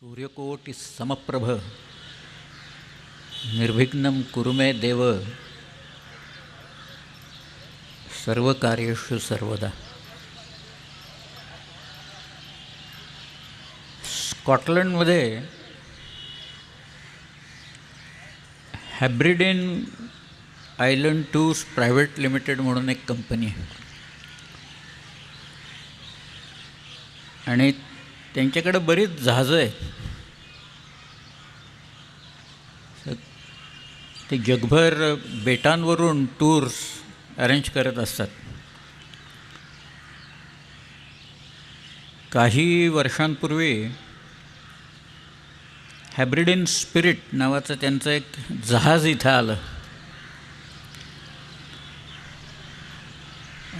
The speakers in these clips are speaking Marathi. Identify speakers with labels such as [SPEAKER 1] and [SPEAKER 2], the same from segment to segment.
[SPEAKER 1] सूर्यकोटि समप्रभ निर्विघ्नं कुरु मे देव सर्वकार्येषु सर्वदा. स्कॉटलंडमध्ये हॅब्रिडेन आयलंड टूर्स प्रायव्हेट लिमिटेड म्हणून एक कंपनी आहे आणि त्यांच्याकडे बरीच जहाजं आहेत. ते जगभर बेटांवरून टूर्स अरेंज करत असतात. काही वर्षांपूर्वी हॅब्रिडेन स्पिरिट नावाचं त्यांचं एक जहाज इथं आलं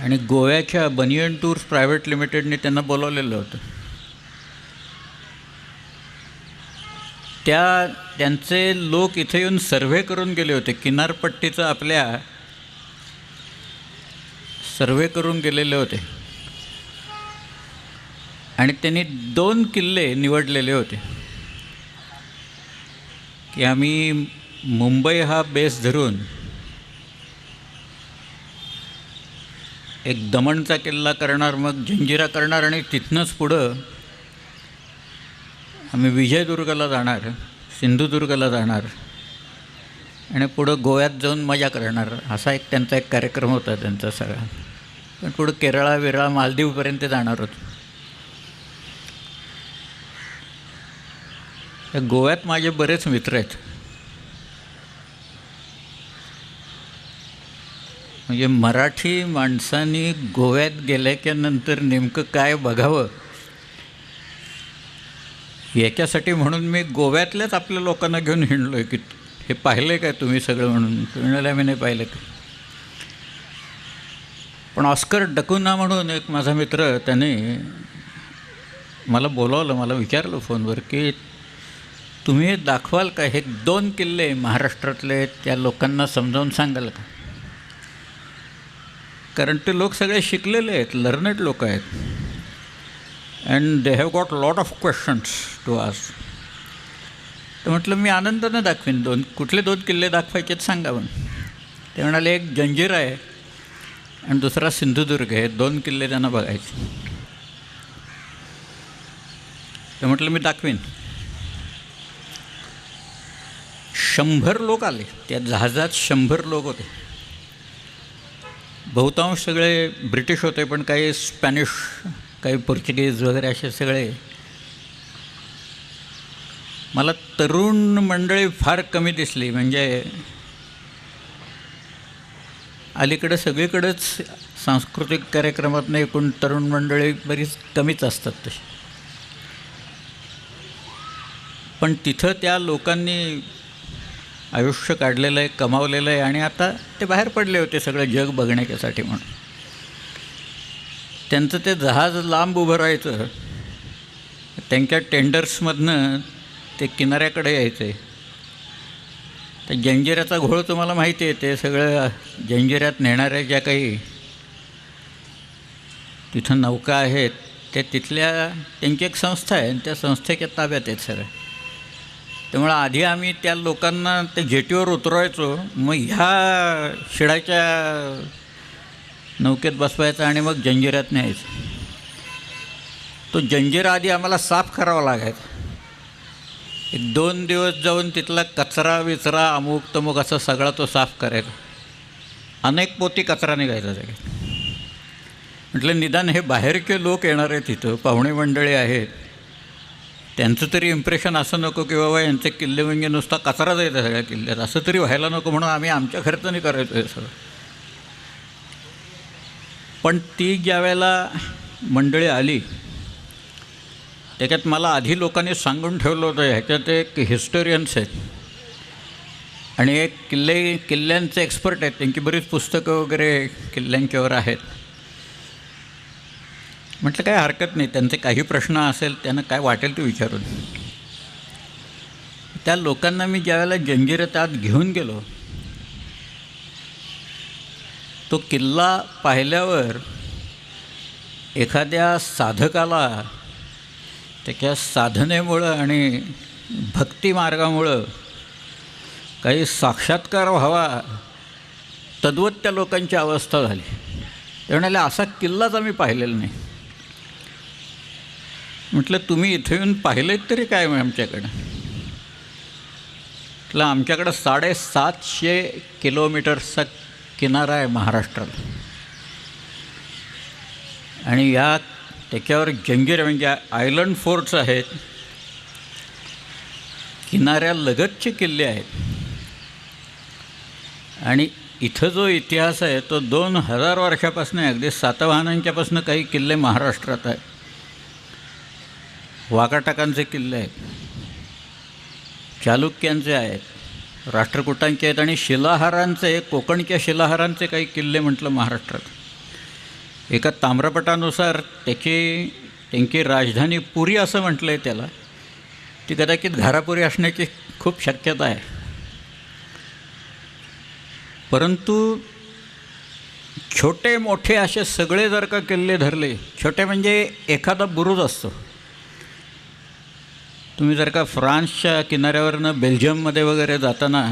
[SPEAKER 1] आणि गोव्याच्या बनियन टूर्स प्रायव्हेट लिमिटेडने त्यांना बोलावलेलं होतं. त्यांचे लोक इथे येऊन सर्व्हे करून गेले होते. किनारपट्टीचं आपल्या सर्व्हे करून गेलेले होते आणि त्यांनी 2 किल्ले निवडलेले होते की आम्ही मुंबई हा बेस धरून एक दमणचा किल्ला करणार, मग जंजिरा करणार आणि तिथनंच पुढं आम्ही विजयदुर्गला जाणार, सिंधुदुर्गला जाणार आणि पुढं गोव्यात जाऊन मजा करणार. असा एक त्यांचा एक कार्यक्रम होता त्यांचा सगळा. पण पुढं केरळा विरळा मालदीवपर्यंत जाणार होतो. या गोव्यात माझे बरेच मित्र आहेत. म्हणजे मराठी माणसांनी गोव्यात गेल्याच्यानंतर नेमकं काय बघावं याच्यासाठी म्हणून मी गोव्यातल्याच आपल्या लोकांना घेऊन हिंडलो आहे की हे पाहिलं आहे काय तुम्ही सगळं, म्हणून म्हणाले मी नाही पाहिलं का. पण ऑस्कर डकुना म्हणून एक माझा मित्र, त्याने मला बोलावलं, मला विचारलं फोनवर की तुम्ही दाखवाल का हे 2 किल्ले महाराष्ट्रातले, त्या लोकांना समजावून सांगाल का. कारण ते लोक सगळे शिकलेले आहेत, लर्नेड लोक आहेत and they have got lot of questions to ask. तर म्हटलं मी आनंदानं दाखवीन. कुठले 2 किल्ले दाखवायचेत सांगा म्हणून. ते म्हणाले एक जंजिरा आहे आणि दुसरा सिंधुदुर्ग आहे. 2 किल्ले त्यांना बघायचे. तर म्हटलं मी दाखवीन. 100 लोक आले त्या जहाजात. 100 लोक होते. बहुतांश सगळे ब्रिटिश होते, पण काही स्पॅनिश, काही पोर्चुगीज वगैरे असे सगळे. मला तरुण मंडळी फार कमी दिसली. म्हणजे अलीकडे सगळीकडेच सांस्कृतिक कार्यक्रमातनं एकूण तरुण मंडळी बरीच कमीच असतात तशी. पण तिथं त्या लोकांनी आयुष्य काढलेलं आहे, कमावलेलं आहे आणि आता ते बाहेर पडले होते सगळं जग बघण्यासाठी म्हणून. त्यांचं ते जहाज लांब उभं राहायचं. त्यांच्या टेंडर्समधनं ते किनाऱ्याकडे यायचं आहे. तर जंजिऱ्याचा घोळ तुम्हाला माहिती आहे. ते सगळं जंजिऱ्यात नेणाऱ्या ज्या काही तिथं नौका आहेत त्या तिथल्या त्यांची एक संस्था आहे आणि त्या संस्थेच्या ताब्यात आहेत सगळं. त्यामुळं आधी आम्ही त्या लोकांना ते जेटीवर उतरवायचो, मग ह्या शिडाच्या नौकेत बसवायचा आणि मग जंजिऱ्यात न्यायचं. तो जंजिरा आधी आम्हाला साफ करावा लागायचा. 1-2 दिवस जाऊन तिथला कचरा विचरा अमुक तमुक असं सगळा तो साफ करायचा. अनेक पोती कचरा निघायचा सगळ्यात. म्हटलं निदान हे बाहेरचे लोक येणार आहेत, तिथं पाहुणे मंडळी आहेत, त्यांचं तरी इम्प्रेशन असं नको की बाबा यांचे किल्ले म्हणजे नुसता कचरा जायचा सगळ्या किल्ल्यात, असं तरी व्हायला नको म्हणून आम्ही आमच्या खर्चाने करायचो हे सगळं. पण ती ज्या वेळेला मंडळी आली त्याच्यात मला आधी लोकांनी सांगून ठेवलं होतं ह्याच्यात एक हिस्टोरियन्स आहेत आणि एक किल्ल्यांचे एक्सपर्ट आहेत. त्यांची बरीच पुस्तकं वगैरे किल्ल्यांच्यावर आहेत. म्हटलं काय हरकत नाही, त्यांचे काही प्रश्न असेल त्यांना काय वाटेल ते विचारून. त्या लोकांना मी ज्यावेळेला जंजिऱ्यात आत घेऊन गेलो, तो किल्ला पाहिल्यावर एखाद्या साधकाला त्याच्या साधनेमुळं आणि भक्तिमार्गामुळं काही साक्षात्कार व्हावा तद्वत त्या लोकांची अवस्था झाली. ते म्हणाले असा किल्लाच आम्ही पाहिलेला नाही. म्हटलं तुम्ही इथे येऊन पाहिलेत तरी काय मग आमच्याकडं? म्हटलं आमच्याकडं 750 किलोमीटरचा किनारा आहे महाराष्ट्राला, आणि या त्याच्यावर जंजिरा म्हणजे आयलंड फोर्ट्स आहेत, किनाऱ्यालगतचे किल्ले आहेत. आणि इथं जो इतिहास आहे तो 2000 वर्षापासून आहे. अगदी सातवाहनांच्यापासून काही किल्ले महाराष्ट्रात आहेत. वाकाटकांचे किल्ले आहेत, चालुक्यांचे आहेत, राष्ट्रकूटांचे आहेत, आणि शिलाहारांचे, कोकणच्या शिलाहारांचे काही किल्ले म्हटलं महाराष्ट्रात. एका ताम्रपटानुसार त्यांची राजधानी पुरी असं म्हटलं आहे त्याला. ती कदाचित घारापुरी असण्याची खूप शक्यता आहे. परंतु छोटे मोठे असे सगळे जर का किल्ले धरले, छोटे म्हणजे एखादा बुरुज असतो. तुम्ही जर का फ्रान्सच्या किनाऱ्यावरनं बेल्जियममध्ये वगैरे जाताना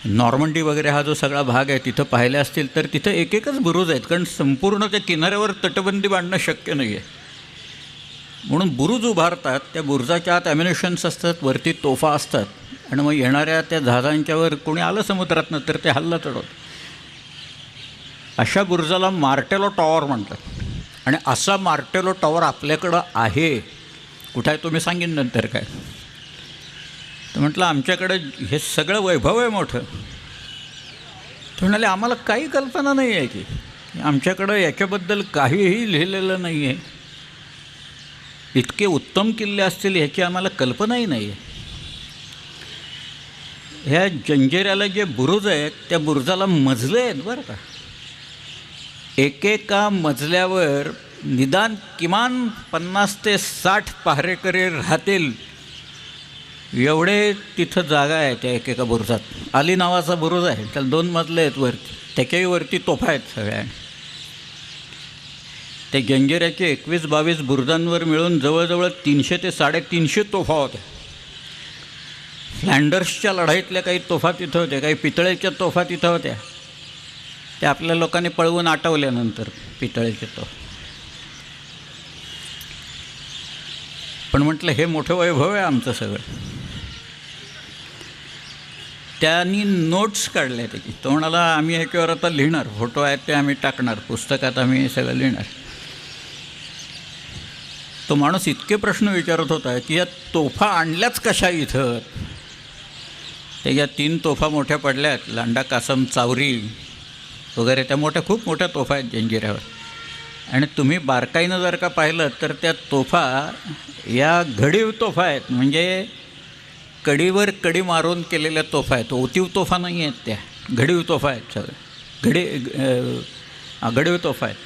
[SPEAKER 1] नॉर्मंडी वगैरे हा जो सगळा भाग आहे तिथं पाहिले असतील तर तिथं एक एकच बुरुज आहेत, कारण संपूर्ण त्या किनाऱ्यावर तटबंदी बांधणं शक्य नाही आहे. म्हणून बुरुज उभारतात. त्या बुरुजाच्या आत ॲम्युनिशन्स असतात, वरती तोफा असतात, आणि मग येणाऱ्या त्या जहाजांच्यावर कोणी आलं समुद्रातनं तर ते हल्ला चढवतात. अशा बुरुजाला मार्टेलो टॉवर म्हणतात. आणि असा मार्टेलो टॉवर आपल्याकडं आहे. कुठं आहे तुम्ही सांगेन नंतर काय. तर म्हटलं आमच्याकडं हे सगळं वैभव आहे मोठं. तर म्हणाले आम्हाला काही कल्पना नाही आहे की आमच्याकडं याच्याबद्दल काहीही लिहिलेलं नाही आहे. इतके उत्तम किल्ले असतील ह्याची आम्हाला कल्पनाही नाही आहे. ह्या जंजिऱ्याला जे बुरुज आहेत त्या बुरुजाला मजले आहेत बरं का. एकेका मजल्यावर निदान किमान 50 ते 60 पहारेकरी राहतील एवढे तिथं जागा आहे त्या एकेका बुरुजात. अली नावाचा बुरुज आहे, त्याला 2 मजले आहेत वरती, त्याच्याही वरती तोफा आहेत सगळ्या. त्या जंजिऱ्याचे 21-22 बुरुजांवर मिळून जवळजवळ 300 ते 350 तोफा होत्या. फ्लँडर्सच्या लढाईतल्या काही तोफा तिथं होत्या, काही पितळेच्या तोफा तिथं होत्या. त्या आपल्या लोकांनी पळवून आटवल्यानंतर पितळेचे तोफ. पण म्हटलं हे मोठं वैभव आहे आमचं सगळं. त्यांनी नोट्स काढल्या त्याची. तो म्हणाला आम्ही ह्याच्यावर आता लिहिणार, फोटो आहेत ते आम्ही टाकणार, पुस्तकात आम्ही सगळं लिहिणार. तो माणूस इतके प्रश्न विचारत होता की या तोफा आणल्याच कशा इथं. त्याच्या 3 तोफा मोठ्या पडल्यात, लांडा कासम चावरी वगैरे, त्या मोठ्या खूप मोठ्या तोफा आहेत जंजिऱ्यावर. आणि तुम्ही बारकाईनं जर का पाहिलं तर त्या तोफा या घडीव तोफा आहेत, म्हणजे कडीवर कडी मारून केलेल्या तोफा आहेत. ओतीव तोफा नाही आहेत, त्या घडीव तोफा आहेत सगळं. घडीव तोफा आहेत.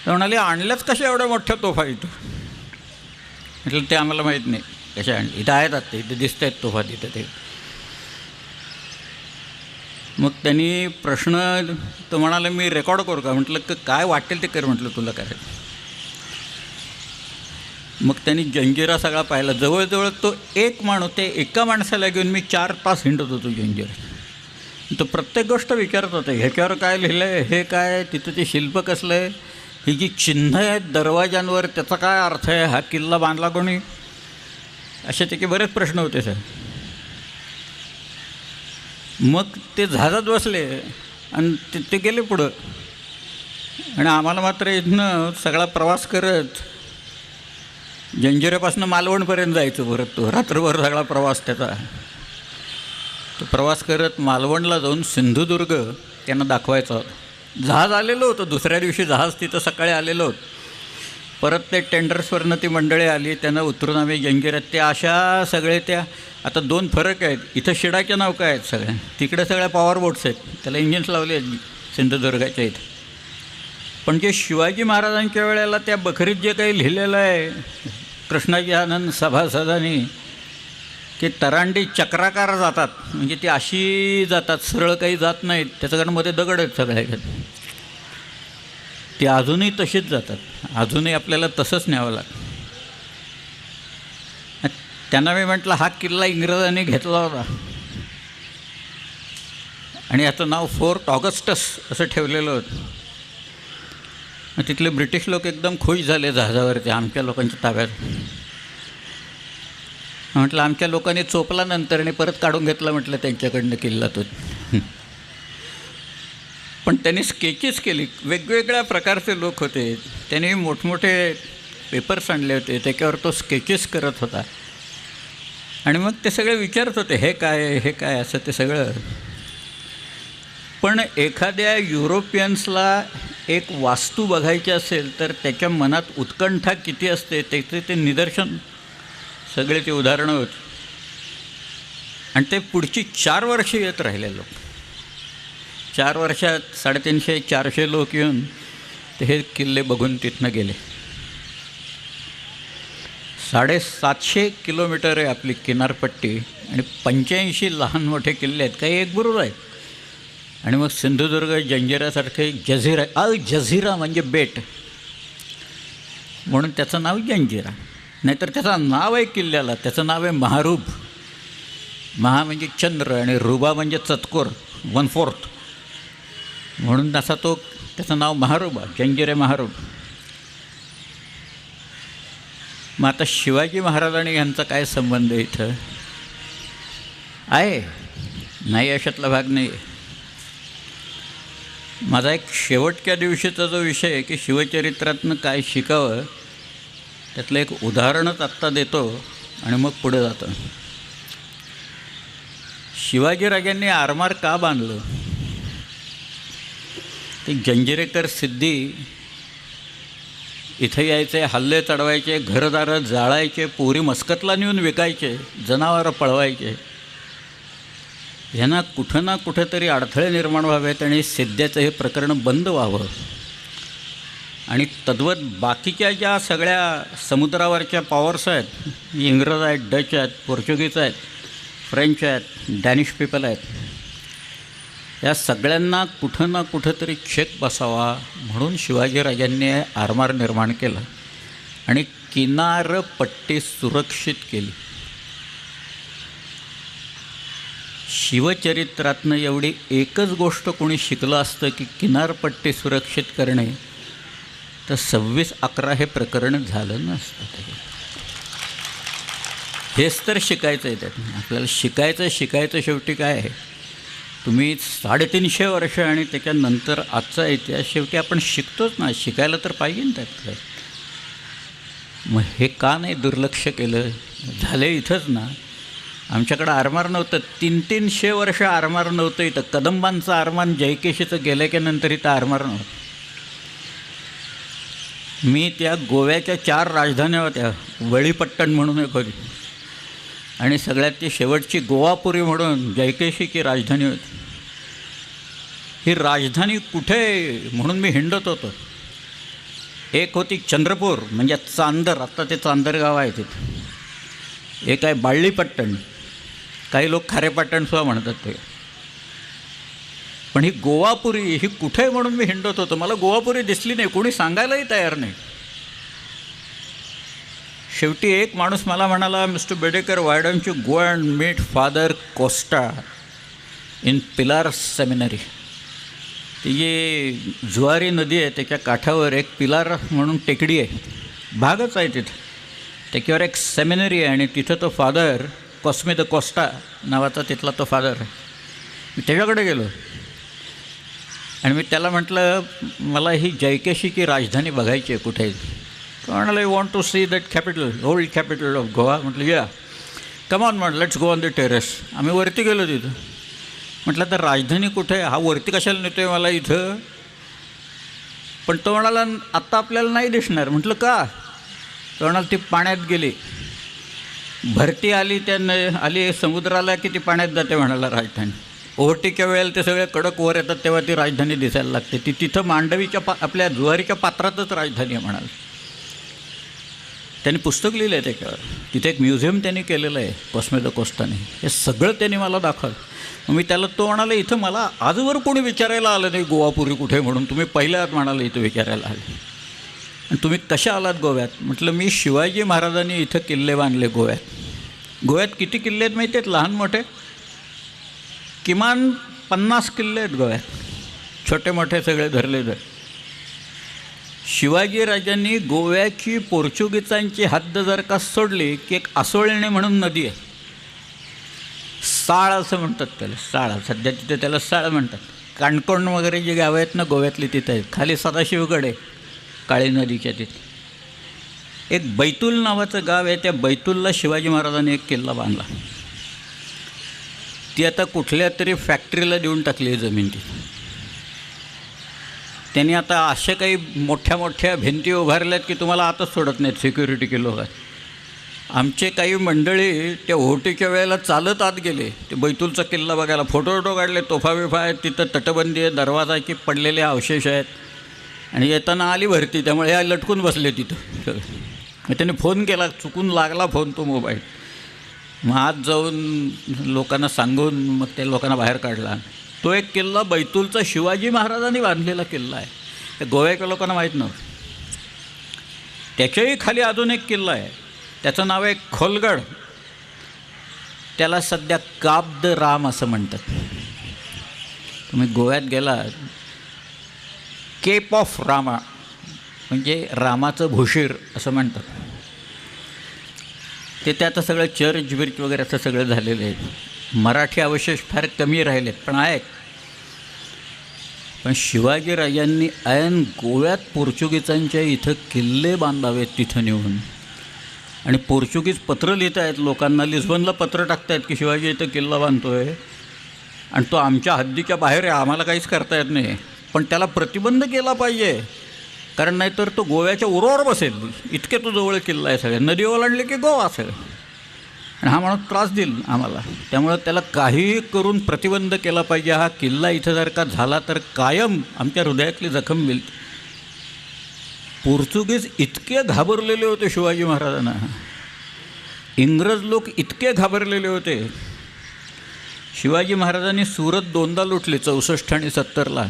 [SPEAKER 1] तर म्हणाले आणल्याच कशा एवढ्या मोठ्या तोफा इथं. म्हटलं ते आम्हाला माहीत नाही कशा आणली. इथं आहेत आता, इथं दिसत आहेत तोफा तिथं ते. मग त्यांनी प्रश्न तो म्हणाला मी रेकॉर्ड करू का. म्हटलं काय वाटेल ते कर, म्हटलं तुला करायचं. मग त्यांनी जंजिरा सगळा पाहिला. जवळजवळ तो एक माणूस, ते एका माणसाला घेऊन मी 4 तास हिंडत होतो जंजिरा. तो प्रत्येक गोष्ट विचारत होता, ह्याच्यावर काय लिहिलं आहे, हे काय, तिथं ते शिल्प कसलं आहे, ही जी चिन्ह आहेत दरवाजांवर त्याचा काय अर्थ आहे, हा किल्ला बांधला कोणी, असे त्याचे बरेच प्रश्न होते सर. मग ते जहाजात बसले आणि ते गेले पुढं. आणि आम्हाला मात्र इथनं सगळा प्रवास करत जंजिऱ्यापासून मालवणपर्यंत जायचं. परत तो रात्रभर सगळा प्रवास त्याचा. तो प्रवास करत मालवणला जाऊन सिंधुदुर्ग त्यांना दाखवायचा होता. जहाज आलेलं होतं, दुसऱ्या दिवशी जहाज तिथं सकाळी आलेलं होतं. परत ते टेंडर्सवरनं ती मंडळी आली, त्यांना उतरून आम्ही जंजिऱ्यात. त्या अशा सगळे त्या आता 2 फरक आहेत. इथं शिडाच्या नौका आहेत सगळ्या, तिकडे सगळ्या पॉवर बोट्स आहेत, त्याला इंजिन्स लावले आहेत सिंधुदुर्गाच्या इथं. पण जे शिवाजी महाराजांच्या वेळेला त्या बखरीत जे काही लिहिलेलं आहे कृष्णाजी आनंद सभासदांनी, की तरांडी चक्राकार जातात, म्हणजे ती अशी जातात, सरळ काही जात नाहीत. त्याच्याकडे मध्ये दगड आहेत सगळ्या ह्याच्यात. ती अजूनही तशीच जातात. अजूनही आपल्याला तसंच न्यावं लागतं. त्यांना मी म्हटलं हा किल्ला इंग्रजांनी घेतला होता आणि याचं नाव फोर्ट ऑगस्टस असं ठेवलेलं होतं. मग तिथले ब्रिटिश लोक एकदम खुश झाले जहाजावरती आमच्या लोकांच्या ताब्यात. म्हटलं आमच्या लोकांनी चोपला नंतर आणि परत काढून घेतला म्हटलं त्यांच्याकडनं किल्ला तो. पण त्यांनी स्केचेस केली, वेगवेगळ्या प्रकारचे लोक होते, त्यांनी मोठमोठे पेपर्स आणले होते, त्याच्यावर तो स्केचेस करत होता आणि मग ते सगळे विचारत होते हे काय हे काय असं ते सगळं. पण एखाद्या युरोपियन्सला एक वास्तू बघायची असेल तर त्याच्या मनात उत्कंठा किती असते त्याचे ते निदर्शन सगळे ते उदाहरणं होती. आणि ते पुढची 4 वर्ष येत राहिले लोक. 4 वर्षात 350-400 लोक येऊन ते हे किल्ले बघून तिथनं गेले. 750 किलोमीटर आहे आपली किनारपट्टी आणि 85 लहान मोठे किल्ले आहेत, काही एक बुरुज आहेत. आणि मग सिंधुदुर्ग जंजिरासारखे जझिरा, जझिरा म्हणजे बेट म्हणून त्याचं नाव जंजिरा. नाहीतर त्याचं नाव आहे किल्ल्याला, त्याचं नाव आहे महारूब. महा म्हणजे चंद्र आणि रुबा म्हणजे चतकोर, 1/4 म्हणून असा तो त्याचं नाव महारूबा, जंजिरे महारूब. मग आता शिवाजी महाराज आणि यांचा काय संबंध इथं आहे? नाही अशातला भाग नाही. माझा एक शेवटच्या दिवशीचा जो विषय आहे की शिवचरित्रातनं काय शिकावं त्यातलं एक उदाहरणच आत्ता देतो आणि मग पुढे जातो. शिवाजीराजांनी आरमार का बांधलं? ते जंजिरेकर सिद्धी इथं यायचे, हल्ले चढवायचे, घरदारं जाळायचे, पोरी मस्कतला नेऊन विकायचे, जनावरं पळवायचे. ह्यांना कुठं ना कुठेतरी अडथळे निर्माण व्हावेत आणि सिद्ध्याचं हे प्रकरण बंद व्हावं. आणि तद्वत बाकीच्या ज्या सगळ्या समुद्रावरच्या पॉवर्स आहेत, इंग्रज आहेत, डच आहेत, पोर्चुगीज आहेत, फ्रेंच आहेत, डॅनिश पीपल आहेत, या सगळ्यांना कुठं ना कुठंतरी चेक बसावा म्हणून शिवाजीराजांनी आरमार निर्माण केलं आणि किनारपट्टी सुरक्षित केली. शिवचरित्रातनं एवढी एकच गोष्ट कोणी शिकलं असतं की किनारपट्टी सुरक्षित करणे, तर 26/11 हे प्रकरण झालं नसतं. हेच तर शिकायचं आहे त्यात आपल्याला. शिकायचं शेवटी काय आहे, तुम्ही 350 वर्ष आणि त्याच्यानंतर आजचा इतिहास शेवटी आपण शिकतोच ना, शिकायला तर पाहिजे ना त्यात. मग हे का नाही दुर्लक्ष केलं? झाले इथंच ना. आमच्याकडं आरमार नव्हतं, 300 वर्ष आरमार नव्हतं इथं. कदंबांचं आरमान जयकेशीचं गेल्या की नंतर इथं आरमार नव्हतं. मी त्या गोव्याच्या 4 राजधान्या होत्या, वळीपट्टण म्हणून एक होती आणि सगळ्यात ती शेवटची गोवापुरी म्हणून जयकेशीची राजधानी होती. ही राजधानी कुठे म्हणून मी हिंडत होतो. एक होती चंद्रपूर म्हणजे चांदर, आत्ता ते चांदर गाव आहे तिथे. एक आहे बाळलीपट्टण, काही लोक खारेपट्टणसुद्धा म्हणतात ते. पण ही गोवापुरी ही कुठे म्हणून मी हिंडत होतो. मला गोवापुरी दिसली नाही, कोणी सांगायलाही तयार नाही. शेवटी एक माणूस मला म्हणाला, mister Bedekar, why don't you go and meet father Costa in Pilar seminary. ती जी जुवारी नदी आहे त्याच्या काठावर एक पिलार म्हणून टेकडी आहे, भागच आहे तिथं. त्याच्यावर एक सेमिनरी आहे आणि तिथं तो फादर कॉस्मे द कोस्टा नावाचा तिथला तो फादर आहे. मी त्याच्याकडे गेलो आणि मी त्याला म्हटलं, मला ही जयकेशीची राजधानी बघायची आहे कुठे. तो म्हणाला, you want to see that capital, old capital of Goa. म्हटलं या, कम ऑन म्हटलं, let's go on the terrace. आम्ही वरती गेलो तिथं. म्हटलं तर राजधानी कुठे आहे, हा वरती कशाला नेतो आहे मला इथं. पण तो म्हणाला, आत्ता आपल्याला नाही दिसणार. म्हटलं का? तो म्हणाला, ती पाण्यात गेली, भरती आली, त्यानं आली समुद्राला की ती पाण्यात जाते म्हणाला राजधानी. ओहोटीच्या वेळेला ते सगळे कडक वर येतात तेव्हा ती राजधानी दिसायला लागते. ती तिथं मांडवीच्या आपल्या जुवारीच्या पात्रातच राजधानी आहे म्हणाल. त्यांनी पुस्तक लिहिलं आहे त्याच्यावर. तिथे एक म्युझियम त्यांनी केलेलं आहे कॉस्मे द कोस्टाने. हे सगळं त्यांनी मला दाखवलं. मग मी त्याला, तो म्हणाला, इथं मला आजवर कोणी विचारायला आलं नाही गोवापुरी कुठे म्हणून. तुम्ही पहिल्यात म्हणाले इथं विचारायला आले आणि तुम्ही कशा आलात गोव्यात. म्हटलं, मी शिवाजी महाराजांनी इथं किल्ले बांधले गोव्यात. गोव्यात किती किल्ले आहेत माहिती आहेत? लहान मोठे किमान 50 किल्ले आहेत गोव्यात, छोटे मोठे सगळे धरले तर. शिवाजीराजांनी गोव्याची पोर्चुगीजांची हद्द जर का सोडली की एक आसोळणे म्हणून नदी आहे, साळ असं म्हणतात त्याला, साळ, सध्या तिथे त्याला साळ म्हणतात. काणकोण वगैरे जी गावं आहेत ना गोव्यातली तिथे आहेत. खाली सदाशिवगड आहे काळी नदीच्या तिथे. एक बैतूल नावाचं गाव आहे, त्या बैतूलला शिवाजी महाराजांनी एक किल्ला बांधला. ती आता कुठल्या तरी फॅक्टरीला देऊन टाकली आहे जमीन ती. त्यांनी आता अशा काही मोठ्या मोठ्या भिंती उभारल्यात की तुम्हाला आताच सोडत नाहीत सिक्युरिटी के लोक. आमचे काही मंडळी त्या ओहोटीच्या वेळेला चालत आत गेले ते बैतूलचा किल्ला बघायला. फोटो काढले, तोफा बिफा आहेत तिथं, तटबंदी आहे, दरवाजाचे पडलेले अवशेष आहेत. आणि येताना आली भरती, त्यामुळे या लटकून बसले तिथं सगळे. मग त्यांनी फोन केला, चुकून लागला फोन तो मोबाईल. मग आत जाऊन लोकांना सांगून मग त्या लोकांना बाहेर काढला. तो एक किल्ला बैतूलचा शिवाजी महाराजांनी बांधलेला किल्ला आहे, ते गोव्याच्या लोकांना माहीत नव्हतं. त्याच्याही खाली अजून एक किल्ला आहे, त्याचं नाव आहे खोलगड. त्याला सध्या काब द राम असं म्हणतात. तुम्ही गोव्यात गेला, केप ऑफ रामा म्हणजे रामाचं भूशीर असं म्हणतात. ते आता सगळं चर्च बिर्च वगैरे असं सगळं झालेलं आहे. मराठी अवशेष फार कमी राहिलेत पण आहेत. पण शिवाजीराजांनी ऐन गोव्यात पोर्चुगीजांच्या इथं किल्ले बांधावेत तिथं नेऊन. आणि पोर्चुगीज पत्र लिहित आहेत लोकांना, लिस्बनला पत्र टाकतायत की शिवाजी इथं किल्ला बांधतो आहे आणि तो आमच्या हद्दीच्या बाहेर आहे, आम्हाला काहीच करता येत नाही. पण त्याला प्रतिबंध केला पाहिजे, कारण नाहीतर तो गोव्याच्या उरावर बसेल. इतके तो जवळ किल्ला आहे, सगळे नदी ओलांडले की गोवा सगळं. आणि हा माणूस त्रास देईल आम्हाला, त्यामुळं त्याला काहीही करून प्रतिबंध केला पाहिजे. हा किल्ला इथं जर का झाला तर कायम आमच्या हृदयातली जखम मिळेल. पोर्चुगीज इतके घाबरलेले होते शिवाजी महाराजांना, इंग्रज लोक इतके घाबरलेले होते. शिवाजी महाराजांनी सुरत 2दा लुटली, 64 आणि 70ला.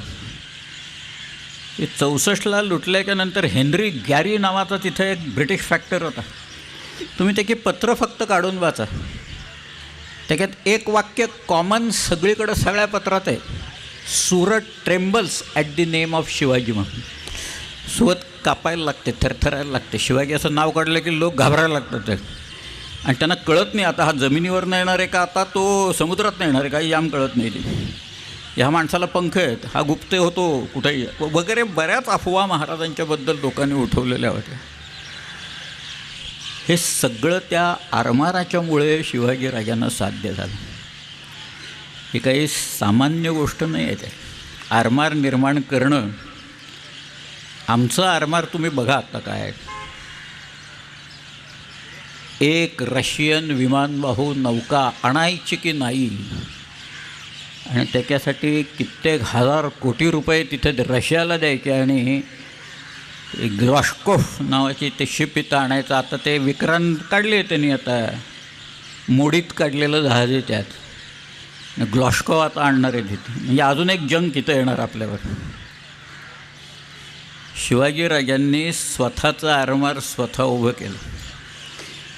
[SPEAKER 1] 64ला लुटल्याच्या नंतर हेनरी गॅरी नावाचा तिथं एक ब्रिटिश फॅक्टर होता. तुम्ही त्याची पत्र फक्त काढून वाचा, त्याच्यात एक वाक्य कॉमन सगळीकडं सगळ्या पत्रात आहे, Surat trembles at the name of Shivaji. म्हणून सुरत कापायला लागते, थरथरायला लागते. शिवाजी असं नाव काढलं की लोक घाबरायला लागतात आणि त्यांना कळत नाही आता हा जमिनीवर नाही येणार आहे का, आता तो समुद्रात नाही येणार आहे, काही याम कळत नाही. ते ह्या माणसाला पंख आहेत, हा गुप्त होतो कुठेही वगैरे बऱ्याच अफवा महाराजांच्याबद्दल लोकांनी उठवलेल्या होत्या. हे सगळं त्या आरमाराच्यामुळे शिवाजीराजांना साध्य झालं. ही काही सामान्य गोष्ट नाही आहे. ते आरमार निर्माण करणं, आमचं आरमार तुम्ही बघा आता काय. एक रशियन विमानवाहू नौका आणायची की नाही, आणि त्याच्यासाठी कित्येक हजार कोटी रुपये तिथे रशियाला द्यायचे. आणि ग्लॉस्कोफ नावाची ते शिप इथं आणायचं. आता ते विक्रांत काढले त्यांनी, आता मोडीत काढलेलं जहाज आहे त्यात. ग्लॉस्कोफ आता आणणार आहे तिथे, म्हणजे अजून एक जंग तिथं येणार आपल्यावर. शिवाजीराजांनी स्वतःचं आरमार स्वतः उभं केलं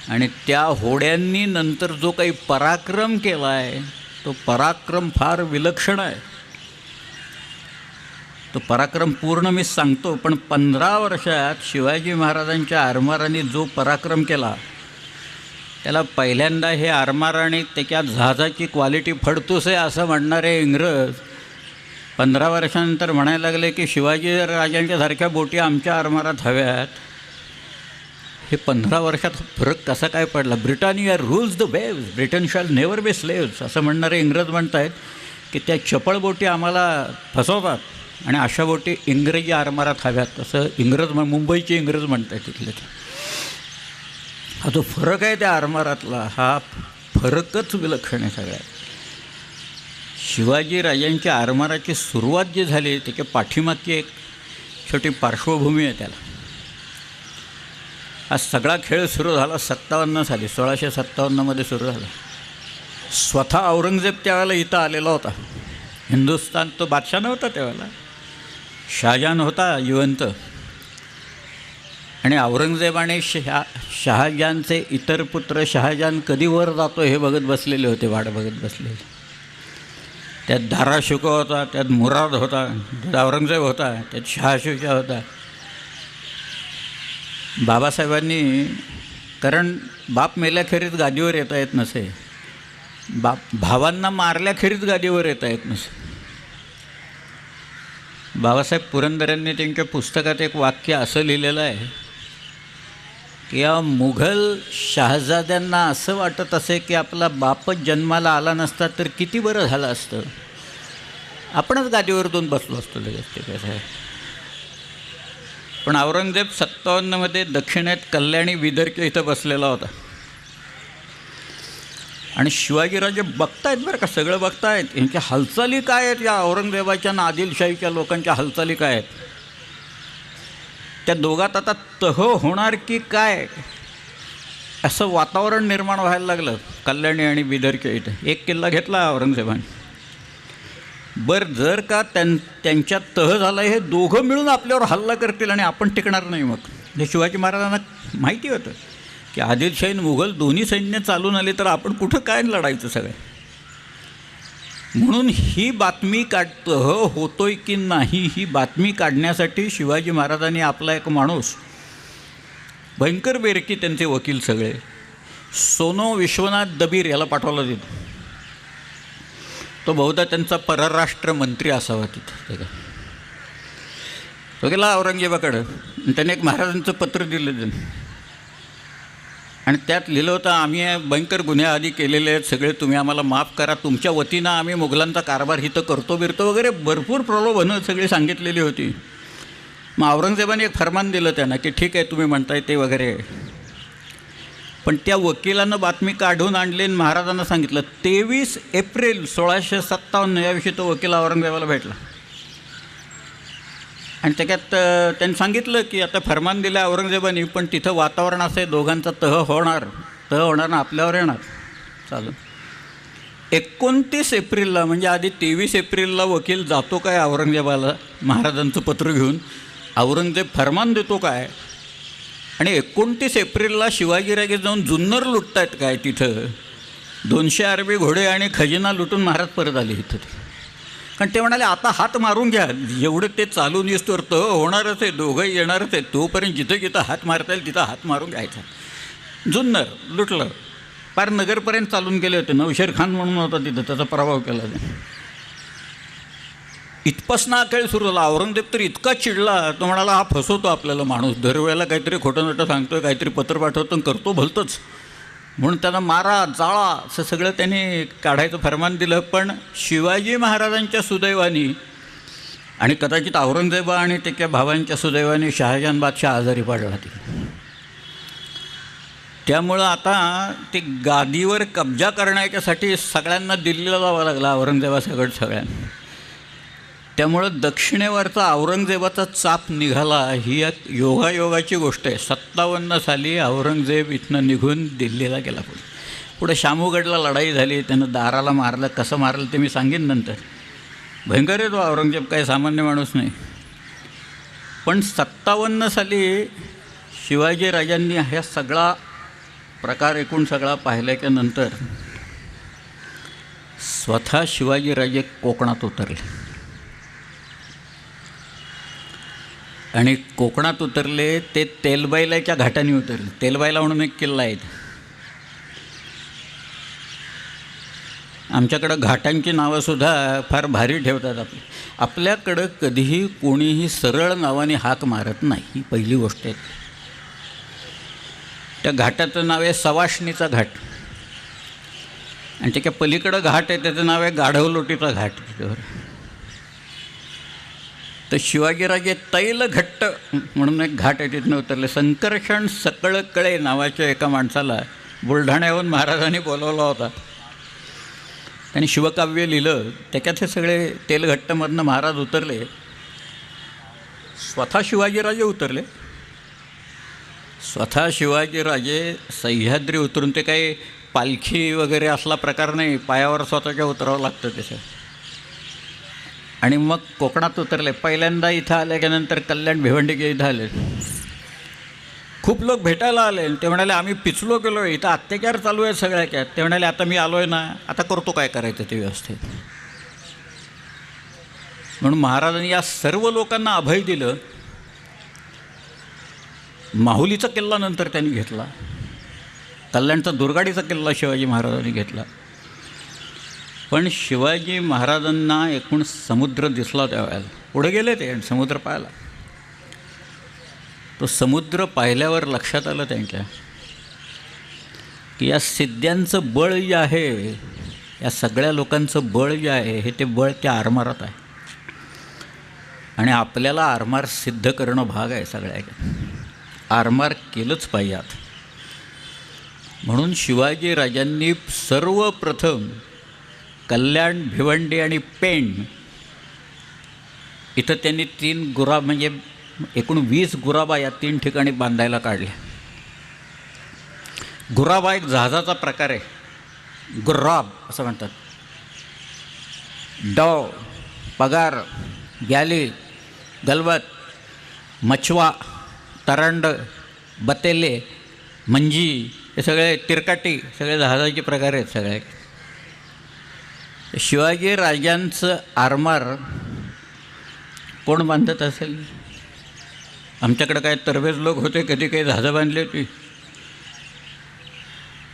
[SPEAKER 1] आणि त्या होड्यांनी नंतर जो काही पराक्रम केला आहे तो पराक्रम फार विलक्षण आहे. तो पराक्रम पूर्ण मी सांगतो, पण 15 वर्षात शिवाजी महाराजांच्या आरमाराने जो पराक्रम केला त्याला पहिल्यांदा हे आरमार आणि त्याच्या जहाजाची क्वालिटी फडतूस आहे असं म्हणणारे इंग्रज 15 वर्षानंतर म्हणायला लागले की शिवाजी राजांच्यासारख्या बोटी आमच्या आरमारात हव्यात. हे 15 वर्षात फरक कसा काय पडला. Britannia rules the waves, Britain shall never be slaves असं म्हणणारे इंग्रज म्हणत आहेत की त्या चपळ बोटी आम्हाला फसवतात आणि अशा बोटी इंग्रजी आरमारात हव्यात असं इंग्रज मुंबईचे इंग्रज म्हणत आहेत तिथले. हा जो फरक आहे त्या आरमारातला, हा फरकच विलक्षण आहे सगळ्यात. शिवाजीराजांच्या आरमाराची सुरुवात जी झाली त्याच्या पाठीमागची एक छोटी पार्श्वभूमी आहे त्याला. हा सगळा खेळ सुरू झाला 57 साली, 1657मध्ये सुरू झाला. स्वतः औरंगजेब त्यावेळेला इथं आलेला होता. हिंदुस्थान, तो बादशाह नव्हता त्यावेळेला, शहाजहान होता जिवंत. आणि औरंगजेब आणि शहाजहानचे इतर पुत्र शहाजहान कधी वर जातो हे बघत बसलेले होते, वाट बघत बसलेले. त्यात धाराशिकोह होता, त्यात मुराद होता, त्यात औरंगजेब होता, त्यात शहाशुजा होता. बाबासाहेबांनी, कारण बाप मेल्याखेरीज गादीवर येता येत नसे, भावांना मारल्याखेरीज गादीवर येता येत नसे. बाबासाहेब पुरंदरेंनी त्यांच्या पुस्तकात एक वाक्य असं लिहिलेलं आहे की या मुघल शहाजाद्यांना असं वाटत असे की आपला बापच जन्माला आला नसता तर किती बरं झालं असतं, आपणच गादीवरतून बसलो असतो लगेच. ते कसं आहे, पण औरंगजेब 57मध्ये दक्षिणेत कल्याणी विदर्भ इथं बसलेला होता आणि शिवाजीराजे बघतायत बरं का, सगळं बघतायत. यांच्या हालचाली काय आहेत, या औरंगजेबाच्या आणि आदिलशाहीच्या लोकांच्या हालचाली काय आहेत. त्या दोघात आता तह होणार की काय असं वातावरण निर्माण व्हायला लागलं कल्याणी आणि बिदरच्या इथं. एक किल्ला घेतला औरंगजेबाने. बरं, जर का त्यांच्यात तह झाला, हे दोघं मिळून आपल्यावर हल्ला करतील आणि आपण टिकणार नाही. मग हे शिवाजी महाराजांना माहिती होतं की आदिलशाही आणि मुघल दोन्ही सैन्य चालून आले तर आपण कुठं काय लढायचं सगळं. म्हणून ही बातमी तह होतोय की नाही ही बातमी काढण्यासाठी शिवाजी महाराजांनी आपला एक माणूस, भयंकर बेरकी त्यांचे वकील सगळे, सोनो विश्वनाथ दबीर याला पाठवला तिथं. तो बहुधा त्यांचा परराष्ट्र मंत्री असावा तिथं. तो गेला औरंगजेबाकडं, त्याने एक महाराजांचं पत्र दिलं त्यांनी आणि त्यात लिहिलं होतं, आम्ही भयंकर गुन्हे आधी केलेले आहेत सगळे, तुम्ही आम्हाला माफ करा, तुमच्या वतीनं आम्ही मुघलांचा कारभार हिथं करतो बिरतो वगैरे भरपूर प्रलोभनं सगळी सांगितलेली होती. मग औरंगजेबाने एक फरमान दिलं त्यांना की ठीक आहे तुम्ही म्हणताय ते वगैरे. पण त्या वकिलानं बातमी काढून आणली आणि महाराजांना सांगितलं. 23 एप्रिल 1657 याविषयी तो वकील औरंगजेबाला भेटला आणि त्याच्यात त्यांनी सांगितलं की आता फरमान दिलं औरंगजेबाने, पण तिथं वातावरण असं आहे, दोघांचा तह होणार ना आपल्यावर येणार. चालू 29 एप्रिलला, म्हणजे आधी 23 एप्रिलला वकील जातो काय औरंगजेबाला महाराजांचं पत्र घेऊन, औरंगजेब फरमान देतो काय, आणि 29 एप्रिलला शिवाजीराजे जाऊन जुन्नर लुटतायत काय तिथं. 200 अरबी घोडे आणि खजिना लुटून महाराज परत आले इथं. कारण ते म्हणाले आता हात मारून घ्या, एवढं ते चालून येतोवर तर होणारच आहे, दोघंही येणारच आहे, तोपर्यंत जिथं जिथं हात मारता येईल तिथं हात मारून घ्यायचा. जुन्नर लुटलं, पार नगरपर्यंत चालून गेले होते. नौशेर खान म्हणून होता तिथं, त्याचा प्रभाव केला. इथपासून हा खेळ सुरू झाला. औरंगजेब तर इतका चिडला, तो म्हणाला हा फसवतो आपल्याला माणूस, दरवेळेला काहीतरी खोटं नटं सांगतोय, काहीतरी पत्र पाठवतो आणि करतो भलतंच, म्हणून त्यांना मारा जाळा असं सगळं त्यांनी काढायचं फरमान दिलं. पण शिवाजी महाराजांच्या सुदैवानी आणि कदाचित औरंगजेबा आणि त्याच्या भावांच्या सुदैवाने शहाजहान बादशाह आजारी पडला तिथे. त्यामुळं आता ते गादीवर कब्जा करण्याच्यासाठी सगळ्यांना दिल्लीला जावं लागलं, औरंगजेबासकट सगळ्यांना. त्यामुळं दक्षिणेवरचा औरंगजेबाचा चाप निघाला, ही एक योगायोगाची गोष्ट आहे. 57 साली औरंगजेब इथनं निघून दिल्लीला गेला. पुढे शामूगडला लढाई झाली, त्यानं दाराला मारलं. कसं मारलं ते मी सांगेन नंतर. भयंकर आहे तो औरंगजेब, काही सामान्य माणूस नाही. पण 57 साली शिवाजीराजांनी हा सगळा प्रकार एकूण सगळा पाहिल्याच्या नंतर स्वतः शिवाजीराजे कोकणात उतरले आणि कोकणात उतरले ते तेलबाईलाच्या घाटाने उतरले. तेलबाईला म्हणून एक किल्ला आहे. आमच्याकडं घाटांची नावंसुद्धा फार भारी ठेवतात. आपल्याकडं कधीही कोणीही सरळ नावाने हाक मारत नाही, ही पहिली गोष्ट आहे. त्या घाटाचं नाव आहे सवाष्णीचा घाट आणि त्याच्या पलीकडं घाट आहे, त्याचं नाव आहे गाढवलोटीचा घाट. तर शिवाजीराजे तैलघट्ट म्हणून एक घाट आहे, तिथनं उतरले. संकर्षण सकळकळे नावाच्या एका माणसाला बुलढाण्याहून महाराजांनी बोलवला होता. त्यांनी शिवकाव्य लिहिलं, त्याच्यात हे सगळे तेलघट्टमधनं महाराज उतरले. स्वतः शिवाजीराजे उतरले. स्वतः शिवाजीराजे सह्याद्री उतरून, ते काही पालखी वगैरे असला प्रकार नाही, पायावर स्वतःच्या उतरावं लागतं त्याचं. आणि मग कोकणात उतरले. पहिल्यांदा इथं आल्याच्यानंतर कल्याण भिवंडी इथं आले. खूप लोक भेटायला आले. ते म्हणाले आम्ही पिचलो गेलो, इथं अत्याचार चालू आहे सगळ्याच्यात. ते म्हणाले आता मी आलो आहे ना, आता करतो काय करायचं ते व्यवस्थित. म्हणून महाराजांनी या सर्व लोकांना अभय दिलं. माहुलीचा किल्ला नंतर त्यांनी घेतला, कल्याणचा दुर्गाडीचा किल्ला शिवाजी महाराजांनी घेतला. पण शिवाजी महाराजांना एकूण समुद्र दिसला त्यावेळेला. पुढे गेले ते आणि समुद्र पाहिला. तो समुद्र पाहिल्यावर लक्षात आलं त्यांच्या की या सिद्ध्यांचं बळ जे आहे, या सगळ्या लोकांचं बळ जे आहे, हे ते बळ त्या आरमारात आहे. आणि आपल्याला आरमार सिद्ध करणं भाग आहे. सगळ्या आरमार केलंच पाहिजे आता. म्हणून शिवाजी राजांनी सर्वप्रथम कल्याण, भिवंडी आणि पेण इथं त्यांनी 3 गुरा म्हणजे एकूण 20 गुराबा या 3 ठिकाणी बांधायला काढल्या. गुराबा एक जहाजाचा प्रकार आहे, गुर्राब असं म्हणतात. डव, पगार, गॅली, गलबत, मछवा, तरंड, बतेले, मंजी, हे सगळे तिरकाटी, सगळे जहाजाचे प्रकार आहेत सगळे. शिवाजी राजांचं आरमार कोण बांधत असेल? आमच्याकडे काय तरवेज लोक होते, कधी काही जहाजं बांधली होती?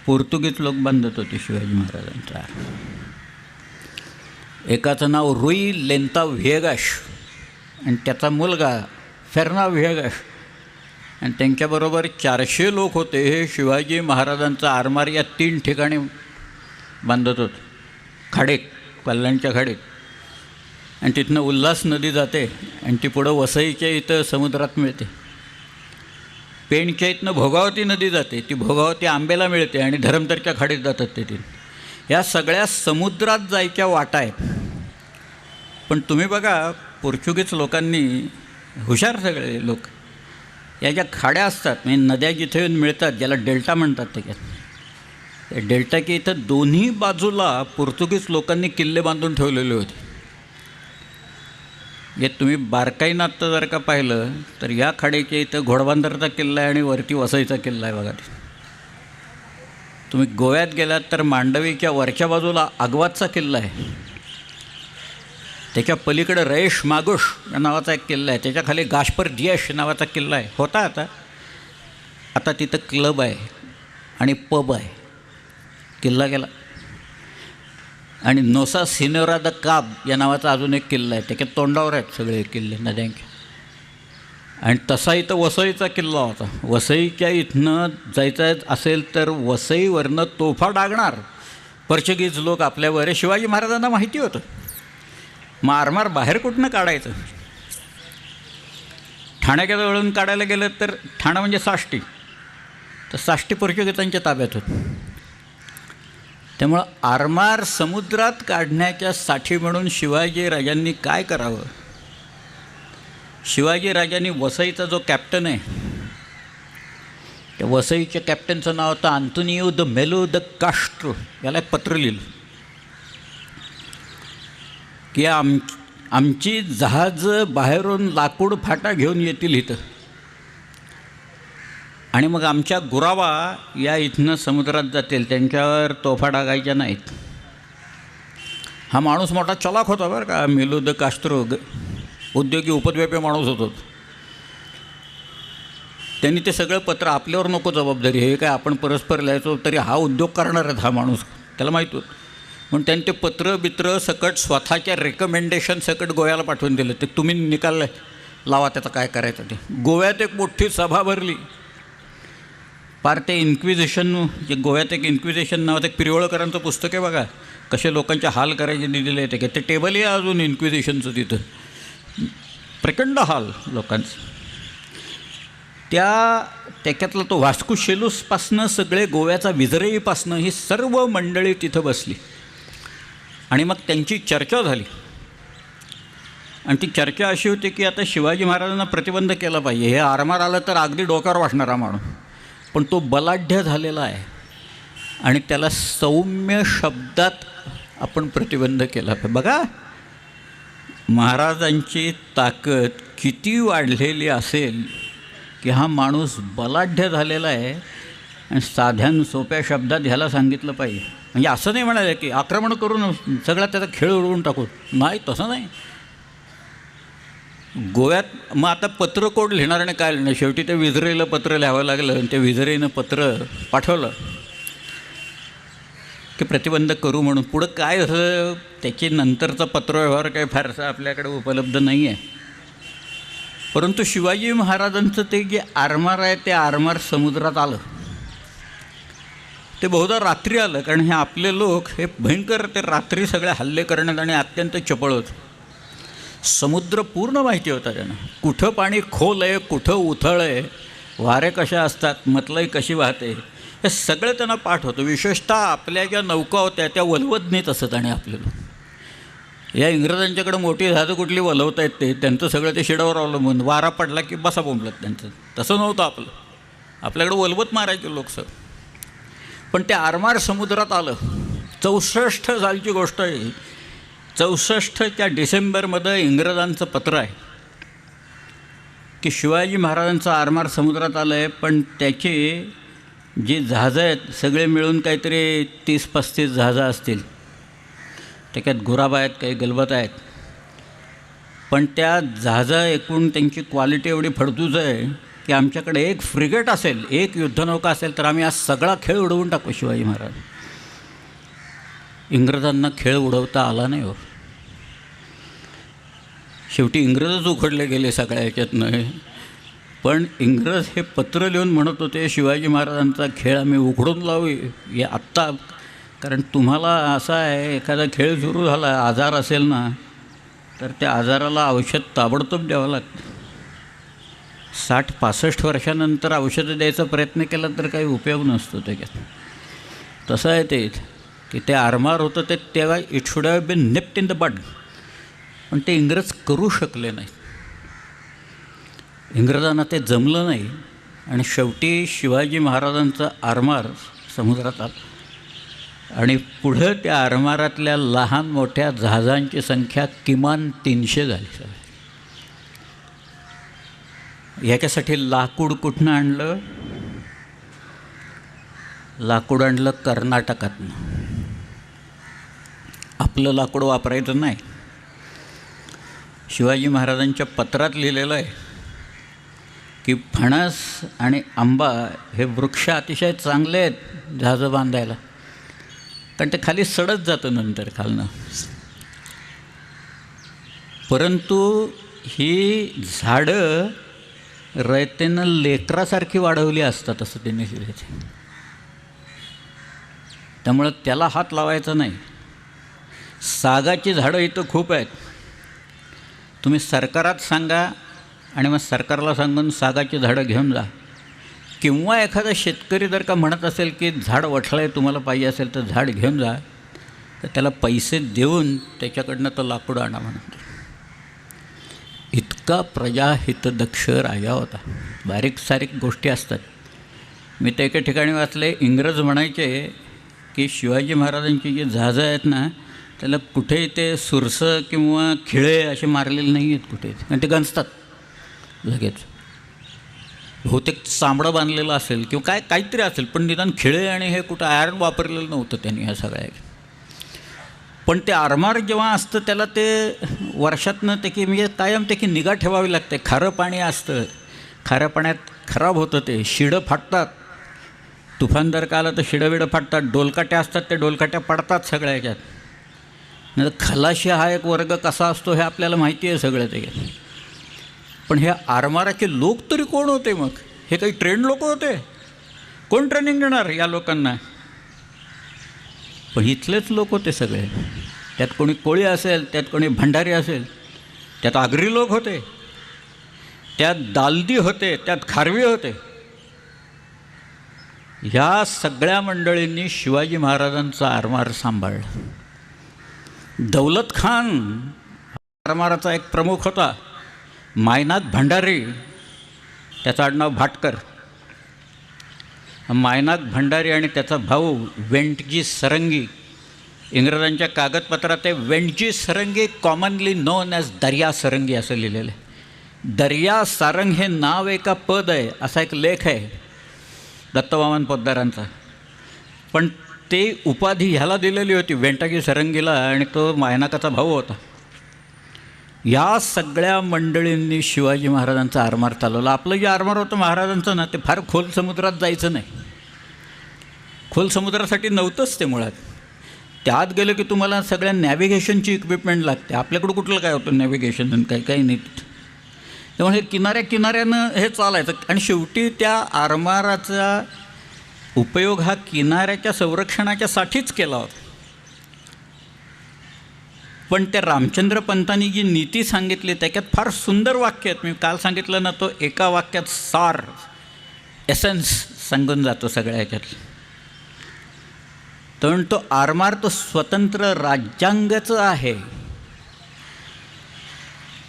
[SPEAKER 1] पोर्तुगीज लोक बांधत होते शिवाजी महाराजांचा. एकाचं नाव रुई लेंता व्हिएगाश आणि त्याचा मुलगा फेर्ना व्हिएगाश, आणि त्यांच्याबरोबर 400 लोक होते. हे शिवाजी महाराजांचा आरमार या 3 ठिकाणी बांधत होते. खाडीत, कल्याणच्या खाडीत. आणि तिथनं उल्हास नदी जाते आणि ती पुढं वसईच्या इथं समुद्रात मिळते. पेणच्या इथनं भोगावती नदी जाते, ती भोगावती आंबेला मिळते आणि धरमतरच्या खाडीत जातात ते 3. या सगळ्या समुद्रात जायच्या वाटा आहेत. पण तुम्ही बघा, पोर्चुगीज लोकांनी, हुशार सगळे लोक, या ज्या खाड्या असतात म्हणजे नद्या जिथे येऊन मिळतात, ज्याला डेल्टा म्हणतात, त्याच्यात डेल्टाच्या इथं दोन्ही बाजूला पोर्तुगीज लोकांनी किल्ले बांधून ठेवलेले होते. जे तुम्ही बारकाईनं आत्ता जर का पाहिलं तर या खाडीच्या इथं घोडबंदरचा किल्ला आहे आणि वरती वसईचा किल्ला आहे बघा. तुम्ही गोव्यात गेलात तर मांडवीच्या वरच्या बाजूला आग्वादचा किल्ला आहे. त्याच्या पलीकडे रयेश मागुश या नावाचा एक किल्ला आहे. त्याच्याखाली गाशपर दियश नावाचा किल्ला आहे. होता आता तिथं क्लब आहे आणि पब आहे. किल्ला गेला. आणि नोसा सिनोरा द काब या नावाचा अजून एक किल्ला आहे. त्याच्या तोंडावर आहेत सगळे किल्ले नद्यांचे. आणि तसा इथं वसईचा किल्ला होता. वसईच्या इथनं जायचं असेल तर वसईवरनं तोफा डागणार पोर्चुगीज लोक आपल्यावर. शिवाजी महाराजांना माहिती होतं. मग आरमार बाहेर कुठनं काढायचं? ठाण्याच्या जवळून काढायला गेलं तर ठाणा म्हणजे साष्टी, तर साष्टी पोर्चुगीजांच्या ताब्यात होतं. त्यामुळं आरमार समुद्रात काढण्याच्या साठी म्हणून शिवाजी राजांनी काय करावं? शिवाजी राजांनी वसईचा जो कॅप्टन आहे, त्या वसईच्या कॅप्टनचं नाव होतं आंतोनियो द मेलो द कास्ट्रो. याला एक पत्र लिहिलं की आमची जहाजं बाहेरून लाकूड फाटा घेऊन येतील इथं, आणि मग आमच्या गुरावा या इथनं समुद्रात जातील, त्यांच्यावर तोफा डागायच्या नाहीत. हा माणूस मोठा चलाक होता बरं का, मेलो द कास्ट्रो. उद्योगी उपद्व्यापी माणूस होतो. त्यांनी ते सगळं पत्र, आपल्यावर नको जबाबदारी, हे काय आपण परस्पर लिहायचो तरी हा उद्योग करणार आहे हा माणूस, त्याला माहीत होतं. म्हणून त्यांनी ते पत्र सकट स्वतःच्या रेकमेंडेशन सकट गोव्याला पाठवून दिलं. ते तुम्ही निकाल लावा त्याचं काय करायचं ते. गोव्यात एक मोठी सभा भरली. पार ते इन्क्विजिशन, जे गोव्यात एक इन्क्विजिशन नावाचं एक पिरवळकरांचं पुस्तक आहे बघा, कसे लोकांचे हाल करायचे दिलेले आहे ते. ते टेबलही अजून इन्क्विजिशनचं तिथं, प्रचंड हाल लोकांचं. त्याच्यातला तो वास्को शेलूसपासनं सगळे गोव्याचा विजरेईपासनं ही सर्व मंडळी तिथं बसली आणि मग त्यांची चर्चा झाली. आणि ती चर्चा अशी होती की आता शिवाजी महाराजांना प्रतिबंध केला पाहिजे. हे आरमार आलं तर अगदी डोक्यावर वाचणारा माणूस, पण तो बलाढ्य झालेला आहे आणि त्याला सौम्य शब्दात आपण प्रतिबंध केला पाहिजे. बघा महाराजांची ताकद किती वाढलेली असेल की हा माणूस बलाढ्य झालेला आहे आणि साध्या सोप्या शब्दात ह्याला सांगितलं पाहिजे. म्हणजे असं नाही म्हणाले की आक्रमण करून सगळा त्याचा खेळ उडवून टाकू, नाही, तसं नाही. गोव्यात मग आता पत्र कोड लिहिणार आणि काय लिहिणार, शेवटी ते विजरेला पत्र लिहावं लागलं आणि ते विजरेनं पत्र पाठवलं की प्रतिबंध करू म्हणून. पुढं काय झालं त्याची नंतरचा पत्रव्यवहार काही फारसा आपल्याकडे उपलब्ध नाही आहे. परंतु शिवाजी महाराजांचं ते जे आरमार आहे ते आरमार समुद्रात आलं. ते बहुधा रात्री आलं, कारण हे आपले लोक हे भयंकर ते रात्री सगळे हल्ले करण्यात आणि अत्यंत चपळ होत. समुद्र पूर्ण माहिती होता त्यांना, कुठं पाणी खोल आहे, कुठं उथळ आहे, वारे कशा असतात, मतलई कशी वाहते, हे सगळं त्यांना पाठ होतं. विशेषतः आपल्या ज्या नौका होत्या त्या वलवत नेत असत. आणि आपले लोक या इंग्रजांच्याकडे मोठी जहाजं कुठली वलवता येत ते त्यांचं सगळं ते शिडावर अवलंबून, वारा पडला की बसा बोंबलत त्यांचं. तसं नव्हतं आपलं, आपल्याकडे वलवत मारायचे लोक सगळं. पण ते आरमार समुद्रात आलं. 64 सालची गोष्ट आहे. 64च्या डिसेंबरमध्ये इंग्रजांचं पत्र आहे की शिवाजी महाराजांचं आरमार समुद्रात आलं आहे, पण त्याची जी जहाजं आहेत सगळे मिळून काहीतरी 30-35 जहाजं असतील. त्याच्यात गुराबा आहेत, काही गलबत आहेत. पण त्या जहाजं एकूण त्यांची क्वालिटी एवढी फडतूस आहे की आमच्याकडे एक फ्रिगेट असेल, एक युद्धनौका असेल तर आम्ही आज सगळा खेळ उडवून टाकू शिवाजी महाराज. इंग्रजांना खेळ उडवता आला नाही हो. शेवटी इंग्रजच उखडले गेले सगळ्या ह्याच्यातनं. पण इंग्रज हे पत्र लिहून म्हणत होते शिवाजी महाराजांचा खेळ आम्ही उघडून लावू हे आत्ता. कारण तुम्हाला असा आहे, एखादा खेळ सुरू झाला, आजार असेल ना, तर त्या आजाराला औषध ताबडतोब द्यावं लागतं. 60-65 वर्षानंतर औषधं द्यायचा प्रयत्न केला तर काही उपयोग नसतो त्याच्यात. तसं आहे ते की ते आरमार होतं ते तेव्हा it should have been nipped in the bud. पण ते इंग्रज करू शकले नाही. इंग्रजांना ते जमलं नाही आणि शेवटी शिवाजी महाराजांचं आरमार समुद्रात आलं आणि पुढं त्या आरमारातल्या लहान मोठ्या जहाजांची संख्या किमान 300 झाली. ह्याच्यासाठी लाकूड कुठनं आणलं? लाकूड आणलं कर्नाटकातनं. आपलं लाकूड वापरायचं नाही. शिवाजी महाराजांच्या पत्रात लिहिलेलं आहे की फणस आणि आंबा हे वृक्ष अतिशय चांगले आहेत जहाजं बांधायला, कारण ते खाली सडत जातं नंतर खालनं. परंतु ही झाडं रयतेनं लेकरासारखी वाढवली असतात असं त्यांनी लिहिलं. त्यामुळं त्याला हात लावायचा नाही. सागाची झाडं इथं खूप आहेत. तुम्ही सरकारात सांगा आणि मग सरकारला सांगून सागाची झाडं घेऊन जा. किंवा एखादा शेतकरी जर का म्हणत असेल की झाड वठलं आहे, तुम्हाला पाहिजे असेल तर झाड घेऊन जा, तर त्याला पैसे देऊन त्याच्याकडनं तो लाकूड आणा म्हणतो. इतका प्रजाहितदक्ष राजा होता. बारीक सारीक गोष्टी असतात. मी ते एका ठिकाणी वाचले, इंग्रज म्हणायचे की शिवाजी महाराजांची जी जहाजं आहेत ना, त्याला कुठेही ते सुरसं किंवा खिळे असे मारलेले नाही आहेत कुठे, आणि ते गंजतात लगेच. बहुतेक चांबडं बांधलेलं असेल किंवा काहीतरी असेल, पण निदान खिळे आणि हे कुठं आयर्न वापरलेलं नव्हतं त्यांनी ह्या सगळ्या. पण ते आरमार जेव्हा असतं त्याला ते वर्षातनं त्याची म्हणजे कायम त्याची निगा ठेवावी लागते. खारं पाणी असतं, खाऱ्या पाण्यात खराब होतं ते, शिडं फाटतात. तुफानदार का आलं तर शिडं बिडं फाटतात. डोलकाट्या असतात, ते डोलकाट्या पडतात सगळ्या ह्याच्यात. नाही तर खलाशी हा एक वर्ग कसा असतो हे आपल्याला माहिती आहे सगळं त्याच्यात. पण हे आरमाराचे लोक तरी कोण होते मग? हे काही ट्रेंड लोक होते? कोण ट्रेनिंग देणार या लोकांना? पण इथलेच लोक होते सगळे. त्यात कोणी कोळी असेल, त्यात कोणी भंडारी असेल, त्यात आगरी लोक होते, त्यात दालदी होते, त्यात खारवी होते. ह्या सगळ्या मंडळींनी शिवाजी महाराजांचा आरमार सांभाळला. दौलत खान आरमाराचा एक प्रमुख होता, मायनाथ भंडारी, त्याचं आडनाव भाटकर. मायनाथ भंडारी आणि त्याचा भाऊ वेंटजी सरंगी. इंग्रजांच्या कागदपत्रात ते वेंटजी सरंगी, कॉमनली नोन ॲज दर्या सरंगी असं लिहिलेलं आहे. दर्या सारंग हे नाव एका पद आहे असा एक लेख आहे दत्तवामन पोद्दारांचा. पण ते उपाधी ह्याला दिलेली होती वेंटाकी सरंगीला, आणि तो मायनाकाचा भाऊ होता. या सगळ्या मंडळींनी शिवाजी महाराजांचा आरमार चालवला. आपलं जे आरमार होतं महाराजांचं ना, ते फार खोल समुद्रात जायचं नाही. खोल समुद्रासाठी नव्हतंच ते मुळात. त्यात गेलं की तुम्हाला सगळ्या नॅव्हिगेशनची इक्विपमेंट लागते. आपल्याकडं कुठलं काय होतं नॅव्हिगेशन आणि काही नाही. त्यामुळे किनाऱ्यानं हे चालायचं. आणि शेवटी त्या आरमाराचा उपयोग हा किनाऱ्याच्या संरक्षणाच्यासाठीच केला होता. पण त्या रामचंद्र पंतांनी जी नीती सांगितली त्याच्यात फार सुंदर वाक्य आहेत. मी काल सांगितलं ना, तो एका वाक्यात सार एसेन्स सांगून जातो सगळ्या ह्याच्यात. तर तो आरमार तो स्वतंत्र राज्यांगाचं आहे.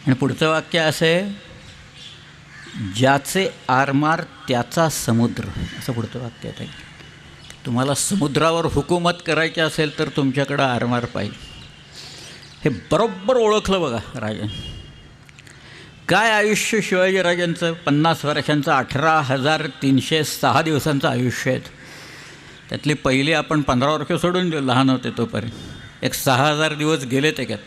[SPEAKER 1] आणि पुढचं वाक्य असं आहे, ज्याचे आरमार त्याचा समुद्र, असं पुढचं वाक्य आहे. तुम्हाला समुद्रावर हुकूमत करायची असेल तर तुमच्याकडं आरमार पाहिजे. हे बरोबर ओळखलं बघा राजा. काय आयुष्य शिवाजीराजांचं, 50 वर्षांचं, 18,306 दिवसांचं आयुष्य आहे. त्यातली पहिली आपण 15 वर्ष सोडून देऊ, लहान होते तोपर्यंत. एक 6,000 दिवस गेले त्याच्यात.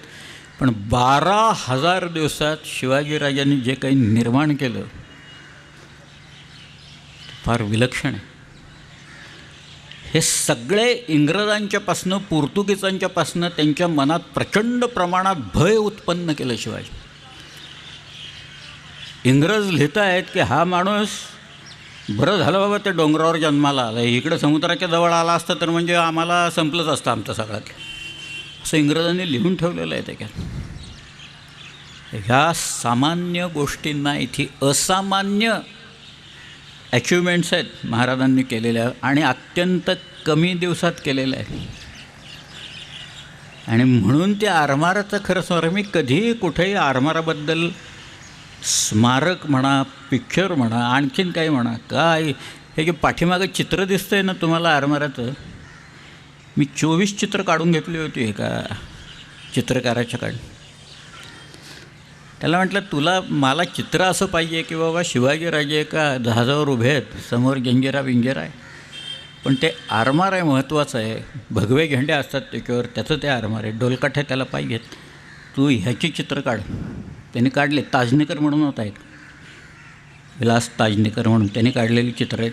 [SPEAKER 1] पण 12,000 दिवसात शिवाजीराजांनी जे काही निर्माण केलं फार विलक्षण आहे. हे सगळे इंग्रजांच्यापासनं, पोर्तुगीजांच्यापासनं त्यांच्या मनात प्रचंड प्रमाणात भय उत्पन्न केलं शिवाजी. इंग्रज लिहित आहेत की हा माणूस बरं झालं बाबा ते डोंगरावर जन्माला आला, इकडं समुद्राच्या जवळ आला असतं तर म्हणजे आम्हाला संपलंच असतं आमचं सगळं, असं इंग्रजांनी लिहून ठेवलेलं आहे त्याच्यात. ह्या सामान्य गोष्टींना इथे असामान्य अचिव्हमेंट्स आहेत महाराजांनी केलेल्या, आणि अत्यंत कमी दिवसात केलेल्या आहेत. आणि म्हणून त्या आरमाराचं खरं स्मरण, मी कधीही कुठेही आरमाराबद्दल स्मारक म्हणा, पिक्चर म्हणा, आणखीन काही म्हणा, काय हे जे पाठीमागं चित्र दिसतं आहे ना तुम्हाला आरमाराचं, मी 24 चित्र काढून घेतली होती एका चित्रकाराच्याकडे. त्याला म्हटलं, तुला मला चित्र असं पाहिजे की बाबा शिवाजीराजे एका जहाजावर उभे आहेत, समोर जंजिरा बिंजिरा आहे, पण ते आरमार आहे महत्त्वाचं आहे, भगवे झेंडे असतात त्याच्यावर, त्याचं ते आरमार आहे, डोलकाठ्या त्याला पाहिजेत, तू ह्याची चित्र काढ. त्यांनी काढले. ताजनेकर म्हणून होता एक, विलास ताजनेकर म्हणून, त्यांनी काढलेली चित्र आहेत.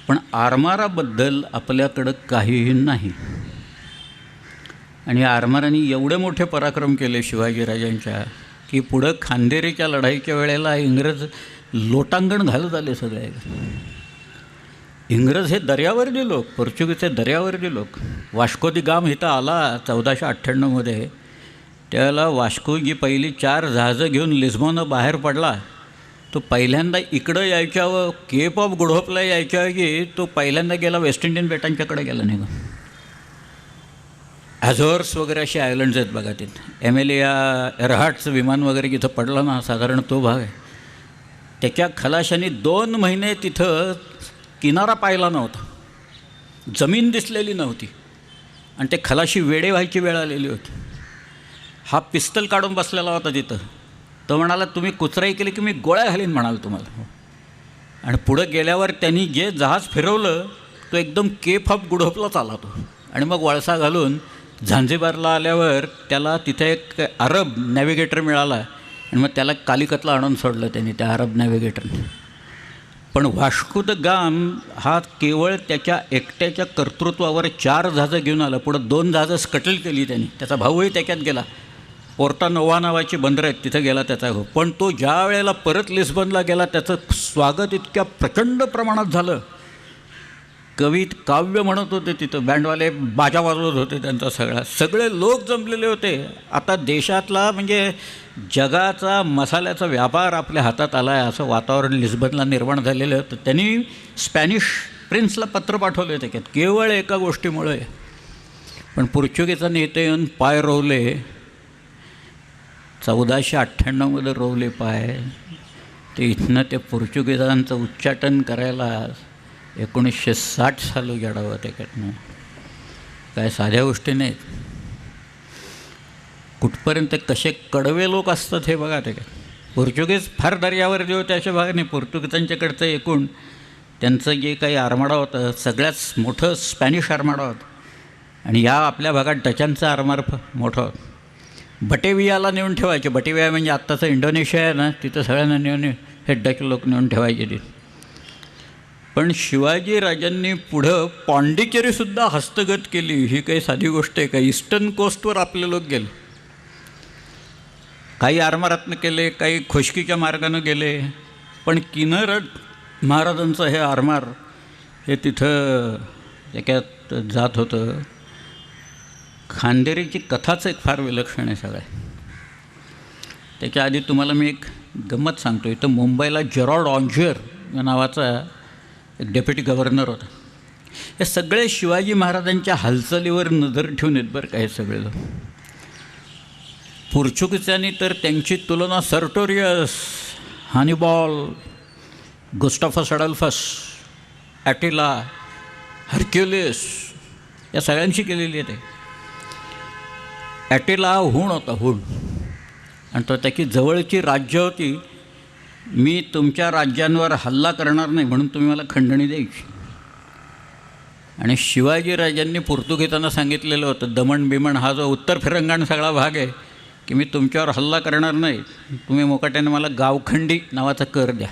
[SPEAKER 1] पण आरमाराबद्दल आपल्याकडं काहीही नाही. आणि आरमारांनी एवढे मोठे पराक्रम केले शिवाजीराजांच्या की पुढं खांदेरीच्या लढाईच्या वेळेला इंग्रज लोटांगण घालत आले सगळे. इंग्रज हे दर्यावरचे लोक, पोर्चुगीज हे दर्यावरचे लोक. वास्को दी गाम इथं आला 1498 त्यावेळेला वास्को जी पहिली 4 जहाजं घेऊन लिस्बॉननं बाहेर पडला, तो पहिल्यांदा इकडं यायच्या व केप ऑफ गुड होपला यायच्या की तो पहिल्यांदा गेला वेस्ट इंडियन बेटांच्याकडे गेला निघून. ॲझोर्स वगैरे असे आयलंड्स आहेत बघा तिथं. एमेलिया एरहार्टचं विमान वगैरे जिथं पडलं ना, साधारण तो भाग आहे. त्याच्या खलाशांनी 2 महिने तिथं किनारा पाहिला नव्हता, जमीन दिसलेली नव्हती, आणि ते खलाशी वेडे व्हायची वेळ आलेली होती. हा पिस्तल काढून बसलेला होता तिथं. तो म्हणाला, तुम्ही कुचराई केली की मी गोळ्या घालीन म्हणाल तुम्हाला. आणि पुढं गेल्यावर त्यांनी जे जहाज फिरवलं तो एकदम केप ऑफ गुड होपलाच आला तो. आणि मग वळसा घालून झांझिबारला आल्यावर त्याला तिथे एक अरब नॅव्हिगेटर मिळाला, आणि मग त्याला कालिकतला आणून सोडलं त्यांनी, त्या अरब नॅव्हिगेटरने. पण वास्को द गाम हा केवळ त्याच्या एकट्याच्या कर्तृत्वावर 4 जहाजं घेऊन आला. पुढं 2 जहाजं स्कटल केली त्यांनी. त्याचा भाऊही त्याच्यात गेला. पोर्टा नोवा नावाची बंदर आहेत तिथं गेला त्याचा भाऊ. पण तो ज्या वेळेला परत लिस्बनला गेला त्याचं स्वागत इतक्या प्रचंड प्रमाणात झालं. कवी काव्य म्हणत होते तिथं, बँडवाले बाजा वाजवत होते त्यांचा सगळे लोक जमलेले होते. आता देशातला म्हणजे जगाचा मसाल्याचा व्यापार आपल्या हातात आला आहे असं वातावरण लिस्बनला निर्माण झालेलं होतं. त्यांनी स्पॅनिश प्रिन्सला पत्र पाठवले त्याच्यात केवळ एका गोष्टीमुळे. पण पोर्चुगीजांनी इथे येऊन पाय रोवले. 1498 रोवले पाय. ते इथनं ते पोर्चुगीजांचं उच्चाटन करायला 1960 साली गेडावं त्याच्यातनं. काय साध्या गोष्टी नाहीत. कुठपर्यंत कसे कडवे लोक असतात हे बघा त्याच्यात. पोर्तुगीज फार दर्यावर जे होते अशा भागाने पोर्तुगीजांच्याकडचं एकूण त्यांचं जे काही आरमाडा होतं सगळ्यात मोठं स्पॅनिश आरमाडा होतं आणि या आपल्या भागात डचांचं आरमार मोठं होतं. बटेवियाला नेऊन ठेवायचे. बटेविया म्हणजे आत्ताचं इंडोनेशिया आहे ना, तिथं सगळ्यांना नेऊन हे डच लोक नेऊन ठेवायचे तिथे. पण शिवाजीराजांनी पुढं पॉंडिचेरीसुद्धा हस्तगत केली. ही काही साधी गोष्ट आहे का? ईस्टर्न कोस्टवर आपले लोक गेले. काही आरमारातनं केले, काही खुशकीच्या मार्गानं गेले. पण किन्नर महाराजांचं हे आरमार हे तिथं त्याच्यात जात होतं. खांदेरीची कथाच एक फार विलक्षण आहे सगळ्या. त्याच्या आधी तुम्हाला मी एक गंमत सांगतो. इथं मुंबईला जेरॉल्ड ऑन्जर या नावाचा एक डेप्युटी गव्हर्नर होता. हे सगळे शिवाजी महाराजांच्या हालचालीवर नजर ठेवून येत बरं का हे सगळे लोक. पोर्चुगीजांनी तर त्यांची तुलना सर्टोरियस, हानिबॉल, गुस्टाफस अडल्फस, ॲटिला, हर्क्युलिस या सगळ्यांशी केलेली आहे. ते ॲटिला हूण होता, हूण, आणि तो त्याची जवळची राज्य होती. मी तुमच्या राज्यांवर हल्ला करणार नाही म्हणून तुम्ही मला खंडणी द्यायची. आणि शिवाजीराजांनी पोर्तुगीजांना सांगितलेलं होतं, दमण बिमण हा जो उत्तर फिरंगाण सगळा भाग आहे की मी तुमच्यावर हल्ला करणार नाही, तुम्ही मोकाट्याने मला गावखंडी नावाचा कर द्या.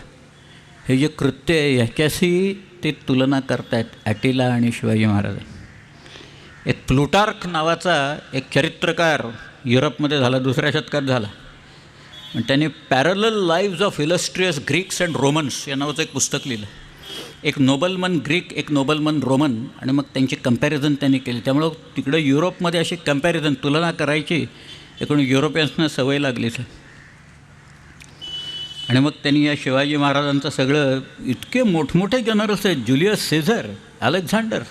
[SPEAKER 1] हे जे कृत्य आहे ह्याच्याशी ते तुलना करतायत ॲटिला आणि शिवाजी महाराज. एक प्लुटार्क नावाचा एक चरित्रकार युरोपमध्ये झाला, 2ऱ्या शतकात झाला. आणि त्याने parallel leaves of illustrious Greeks and Romans या नावाचं एक पुस्तक लिहिलं. एक नोबलमन ग्रीक, एक नोबलमन रोमन, आणि मग त्यांची कंपॅरिझन त्यांनी केली. त्यामुळं तिकडं युरोपमध्ये अशी कंपॅरिझन तुलना करायची एकूण युरोपियन्सना सवय लागलीच. आणि मग त्यांनी या शिवाजी महाराजांचं सगळं इतके मोठमोठे जनरल्स आहेत. जुलियस सीझर, अलेक्झांडर,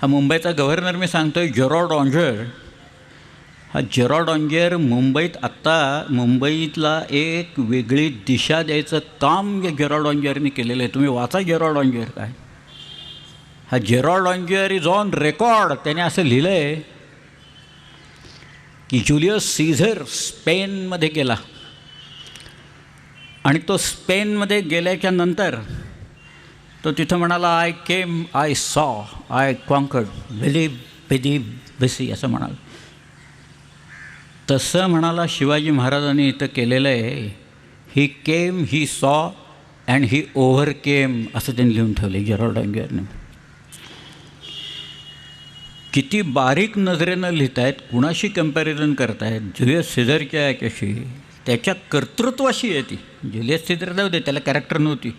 [SPEAKER 1] हा मुंबईचा गव्हर्नर मी सांगतो आहे, जेरॉल्ड ऑन्जर. हा जेरॉल्ड ऑन्जर मुंबईत आत्ता मुंबईतला एक वेगळी दिशा द्यायचं काम या जेरॉल्ड ऑन्जरनी केलेलं आहे. तुम्ही वाचा जेरॉल्ड ऑन्जर काय. हा जेरॉल्ड ऑन्जर इज ऑन रेकॉर्ड. त्याने असं लिहिलं आहे की जुलियस सीझर स्पेनमध्ये गेला आणि तो स्पेनमध्ये गेल्याच्या नंतर तो तिथं म्हणाला, I came, I saw, I conquered, विसी असं म्हणाल. तसं म्हणाला शिवाजी महाराजांनी इथं केलेलं आहे. ही केम, ही सॉ अँड ही ओव्हरकेम असं त्यांनी लिहून ठेवलं जेरॉल्ड ऑन्जरने. किती बारीक नजरेनं लिहित आहेत, कुणाशी कंपॅरिझन करतायत. जुलियस सीझरच्या याच्याशी, त्याच्या कर्तृत्वाशी आहे ती. जुलियस सीझर जाऊ दे, त्याला कॅरेक्टर नव्हती,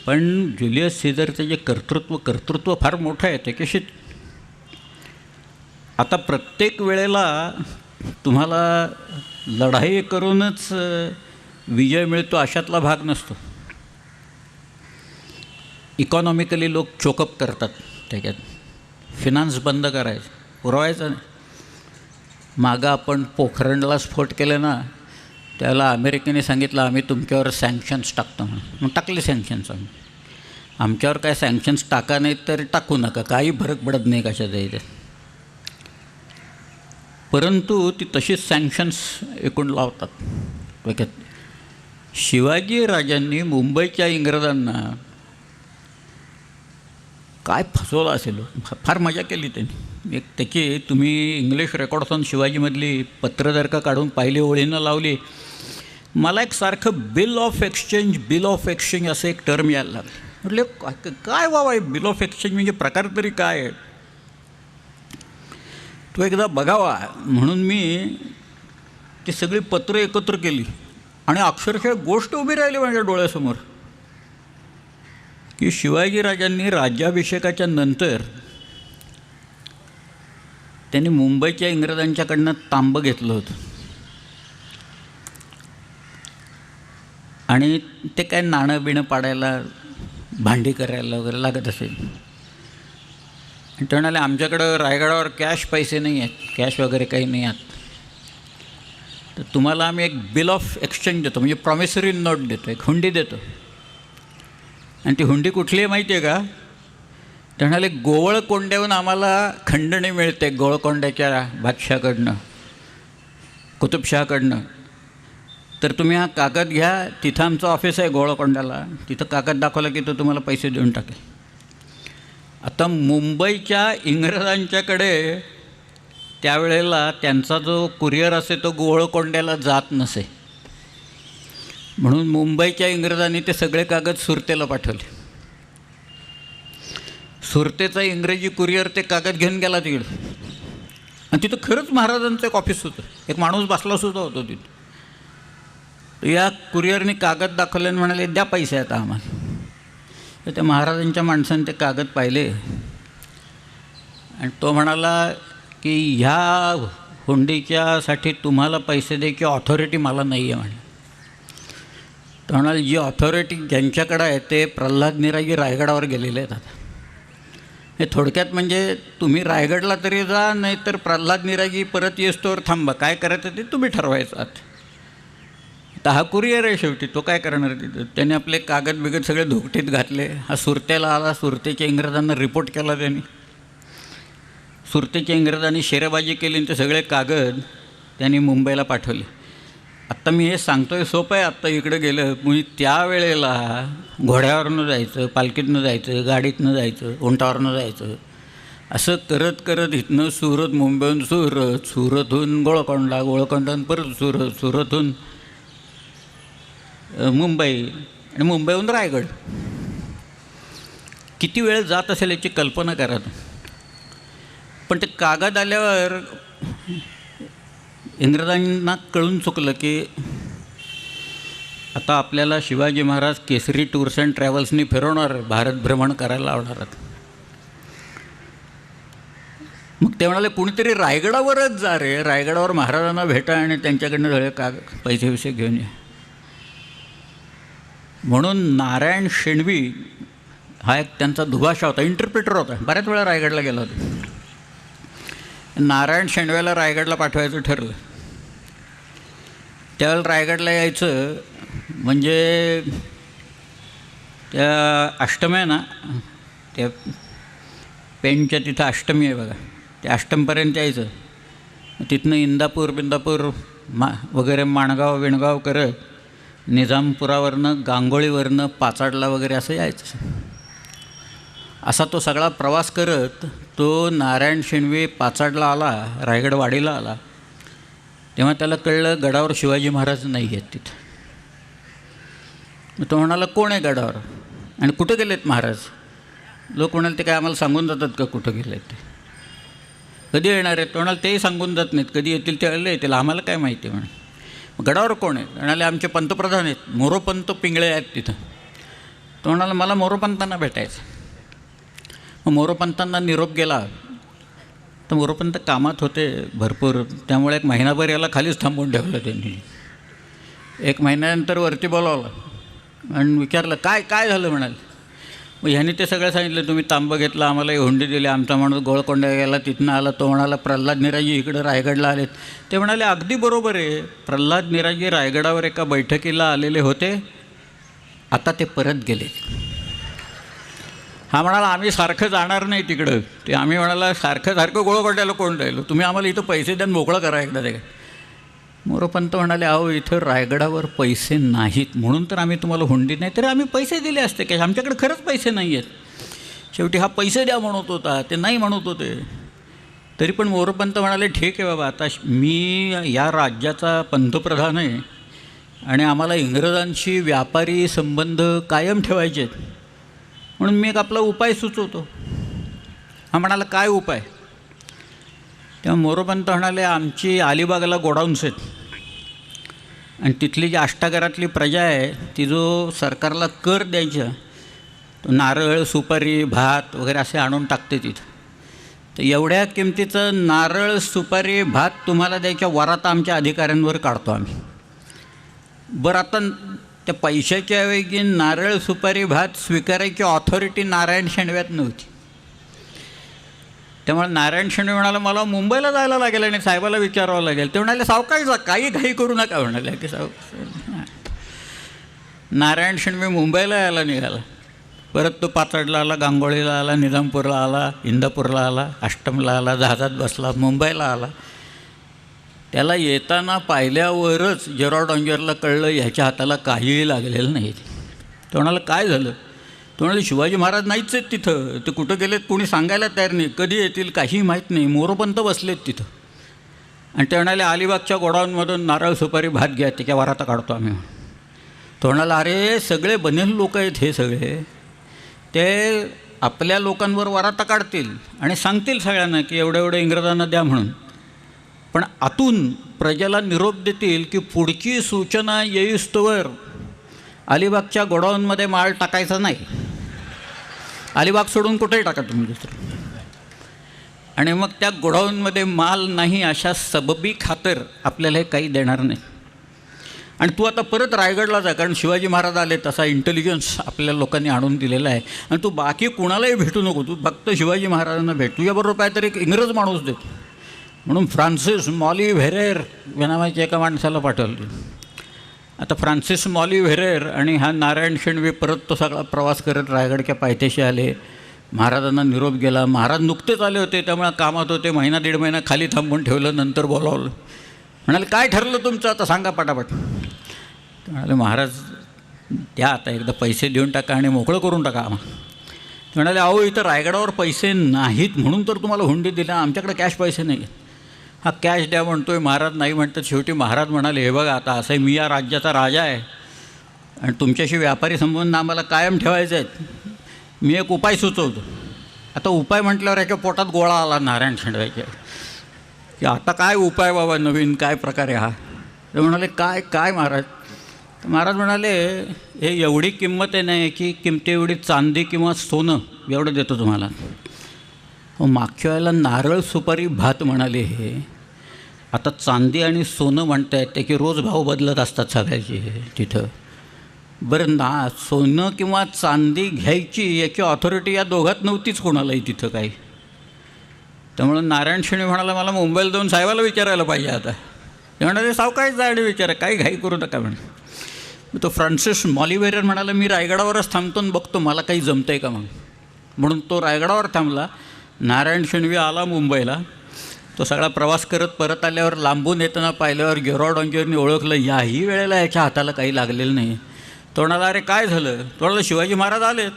[SPEAKER 1] पण जुलियस सीझरचं जे कर्तृत्व फार मोठं आहे त्याच्याशी. आता प्रत्येक वेळेला तुम्हाला लढाई करूनच विजय मिळतो अशातला भाग नसतो. इकॉनॉमिकली लोक चोकअप करतात. त्याच्यात फिनान्स बंद करायचं, पुरवायचं नाही. मागं आपण पोखरणला स्फोट केले ना, त्याला अमेरिकेने सांगितलं आम्ही तुमच्यावर सँक्शन्स टाकतो म्हणून. मग टाकले सँक्शन्स. आमच्यावर काय सँक्शन्स टाका नाहीत तर टाकू नका, काही फरक पडत नाही कशाचा इथे. परंतु ती तशीच सँक्शन्स एकूण लावतात. शिवाजीराजांनी मुंबईच्या इंग्रजांना काय फसवलं असेल, फार मजा केली त्यांनी. एक त्याची तुम्ही इंग्लिश रेकॉर्ड्स ऑन शिवाजीमधली पत्र जर का काढून पाहिली, ओळीनं लावली, मला एक सारखं बिल ऑफ एक्सचेंज असं एक टर्म यायला लागलं. म्हटलं काय बाबा बिल ऑफ एक्सचेंज म्हणजे प्रकार तरी काय आहे, तो एकदा बघावा म्हणून मी ती सगळी पत्र एकत्र केली आणि अक्षरशः गोष्ट उभी राहिली माझ्या डोळ्यासमोर की शिवाजीराजांनी राज्याभिषेकाच्या नंतर त्यांनी मुंबईच्या इंग्रजांच्याकडनं तांबं घेतलं होतं आणि ते काय नाणं बिणं पाडायला, भांडी करायला वगैरे लागत असेल. आणि ते म्हणाले आमच्याकडं रायगडावर कॅश पैसे नाही आहेत, कॅश वगैरे काही नाही आहेत, तर तुम्हाला आम्ही एक बिल ऑफ एक्सचेंज देतो, म्हणजे प्रॉमिसरी नोट देतो, एक हुंडी देतो. आणि ती हुंडी कुठली आहे माहिती आहे का? ते म्हणाले गोवळकोंड्याहून आम्हाला खंडणी मिळते, गोवळकोंड्याच्या बादशाहकडनं, कुतुबशहाकडनं. तर तुम्ही हा कागद घ्या, तिथं आमचं ऑफिस आहे गोळकोंड्याला, तिथं कागद दाखवला की तो तुम्हाला पैसे देऊन टाकेल. आता मुंबईच्या इंग्रजांच्याकडे त्यावेळेला त्यांचा जो कुरिअर असे तो गोळकोंड्याला जात नसे, म्हणून मुंबईच्या इंग्रजांनी ते सगळे कागद सुरतेला पाठवले. सुरतेचा इंग्रजी कुरिअर ते कागद घेऊन गेला तिकडं, आणि तिथं खरंच महाराजांचं एक ऑफिस होतं, एक माणूस बसला सुद्धा होतो तिथं. या कुरिअरने कागद दाखवले आणि म्हणाले द्या पैसे आता आम्हाला. तर त्या महाराजांच्या माणसाने ते कागद पाहिले आणि तो म्हणाला की ह्या हुंडीच्यासाठी तुम्हाला पैसे द्यायची ऑथॉरिटी मला नाही आहे म्हणे. तो म्हणाले जी ऑथॉरिटी ज्यांच्याकडं आहे ते प्रल्हाद निरागी रायगडावर गेलेले आहेत. आता हे थोडक्यात म्हणजे तुम्ही रायगडला तरी जा, नाही तर प्रल्हाद निरागी परत येस्तोवर थांबा, काय करायचं ते तुम्ही ठरवायचं. आता हा कुरिअर आहे शेवटी, तो काय करणार तिथं. त्याने आपले कागद बिगद सगळे धोकटीत घातले. हा सुरतेला आला, सुरतेच्या इंग्रजांना रिपोर्ट केला त्यांनी. सुरतेच्या इंग्रजांनी शेरेबाजी केली आणि ते सगळे कागद त्यांनी मुंबईला पाठवले. आत्ता मी हे सांगतो आहे सोपं आहे, आत्ता इकडं गेलं म्हणजे त्यावेळेला घोड्यावरनं जायचं, पालखीतनं जायचं, गाडीतनं जायचं, उंटावरनं जायचं, असं करत करत इथनं सुरत, मुंबईहून सुरत, सुरतहून गोळकोंडा, गोळकोंडाहून परत सुरत, सुरतहून मुंबई आणि मुंबईहून रायगड. किती वेळ जात असेल याची कल्पना करा. पण ते कागद आल्यावर इंग्रजांना कळून चुकलं की आता आपल्याला शिवाजी महाराज केसरी टूर्स अँड ट्रॅव्हल्सनी फिरवणार, भारत भ्रमण करायला लावणार. मग ते म्हणाले कुणीतरी रायगडावरच जा रे, रायगडावर महाराजांना भेटा आणि त्यांच्याकडनं सगळे पैसे विषय घेऊन या. म्हणून नारायण शेणवी हा एक त्यांचा दुभाषा होता, इंटरप्रिटर होता, बऱ्याच वेळा रायगडला गेला होता. नारायण शेणव्याला रायगडला पाठवायचं ठरलं. त्यावेळेला रायगडला यायचं म्हणजे त्या अष्टमी आहे ना, त्या पेणच्या तिथं अष्टमी आहे बघा, त्या अष्टमीपर्यंत यायचं. तिथनं इंदापूर बिंदापूर वगैरे माणगाव विणगाव करत निजामपुरावरनं, गांगोळीवरनं, पाचाडला वगैरे असं यायचं. असा तो सगळा प्रवास करत तो नारायण शेणवी पाचाडला आला, रायगड वाडीला आला. तेव्हा त्याला कळलं गडावर शिवाजी महाराज नाही आहेत तिथं. मग तो म्हणाला कोण आहे गडावर आणि कुठं गेलेत महाराज. लोक म्हणाले ते काय आम्हाला सांगून जातात का कुठं गेले ते, कधी येणार आहेत. तो म्हणाले तेही सांगून जात नाहीत, कधी येतील त्यावेळेला येतील, आम्हाला काय माहिती म्हणे. गडावर कोण आहेत. म्हणाले आमचे पंतप्रधान आहेत, मोरोपंत पिंगळे आहेत तिथं. तो म्हणाला मला मोरोपंतांना भेटायचं. मग मोरोपंतांना निरोप गेला तर मोरोपंत कामात होते भरपूर, त्यामुळे एक महिनाभर याला खालीच थांबवून ठेवलं त्यांनी. एक महिन्यानंतर वरती बोलावलं आणि विचारलं काय काय झालं म्हणाले. मग ह्याने ते सगळं सांगितलं, तुम्ही तांबं घेतलं, आम्हाला हुंडी दिली, आमचा माणूस गोळकोंडा गेला, तिथनं आला. तो म्हणाला प्रल्हाद निराजी इकडं रायगडला आलेत. ते म्हणाले अगदी बरोबर आहे, प्रल्हाद निराजी रायगडावर एका बैठकीला आलेले होते, आता ते परत गेले. हा म्हणाला आम्ही सारखं जाणार नाही तिकडं. ते आम्ही म्हणाला सारखं गोळकोंड्याला कोण राहिलो, तुम्ही आम्हाला इथं पैसे द्या मोकळं करा एकदा ते. मोरोपंत म्हणाले अहो इथं रायगडावर पैसे नाहीत म्हणून तर आम्ही तुम्हाला हुंडी नाही, तर आम्ही पैसे दिले असते की आमच्याकडे खरंच पैसे नाही आहेत. शेवटी हा पैसे द्या म्हणत होता, ते नाही म्हणत होते. तरी पण मोरोपंत म्हणाले ठीक आहे बाबा, आता मी या राज्याचा पंतप्रधान आहे आणि आम्हाला इंग्रजांशी व्यापारी संबंध कायम ठेवायचे आहेत, म्हणून मी एक आपला उपाय सुचवतो. हा म्हणाला काय उपाय. तेव्हा मोरोपंत म्हणाले आमची अलिबागला गोडाऊन्स आहेत आणि तिथली जी अष्टागरातली प्रजा आहे ती जो सरकारला कर द्यायचा तो नारळ सुपारी भात वगैरे असे आणून टाकते तिथं. तर एवढ्या किमतीचं नारळ सुपारी भात तुम्हाला द्यायच्या वरात आमच्या अधिकाऱ्यांवर काढतो आम्ही. बरं आता त्या पैशाच्या ऐवजी नारळ सुपारी भात स्वीकारायची ऑथॉरिटी नारायण शेणव्यात नव्हती. त्यामुळे नारायण शेणवे म्हणाला मला मुंबईला जायला लागेल आणि साहेबाला विचारावं लागेल. ते म्हणाले सावकाश जा, काही घाई करू नका म्हणाले की नारायण शेणवे मुंबईला यायला निघाला. परत तो पाचडला आला, गांगोळीला आला, निजामपूरला आला, इंदापूरला आला, अष्टमला आला, जहाजात बसला, मुंबईला आला. त्याला येताना पाहिल्यावरच जेरॉड ऑंजरला कळलं ह्याच्या हाताला काहीही लागलेलं नाही. तो म्हणाला काय झालं? तो म्हणाले शिवाजी महाराज नाहीच आहेत तिथं, ते कुठं गेलेत कोणी सांगायला तयार नाही, कधी येतील काही माहीत नाही, मोरोपंत बसलेत तिथं. आणि ते म्हणाले अलिबागच्या गोडाऊनमधून नारळ सुपारी भात घ्या, त्याच्या वराता काढतो आम्ही. तो म्हणाला अरे सगळे बनेल लोक आहेत हे सगळे, ते आपल्या लोकांवर वराता काढतील आणि सांगतील सगळ्यांना की एवढं एवढं इंग्रजांना द्या म्हणून, पण आतून प्रजेला निरोप देतील की पुढची सूचना येईस्तोवर अलिबागच्या गोडाऊनमध्ये माल टाकायचा नाही, अलिबाग सोडून कुठेही टाका तुम्ही दुसरं. आणि मग त्या गोडाऊनमध्ये माल नाही अशा सबबी खातर आपल्याला हे काही देणार नाही. आणि तू आता परत रायगडला जा, कारण शिवाजी महाराज आले तसा इंटेलिजन्स आपल्या लोकांनी आणून दिलेला आहे, आणि तू बाकी कुणालाही भेटू नको, तू फक्त शिवाजी महाराजांना भेट, तुझ्याबरोबर काहीतरी एक इंग्रज माणूस दे. म्हणून फ्रान्सिस मॉली व्हेरेर या नावाच्या एका माणसाला पाठवलं. आता फ्रान्सिस मॉली व्हेरेर आणि हा नारायण शेणवी परत तो सगळा प्रवास करत रायगडच्या पायथ्याशी आले. महाराजांना निरोप गेला. महाराज नुकतेच आले होते त्यामुळे कामात होते, महिना दीड महिना खाली थांबून ठेवलं, नंतर बोलावलं. म्हणाले काय ठरलं तुमचं आता सांगा पटापट. म्हणाले महाराज द्या आता एकदा पैसे देऊन टाका आणि मोकळं करून टाका आम्हाला. म्हणाले अहो इथं रायगडावर पैसे नाहीत म्हणून तर तुम्हाला हुंडी दिला, आमच्याकडे कॅश पैसे नाही. हा कॅश द्या म्हणतोय, महाराज नाही म्हणतात. शेवटी महाराज म्हणाले हे बघा आता असं मी या राज्याचा राजा आहे आणि तुमच्याशी व्यापारी संबंध आम्हाला कायम ठेवायचे आहेत, मी एक उपाय सुचवतो. आता उपाय म्हटल्यावर याच्या पोटात गोळा आला नारायण शेणव्याच्या की आता काय उपाय बाबा नवीन काय प्रकार आहे हा. ते म्हणाले काय काय महाराज. तर महाराज म्हणाले हे एवढी किंमत आहे नाही की किमती एवढी चांदी किंवा सोनं एवढं देतो तुम्हाला. मागच्या वेळेला नारळ सुपारी भात म्हणाले हे, आता चांदी आणि सोनं म्हणत आहेत ते की रोज भाव बदलत असतात सगळ्याचे तिथं. बरं ना सोनं किंवा चांदी घ्यायची याची ऑथॉरिटी या दोघात नव्हतीच कोणालाही तिथं काही. त्यामुळं नारायण शेणी म्हणाला मला मुंबईला जाऊन साहेबाला विचारायला पाहिजे आता. ते म्हणाले सावकाश जा आणि विचारा, काही घाई करू नका म्हणे. तो फ्रान्सिस मॉली व्हेरेर म्हणाला मी रायगडावरच थांबतो आणि बघतो मला काही जमतं आहे का म्हणून तो रायगडावर थांबला. नारायण शेणवी आला मुंबईला. तो सगळा प्रवास करत परत आल्यावर लांबून येताना पाहिल्यावर जेरॉड ऑंजरने ओळखलं याही वेळेला याच्या हाताला काही लागलेलं नाही. तो म्हणाला अरे काय झालं. तो म्हणाला शिवाजी महाराज आलेत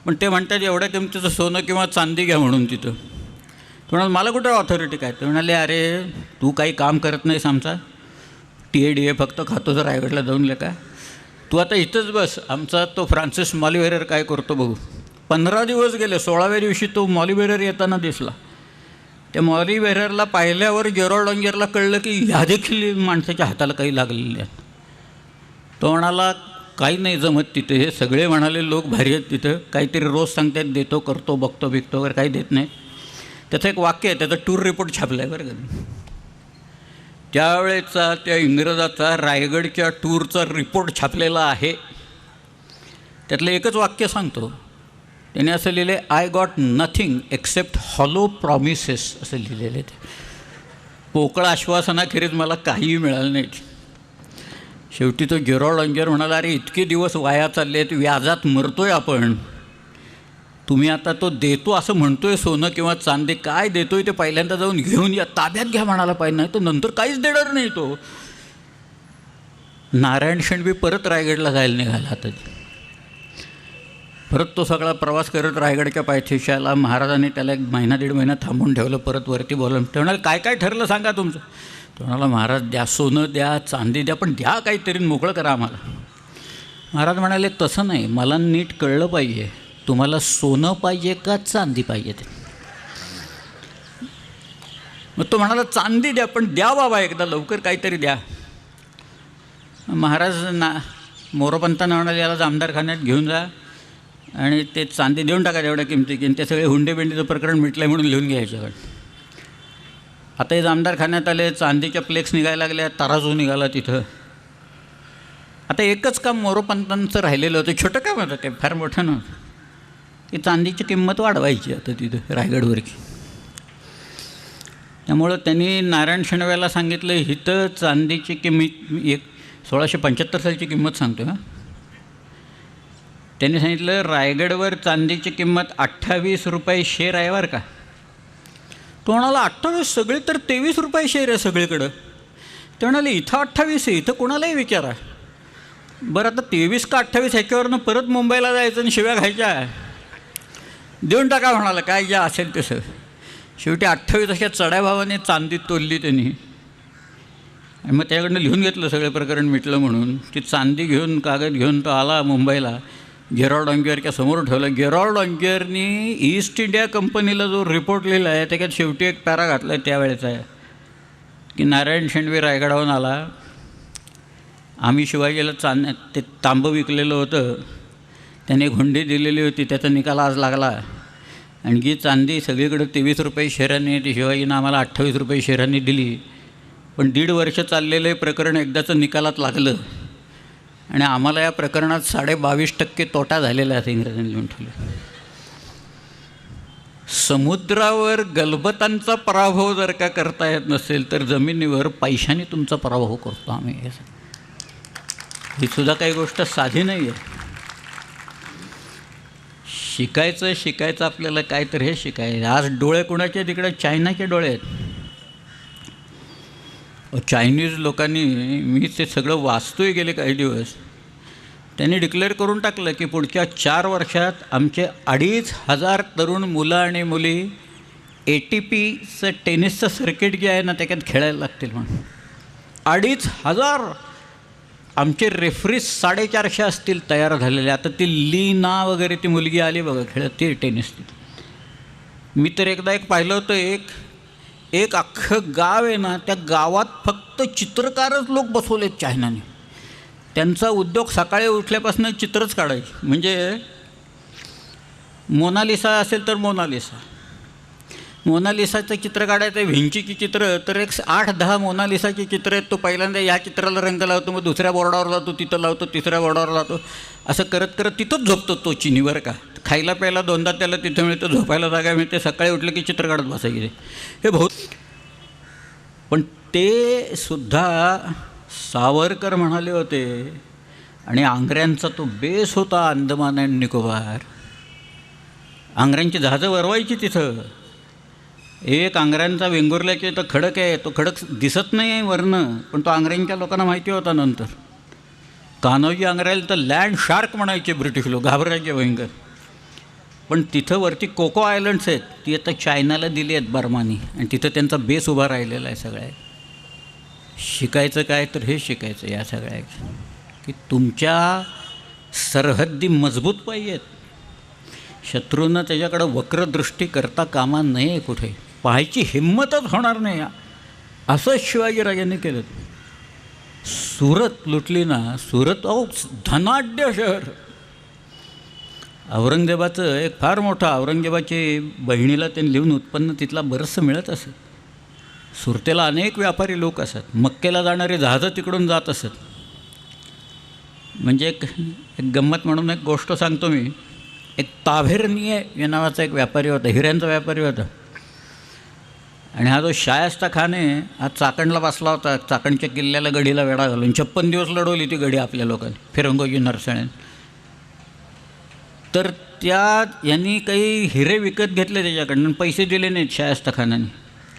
[SPEAKER 1] पण ते म्हणतात एवढ्या किमतीचं सोनं किंवा चांदी घ्या म्हणून तिथं. तो म्हणाला मला कुठं ऑथॉरिटी काय. ते म्हणाले अरे तू काही काम करत नाहीस आमचा, TADA फक्त खातो तर रायगडला जाऊन लेका, तू आता इथंच बस, आमचा तो फ्रान्सिस मॉली व्हेरेर काय करतो बघू. 15 दिवस गेले. 16व्या दिवशी तो मॉली व्हेरेर येताना दिसला. त्या मॉली व्हेरेरला पाहिल्यावर जेरॉड ऑंजरला कळलं की ह्या देखील माणसाच्या हाताला काही लागलेले आहेत. तो म्हणाला काही नाही जमत तिथे, हे सगळे म्हणाले लोक भारी आहेत तिथं, काहीतरी रोज सांगतात देतो करतो बघतो बिकतो वगैरे काही देत नाही. त्याचं एक वाक्य आहे, त्याचा टूर रिपोर्ट छापला आहे बरं का. त्यावेळेचा त्या इंग्रजाचा रायगडच्या टूरचा रिपोर्ट छापलेला आहे. त्यातलं एकच वाक्य सांगतो. त्याने असं लिहिलं आहे I got nothing accept hollow promises असं लिहिलेलं आहे. ते पोकळ आश्वासनाखेरीज मला काहीही मिळालं नाही. शेवटी तो जेरॉड ऑंजर म्हणाला अरे इतके दिवस वाया चालले आहेत, व्याजात मरतोय आपण, तुम्ही आता तो देतो असं म्हणतोय सोनं किंवा चांदी, काय देतोय ते पहिल्यांदा जाऊन घेऊन या, ताब्यात घ्या म्हणाला पाहिजे, नाही तर नंतर काहीच देणार नाही तो. नारायण शेणवी परत रायगडला जायला निघाला. आता परत तो सगळा प्रवास करत रायगडच्या पायथ्याशी आला. महाराजांनी त्याला एक महिना दीड महिना थांबून ठेवलं. परत वरती बोलवलं. ते म्हणाले काय काय ठरलं सांगा तुमचं. तो म्हणाला महाराज द्या सोनं द्या चांदी द्या पण द्या काहीतरी मोकळं करा आम्हाला. महाराज म्हणाले तसं नाही, मला नीट कळलं पाहिजे तुम्हाला सोनं पाहिजे का चांदी पाहिजे ते. मग तो म्हणाला चांदी द्या पण द्या बाबा एकदा लवकर काहीतरी द्या. महाराज मोरोपंतांना म्हणाले याला जामदारखान्यात घेऊन जा आणि ते चांदी देऊन टाका एवढ्या किमतीची, आणि ते सगळे हुंडेबिंडीचं प्रकरण मिटलं आहे म्हणून लिहून घ्यायचं. आता हे जामदारखान्यात आले, चांदीच्या फ्लेक्स निघायला लागल्या, तराजू निघाला तिथं. आता एकच काम मोरोपंतांचं राहिलेलं होतं, छोटं काम होतं ते, फार मोठं नव्हतं, की चांदीची किंमत वाढवायची आता तिथं रायगडवरची. त्यामुळं त्यांनी नारायण शेणव्याला सांगितलं इथं चांदीची किंमत 1675 सालची किंमत सांगतो हां. त्यांनी सांगितलं रायगडवर चांदीची किंमत 28 रुपये शेर आहे बरं का. तो म्हणाला 28, सगळे तर 23 रुपये शेअर आहे सगळीकडं. ते म्हणाले इथं 28 आहे, इथं कोणालाही विचारा. बरं आता 23 का 28 ह्याच्यावरनं परत मुंबईला जायचं आणि शिव्या खायच्या, देऊन टाका म्हणाला, काय ज्या असेल तसं. शेवटी 28 अशा चढ्या भावाने चांदी तोलली त्यांनी आणि मग त्याकडनं लिहून घेतलं सगळं प्रकरण मिटलं म्हणून. ती चांदी घेऊन, कागद घेऊन तो आला मुंबईला, गेरॉल्ड ऑंगियरच्या समोर ठेवलं. गेरॉल्ड ऑंगियरनी ईस्ट इंडिया कंपनीला जो रिपोर्ट लिहिला आहे त्याच्यात शेवटी एक पॅरा घातला आहे त्यावेळेचा आहे की नारायण शेंडवे रायगडावरून आला, आम्ही शिवाजीला ते तांबं विकलेलं होतं, त्याने एक हुंडी दिलेली होती, त्याचा निकाल आज लागला आणि जी चांदी सगळीकडे 23 रुपये शेअरांनी, ती शिवाजीनं आम्हाला 28 रुपये शेअरांनी दिली. पण 1.5 वर्ष चाललेलं हे प्रकरण एकदाचं निकालात लागलं आणि आम्हाला या प्रकरणात 22.5% तोटा झालेला आहे, इंग्रजांनी लिहून ठेवलं. समुद्रावर गलबतांचा पराभव जर का करता येत नसेल तर जमिनीवर पैशाने तुमचा पराभव करतो आम्ही. ही सुद्धा काही गोष्ट साधी नाही आहे. शिकायचं आपल्याला काय तर हे शिकायचं. आज डोळे कुणाचे तिकडे चायनाचे डोळे आहेत. चायनीज लोकांनी, मी ते सगळं वाचतोय गेले काही दिवस, त्यांनी डिक्लेअर करून टाकलं की पुढच्या 4 वर्षात आमचे 2,500 तरुण मुलं आणि मुली ATPचं टेनिसचं सर्किट जे आहे ना त्याच्यात खेळायला लागतील म्हणून. 2,500 आमचे रेफरीज 450 असतील तयार झालेले. आता ती लीना वगैरे ती मुलगी आली बघा खेळत, ती टेनिस. मी तर एकदा एक पाहिलं होतं, एक अख्खं गाव आहे ना, त्या गावात फक्त चित्रकारच लोक बसवलेत चायनाने. त्यांचा उद्योग सकाळी उठल्यापासून चित्रच काढायचे. म्हणजे मोनालिसा असेल तर मोनालिसाचं चित्र काढायचं, व्हिंचीची चित्र तर एक 8-10 मोनालिसाची चित्र आहेत. तो पहिल्यांदा ह्या चित्राला रंग लावतो, मग दुसऱ्या बोर्डावर लावतो, तिथं लावतो, तिसऱ्या बोर्डावर लावतो, असं करत करत तिथंच झोपतो तो चिनीवर. का खायला प्यायला 2दा त्याला तिथं मिळतं, झोपायला जागा मिळते, सकाळी उठलं की चित्र काढत बसायचे. हे बहुत. पण ते सुद्धा सावरकर म्हणाले होते आणि आंग्र्यांचा तो बेस होता अंदमान आणि निकोबार. आंग्र्यांची जहाजं वरवायची तिथं. एक आंग्र्यांचा वेंगुर्ल्याचे तर खडक आहे, तो खडक दिसत नाही आहे वरनं, पण तो आंग्र्यांच्या लोकांना माहिती होता. नंतर कान्होजी आंग्र्याला तर लँड शार्क म्हणायचे ब्रिटिश लोक, घाबरायचे भयंकर. पण तिथं वरती कोको आयलंड्स आहेत, ती आता चायनाला दिली आहेत बर्मानी, आणि तिथं त्यांचा बेस उभा राहिलेला आहे. सगळ्या शिकायचं काय तर हे शिकायचं या सगळ्या की तुमच्या सरहद्दी मजबूत पाहिजेत. शत्रूनं त्याच्याकडं वक्रदृष्टी करता कामा नये, कुठे पाहायची हिंमतच होणार नाही. असंच शिवाजीराजांनी केलं. सुरत लुटली ना, सुरत धनाढ्य शहर. औरंगजेबाचं एक फार मोठं, औरंगजेबाची बहिणीला त्यांनी लिहून उत्पन्न तिथला बरंचसं मिळत असत. सुरतेला अनेक व्यापारी लोक असत, मक्केला जाणारी जहाजं तिकडून जात असत. म्हणजे एक गंमत म्हणून एक गोष्ट सांगतो मी. एक ताभेरनीय या नावाचा एक व्यापारी होता, हिऱ्यांचा व्यापारी होता. आणि हा जो शायस्ता खान आहे, हा चाकणला बसला होता. चाकणच्या किल्ल्याला गडीला वेढा घालून 56 दिवस लढवली ती गडी आपल्या लोकांनी, फिरंगोजी नरसळ्याने. तर यांनी काही हिरे विकत घेतले त्याच्याकडनं, पैसे दिले नाहीत शायस्ता खानाने.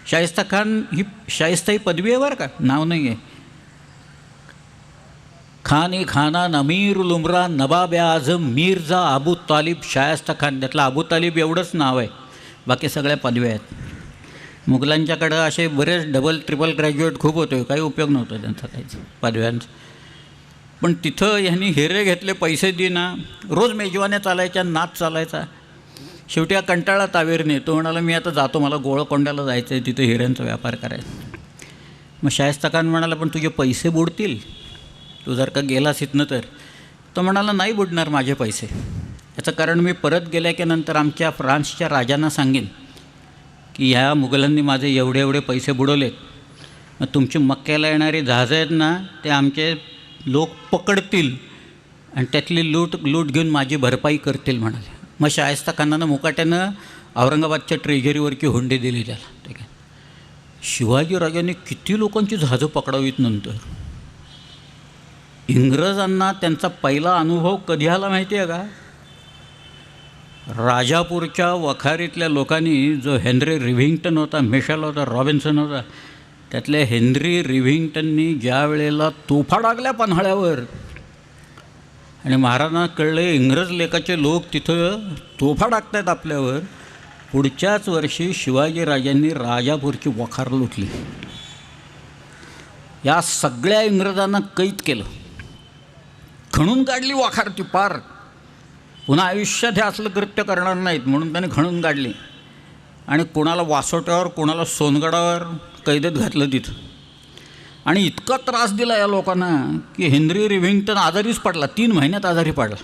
[SPEAKER 1] शायस्ता खान ही शायस्ता ही पदवी आहे बरं का, नाव नाही आहे. खान खानान अमीर लुमरा नवाब आझम मिर्झा अबू तालिब शायस्ता खान. त्यातलं अबू तालिब एवढंच नाव आहे, बाकी सगळ्या पदव्या आहेत. मुघलांच्याकडं असे बरेच डबल ट्रिपल ग्रॅज्युएट खूप होते, काही उपयोग नव्हता त्यांचा काहीच पदव्यांचा. पण तिथं ह्यांनी हिरे घेतले, पैसे देना, रोज मेजवान्या चालायच्या, नाच चालायचा. शेवटी हा कंटाळा तावेरने. तो म्हणाला मी आता जातो, मला गोळकोंड्याला जायचं आहे, तिथं हिऱ्यांचा व्यापार करायचा. मग शायस्ता खान म्हणाला पण तुझे पैसे बुडतील, तू जर का गेलास इथनं तर. तो म्हणाला नाही बुडणार माझे पैसे. याचं कारण मी परत गेल्या की नंतर आमच्या फ्रान्सच्या राजांना सांगेन की ह्या मुघलांनी माझे एवढे एवढे पैसे बुडवलेत. मग तुमची मक्क्याला येणारी जहाजं आहेत ना, ते आमचे लोक पकडतील आणि त्यातली लूट घेऊन माझी भरपाई करतील म्हणाले. मग शायस्ता खानानं मुकाट्यानं औरंगाबादच्या ट्रेझरीवरची हुंडी दिली त्याला. ठीक आहे. शिवाजीराजांनी किती लोकांची जहाजं पकडावीत नंतर. इंग्रजांना त्यांचा पहिला अनुभव कधी आला माहिती आहे का? राजापूरच्या वखारीतल्या लोकांनी जो हेनरी रिव्हिंग्टन होता, मिशेल होता, रॉबिन्सन होता, त्यातल्या हेनरी रिव्हिंग्टननी ज्या वेळेला तोफा टाकल्या पन्हाळ्यावर आणि महाराजांना कळले इंग्रज लेखाचे लोक तिथं तोफा टाकतायत आपल्यावर, पुढच्याच वर्षी शिवाजीराजांनी राजापूरची वखार लुटली. या सगळ्या इंग्रजांना कैद केलं, खणून काढली वखार ती पार. पुन्हा आयुष्यात हे असलं कृत्य करणार नाहीत म्हणून त्याने खणून काढली आणि कोणाला वासोट्यावर कोणाला सोनगडावर कैदेत घातलं तिथं. आणि इतका त्रास दिला या लोकांना की हेनरी रिव्हिंग्टन आजारीच पडला, 3 महिन्यात आजारी पडला.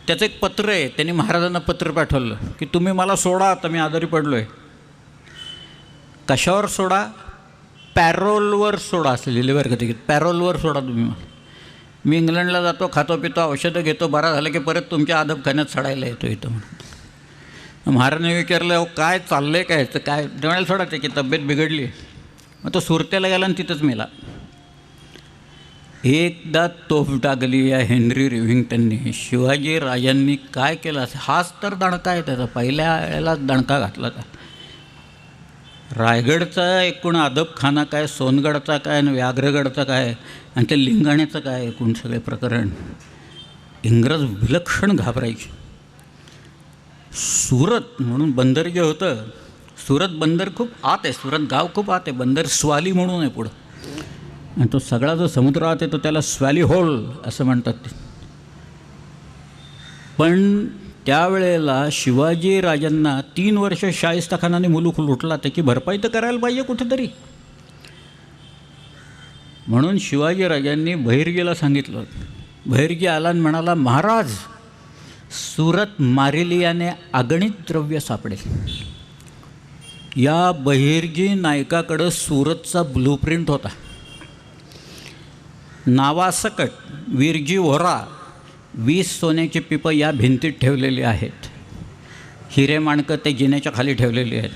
[SPEAKER 1] त्याचं एक पत्र आहे, त्यांनी महाराजांना पत्र पाठवलं की तुम्ही मला सोडा, आता मी आजारी पडलो आहे. कशावर सोडा? पॅरोलवर सोडा असं लिहिले बरं का तिकीट, पॅरोलवर सोडा तुम्ही मला. मी इंग्लंडला जातो, खातो पितो, औषधं घेतो, बरा झालं की परत तुमच्या अदबखान्यात चढायला येतो इथं म्हणून. महाराजांनी विचारलं अहो काय चाललं आहे काय, तर काय म्हणायला सोडा, त्याची तब्येत बिघडली. मग तो सुरतेला गेला आणि तिथंच मेला. एकदा तोफ टाकली या हेनरी रिव्हिंग्टननी. शिवाजी राजांनी काय केलं असं, हाच तर दणका आहे त्याचा, पहिल्या वेळेला दणका घातला का. रायगडचा एकूण अदबखाना काय, सोनगडचा काय आणि व्याघ्रगडचा काय आणि त्या लिंगाण्याचं काय, एकूण सगळे प्रकरण इंग्रज विलक्षण घाबरायचे. सुरत म्हणून बंदर जे होतं, सुरत बंदर खूप आत आहे, सुरत गाव खूप आत आहे, बंदर स्वाली म्हणून आहे पुढं, आणि तो सगळा जो समुद्र आत आहे तो त्याला स्वॅली होल असं म्हणतात ते. पण त्यावेळेला शिवाजी राजांना 3 वर्ष शाहिस्ताखानाने मुलूक लुटला, त्याची भरपाई तर करायला पाहिजे कुठेतरी. म्हणून शिवाजीराजांनी बहिर्जीला सांगितलं. बहिर्जी आला आणि म्हणाला महाराज सुरत मारिलियाने अगणित द्रव्य सापडेल. या बहिर्जी नायकाकडं सुरतचा ब्लूप्रिंट होता. नावासकट वीरजी व्होरा 20 सोन्याची पिपं या भिंतीत ठेवलेली आहेत. हिरे माणकं ते जिन्याच्या खाली ठेवलेली आहेत,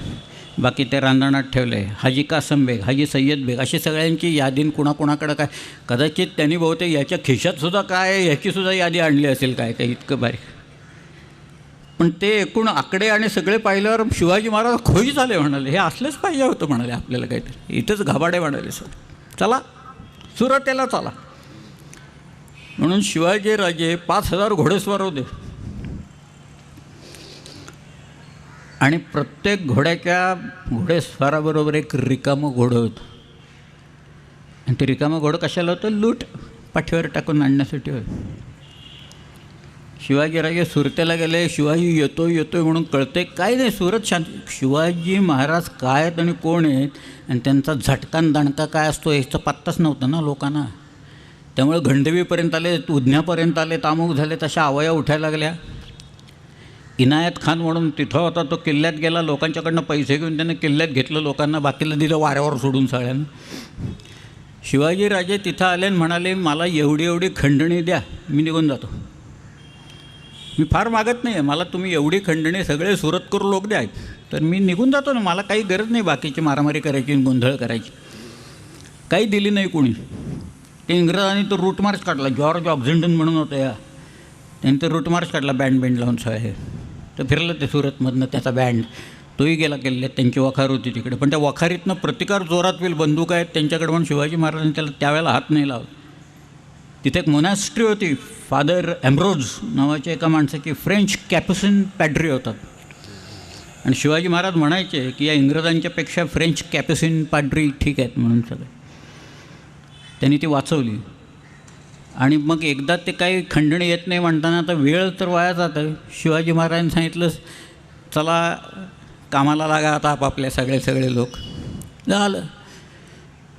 [SPEAKER 1] बाकी ते रांजणात ठेवले. हाजी कासम बेग, हाजी सय्यद बेग, अशी सगळ्यांची यादी कुणाकुणाकडं काय, कदाचित त्यांनी बहुतेक याच्या खिशातसुद्धा काय ह्याचीसुद्धा यादी आणली असेल काय काय इतकं बारीक. पण ते एकूण आकडे आणि सगळे पाहिल्यावर शिवाजी महाराज खोई झाले, म्हणाले हे असलेच पाहिजे होतं, म्हणाले आपल्याला काहीतरी, इथंच घाबाडे म्हणाले सर, चला सुरतेला चला. म्हणून शिवाजी राजे 5000 घोडेस्वार होते आणि प्रत्येक घोडेस्वाराबरोबर एक रिकामं घोडं होतं. आणि ते रिकामं घोडं कशाला होतं? लूट पाठीवर टाकून आणण्यासाठी होतं. शिवाजीराजे सुरतेला गेले, शिवाजी येतोय म्हणून कळते काय नाही, सुरत शांत. शिवाजी महाराज काय आहेत आणि कोण आहेत आणि त्यांचा झटकान दणका काय असतो याचा पत्ताच नव्हता ना लोकांना. त्यामुळे गंडवीपर्यंत आले, उधण्यापर्यंत आले, तामुक झाले, तशा अवया उठायला लागल्या. इनायत खान म्हणून तिथं होता, तो किल्ल्यात गेला, लोकांच्याकडनं पैसे घेऊन त्यानं किल्ल्यात घेतलं, लोकांना बाकीला दिलं वाऱ्यावर सोडून सगळ्यांना. शिवाजीराजे तिथं आले आणि म्हणाले मला एवढी खंडणी द्या, मी निघून जातो. मी फार मागत नाही आहे, मला तुम्ही एवढी खंडणी सगळे सुरत करू लोक द्या, तर मी निघून जातो ना, मला काही गरज नाही बाकीची मारामारी करायची, गोंधळ करायची. काही दिली नाही कोणी. ते इंग्रजांनी तो रूट मार्च काढला, जॉर्ज ऑक्झिंडन म्हणून होतं या, त्यांनी तो रूट मार्च काढला बँड लावून सगळे. तर फिरलं ते सुरतमधनं त्याचा बँड, तोही गेला किल्ल्यात, त्यांची वखार होती तिकडे. पण त्या वखारीतनं प्रतिकार जोरात होईल, बंदूक आहेत त्यांच्याकडे म्हणून शिवाजी महाराजांनी त्याला त्यावेळेला हात नाही लावला. तिथे एक मोनॅस्ट्री होती, फादर एम्ब्रोज नावाच्या एका माणसाची, फ्रेंच कॅप्युसिन पॅड्री होतात. आणि शिवाजी महाराज म्हणायचे की या इंग्रजांच्यापेक्षा फ्रेंच कॅप्युसिन पॅड्री ठीक आहेत म्हणून सगळे. त्यांनी ती वाचवली. आणि मग एकदा ते काही खंडणी येत नाही म्हणताना आता वेळ तर वाया जातं. शिवाजी महाराजांनी सांगितलं चला कामाला लागा आता आपापल्या सगळे लोक. झालं,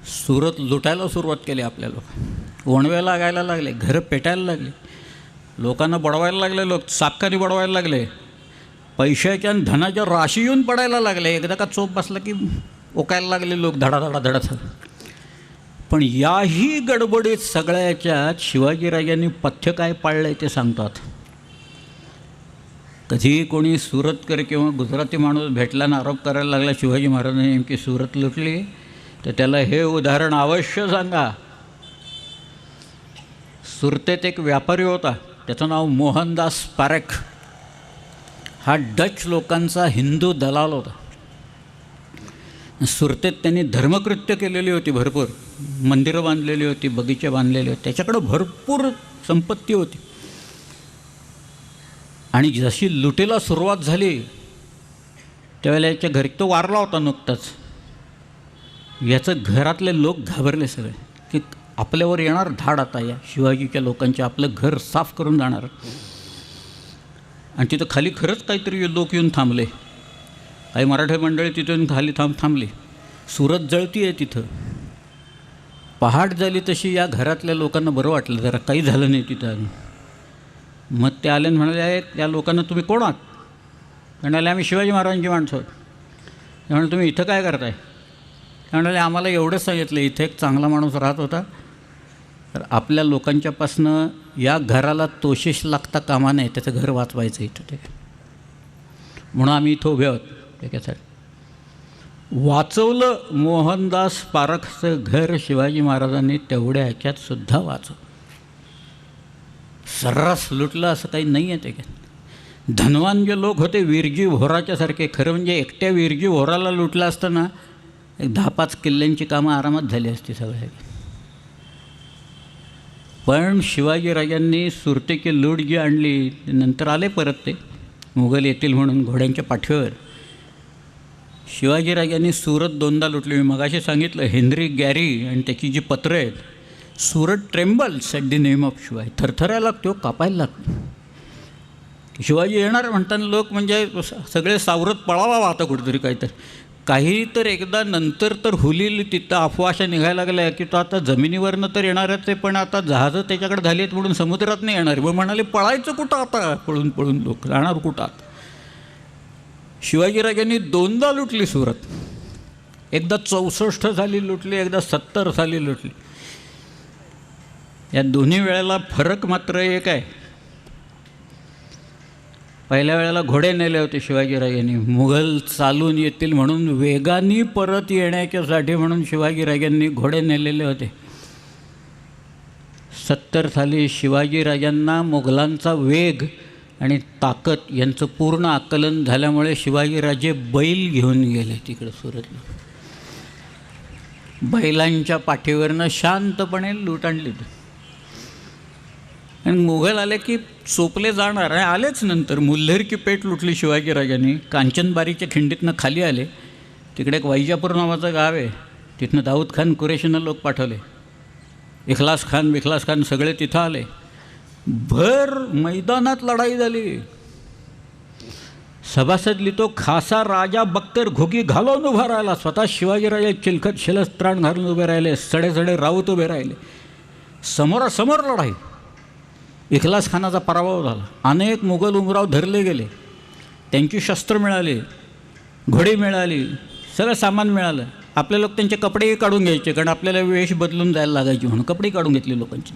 [SPEAKER 1] सुरत लुटायला सुरुवात केली आपल्या लोक. ओणवे लागायला लागले, घरं पेटायला लागले, लोकांना बडवायला लागले, लोक सापकानी बडवायला लागले, पैशाच्या आणि धनाच्या राशी येऊन पडायला लागले. एकदा का चोप बसला की ओकायला लागले लोक धडाधड. पण याही गडबडीत सगळ्याच्यात शिवाजीराजांनी पथ्य काय पाळलं आहे ते सांगतात. कधी कोणी सुरतकर किंवा गुजराती माणूस भेटला आणि आरोप करायला लागला शिवाजी महाराजांनी नेमकी सुरत लुटली, तर त्याला हे उदाहरण अवश्य सांगा. सुरतेत एक व्यापारी होता, त्याचं नाव मोहनदास पारेख. हा डच लोकांचा हिंदू दलाल होता. सुरतेत त्यांनी धर्मकृत्य केलेली होती, भरपूर मंदिरं बांधलेली होती, बगीचे बांधलेले होते, त्याच्याकडं भरपूर संपत्ती होती. आणि जशी लुटीला सुरुवात झाली त्यावेळेला याच्या घरी तो वारला होता नुकताच. याचं घरातले लोक घाबरले सगळे की आपल्यावर येणार धाड आता या शिवाजीच्या लोकांचे, आपलं घर साफ करून जाणार. आणि तिथं खाली खरंच काहीतरी लोक येऊन थांबले. काही मराठी मंडळी तिथून खाली थांबली. सुरत जळती आहे तिथं. पहाट झाली तशी या घरातल्या लोकांना बरं वाटलं, जरा काही झालं नाही तिथं. मग ते आले आणि म्हणाले, त्या लोकांना तुम्ही कोण आहात? म्हणाले, आम्ही शिवाजी महाराजांची माणसं आहोत. ते म्हणाले, तुम्ही इथं काय करताय? ते म्हणाले, आम्हाला एवढंच सांगितलं इथे एक चांगला माणूस राहत होता, तर आपल्या लोकांच्यापासनं या घराला तोशिष लागता कामा नाही, त्याचं घर वाचवायचं इथं ते, म्हणून आम्ही इथं उभे आहोत. त्याच्यासाठी वाचवलं मोहनदास पारखचं घर शिवाजी महाराजांनी तेवढ्या ह्याच्यात सुद्धा वाचवलं. सर्रास लुटलं असं काही नाही आहे त्याच्यात. धनवान जे लोक होते वीरजी भोराच्या सारखे, खरं म्हणजे एकट्या वीरजी भोराला लुटलं असताना एक 10-5 किल्ल्यांची कामं आरामात झाली असती सगळ्या. पण शिवाजीराजांनी सुरतेची लूट जी आणली, नंतर आले परत ते मुघल येतील म्हणून घोड्यांच्या पाठीवर. शिवाजीराजांनी सुरत 2दा लुटली. मी मगाशी सांगितलं हेनरी गॅरी आणि त्याची जी पत्रं आहेत, Surat trembles at the name of Shivaji, थरथरायला लागतो, कापायला लागतो. शिवाजी येणार म्हणताना लोक म्हणजे सगळे सावरत पळावा आता कुठेतरी काहीतरी. काही तर एकदा नंतर तर हुलील तिथं अफवाशा निघायला लागल्या की तो आता जमिनीवरनं तर येणारच आहे, पण आता जहाजं त्याच्याकडे झाली आहेत म्हणून समुद्रात नाही येणार. मग म्हणाले, पळायचं कुठं आता, पळून पळून लोक जाणार कुठं आता. शिवाजीराजांनी 2दा लुटली सुरत. एकदा 64 साली लुटली, एकदा 70 साली लुटली. या दोन्ही वेळेला फरक मात्र एक आहे. पहिल्या वेळेला घोडे नेले होते शिवाजीराजांनी, मुघल चालून येतील म्हणून, वेगाने परत येण्याच्यासाठी म्हणून शिवाजीराजांनी घोडे नेलेले होते. 70 साली शिवाजीराजांना मुघलांचा वेग आणि ताकद यांचं पूर्ण आकलन झाल्यामुळे शिवाजीराजे बैल घेऊन गेले तिकडे सुरतला. बैलांच्या पाठीवरनं शांतपणे लूट आणली. आणि मुघल आले की चोपले जाणार, आणि आलेच. नंतर मुल्हेर की पेठ लुटली शिवाजीराजांनी. कांचनबारीच्या खिंडीतनं खाली आले. तिकडे एक वैजापूर नावाचं गाव आहे, तिथनं दाऊद खान कुरेशीनं लोक पाठवले. इखलास खान सगळे तिथं आले. भर मैदानात लढाई झाली. सभासद लिहितो, खासा राजा बख्तर घोगी घालून उभा राहिला. स्वतः शिवाजीराजे चिलखत शिलस्त्राण घालून उभे राहिले. सडे राऊत उभे राहिले. समोरासमोर लढाई. इखलास खानाचा पराभव झाला. अनेक मुघल उमराव धरले गेले. त्यांची शस्त्र मिळाली, घोडी मिळाली, सगळं सामान मिळालं. आपले लोक त्यांचे कपडेही काढून घ्यायचे, कारण आपल्याला वेश बदलून जायला लागायची म्हणून कपडेही काढून घेतले लोकांची.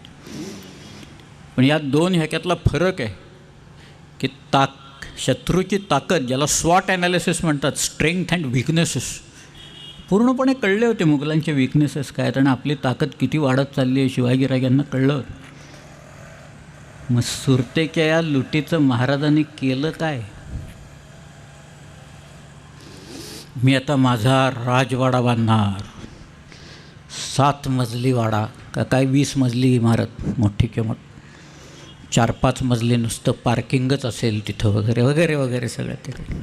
[SPEAKER 1] पण या दोन ह्याच्यातला फरक आहे की शत्रूची ताकद, ज्याला स्वॉट ॲनालिसिस म्हणतात, स्ट्रेंथ अँड विकनेसेस, पूर्णपणे कळले होते मुघलांचे विकनेसेस काय, आणि आपली ताकद किती वाढत चालली आहे शिवाजीराजांना कळलं. मग सुरतेच्या या लुटीचं महाराजांनी केलं काय? मी आता माझा राजवाडा बांधणार, 7 मजली वाडा, काय 20 मजली इमारत, मोठी किंमत, 4-5 मजली नुसतं पार्किंगच असेल तिथं, वगैरे वगैरे वगैरे सगळं तिकडे.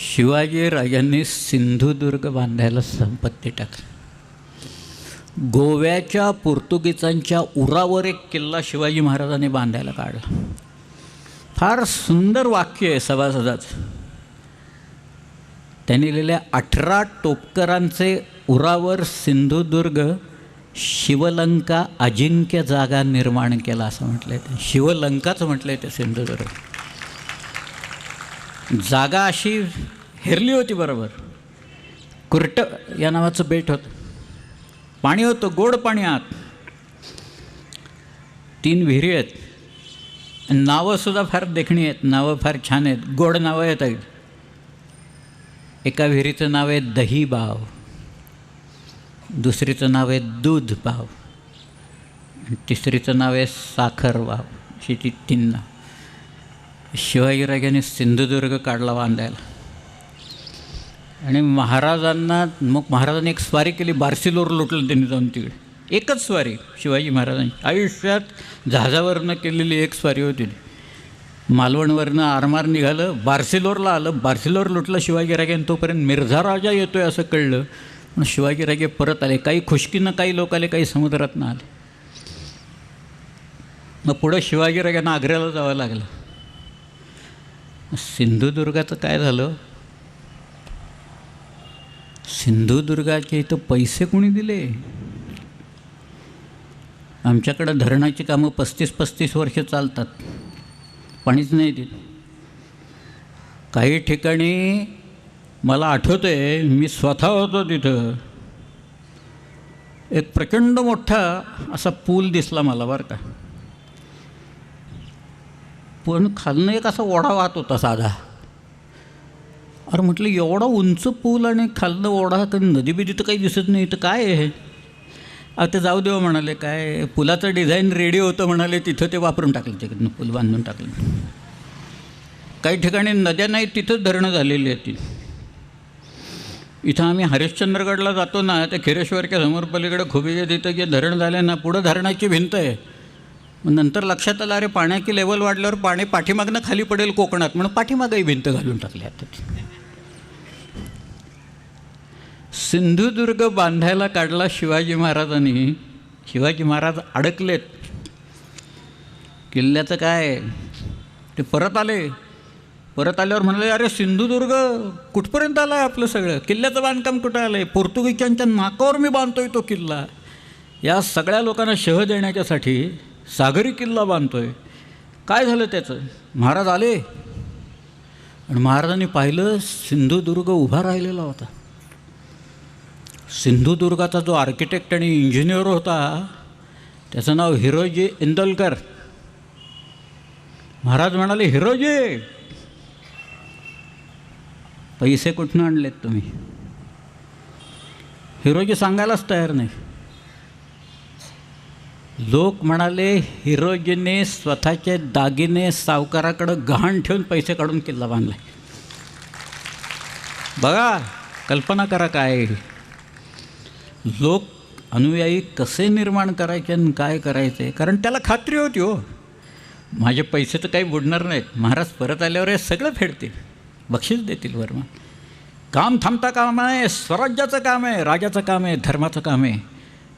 [SPEAKER 1] शिवाजीराजांनी सिंधुदुर्ग बांधायला संपत्ती टाकली. गोव्याच्या पोर्तुगीजांच्या उरावर एक किल्ला शिवाजी महाराजांनी बांधायला काढला. फार सुंदर वाक्य आहे सभासदाचं. त्यांनी लिहिल्या, 18 टोपकरांचे उरावर सिंधुदुर्ग शिवलंका अजिंक्य जागा निर्माण केला असं म्हटलं आहे. शिवलंकाच म्हटलं आहे ते सिंधुदुर्ग. जागा अशी हेरली होती बरोबर. कुर्ट या नावाचं बेट होतं. पाणी होतं, गोड पाणी आत. 3 विहिरी आहेत. नावंसुद्धा फार देखणी आहेत, नावं फार छान आहेत, गोड नावं आहेत. एका विहिरीचं नाव आहे दही बाव, दुसरीचं नाव आहे दूध बाव, आणि तिसरीचं नाव आहे साखरबाव. अशी ती 3 नाव. शिवाजीराजाने सिंधुदुर्ग काढला बांधायला. आणि महाराजांनी एक स्वारी केली. बार्शीलोर लुटलं त्यांनी जाऊन तिकडे. एकच स्वारी शिवाजी महाराजांची आयुष्यात जहाजावरनं केलेली एक स्वारी होती. मालवणवरनं आरमार निघालं, बार्शीलोरला आलं, बार्शीलोर लुटलं शिवाजीराजांनी. तोपर्यंत मिर्झा राजा येतो आहे असं कळलं. पण शिवाजीराजे परत आले. काही खुशकीनं काही लोक आले, काही समुद्रातनं आले. मग पुढं शिवाजीराजांना आग्र्याला जावं लागलं. सिंधुदुर्गाचं काय झालं? सिंधुदुर्गाचे इथं पैसे कोणी दिले? आमच्याकडं धरणाची कामं 35-35 वर्ष चालतात, पाणीच नाही देत. काही ठिकाणी मला आठवतं आहे, मी स्वतः होतो तिथं. एक प्रचंड मोठा असा पूल दिसला मला बरं का. पण खालनं एक असा ओढा वाहत होता साधा. अरे म्हटलं एवढा उंच पूल आणि खालनं ओढा, तर नदी बिदी तर काही दिसत नाही, तर काय आहे? आता जाऊ देऊ म्हणाले. काय पुलाचं डिझाईन रेडी होतं म्हणाले, तिथं ते वापरून टाकलं, तिकडनं पूल बांधून टाकलं. काही ठिकाणी नद्या नाही, तिथंच धरणं झालेली आहेत. इथं आम्ही हरिश्चंद्रगडला जातो ना, त्या खिरेश्वरच्या समोर पलीकडे खुबीच्या तिथं जे धरण झालं ना, पुढं धरणाची भिंत आहे. मग नंतर लक्षात आलं, अरे पाण्याची लेवल वाढल्यावर पाणी पाठीमागनं खाली पडेल कोकणात, म्हणून पाठीमागही भिंत घालून टाकली. आता सिंधुदुर्ग बांधायला काढला शिवाजी महाराजांनी. शिवाजी महाराज अडकलेत. किल्ल्याचं काय, ते परत आले. परत आल्यावर म्हणाले, अरे सिंधुदुर्ग कुठपर्यंत आला आहे आपलं सगळं? किल्ल्याचं बांधकाम कुठं आलं आहे? पोर्तुगीजांच्या नाकावर मी बांधतोय तो किल्ला. या सगळ्या लोकांना शह देण्याच्यासाठी सागरी किल्ला बांधतोय. काय झालं त्याचं? महाराज आले आणि महाराजांनी पाहिलं, सिंधुदुर्ग उभा राहिलेला होता. सिंधुदुर्गाचा जो आर्किटेक्ट आणि इंजिनियर होता, त्याचं नाव हिरोजी इंदोलकर. महाराज म्हणाले, हिरोजी पैसे कुठून आणलेत तुम्ही? हिरोजी सांगायलाच तयार नाही. लोक म्हणाले, हिरोजीने स्वतःचे दागिने सावकाराकडं गहाण ठेवून पैसे काढून किल्ला बांधला. बघा, कल्पना करा काय. लोक अनुयायी कसे निर्माण करायचे आणि काय करायचे, कारण त्याला खात्री होती, हो माझे पैसे तर काही बुडणार नाहीत. महाराज परत आल्यावर हे सगळं फेडतील, बक्षीस देतील. वर्मा काम थांबता काम आहे, स्वराज्याचं काम आहे, राजाचं काम आहे, धर्माचं काम आहे.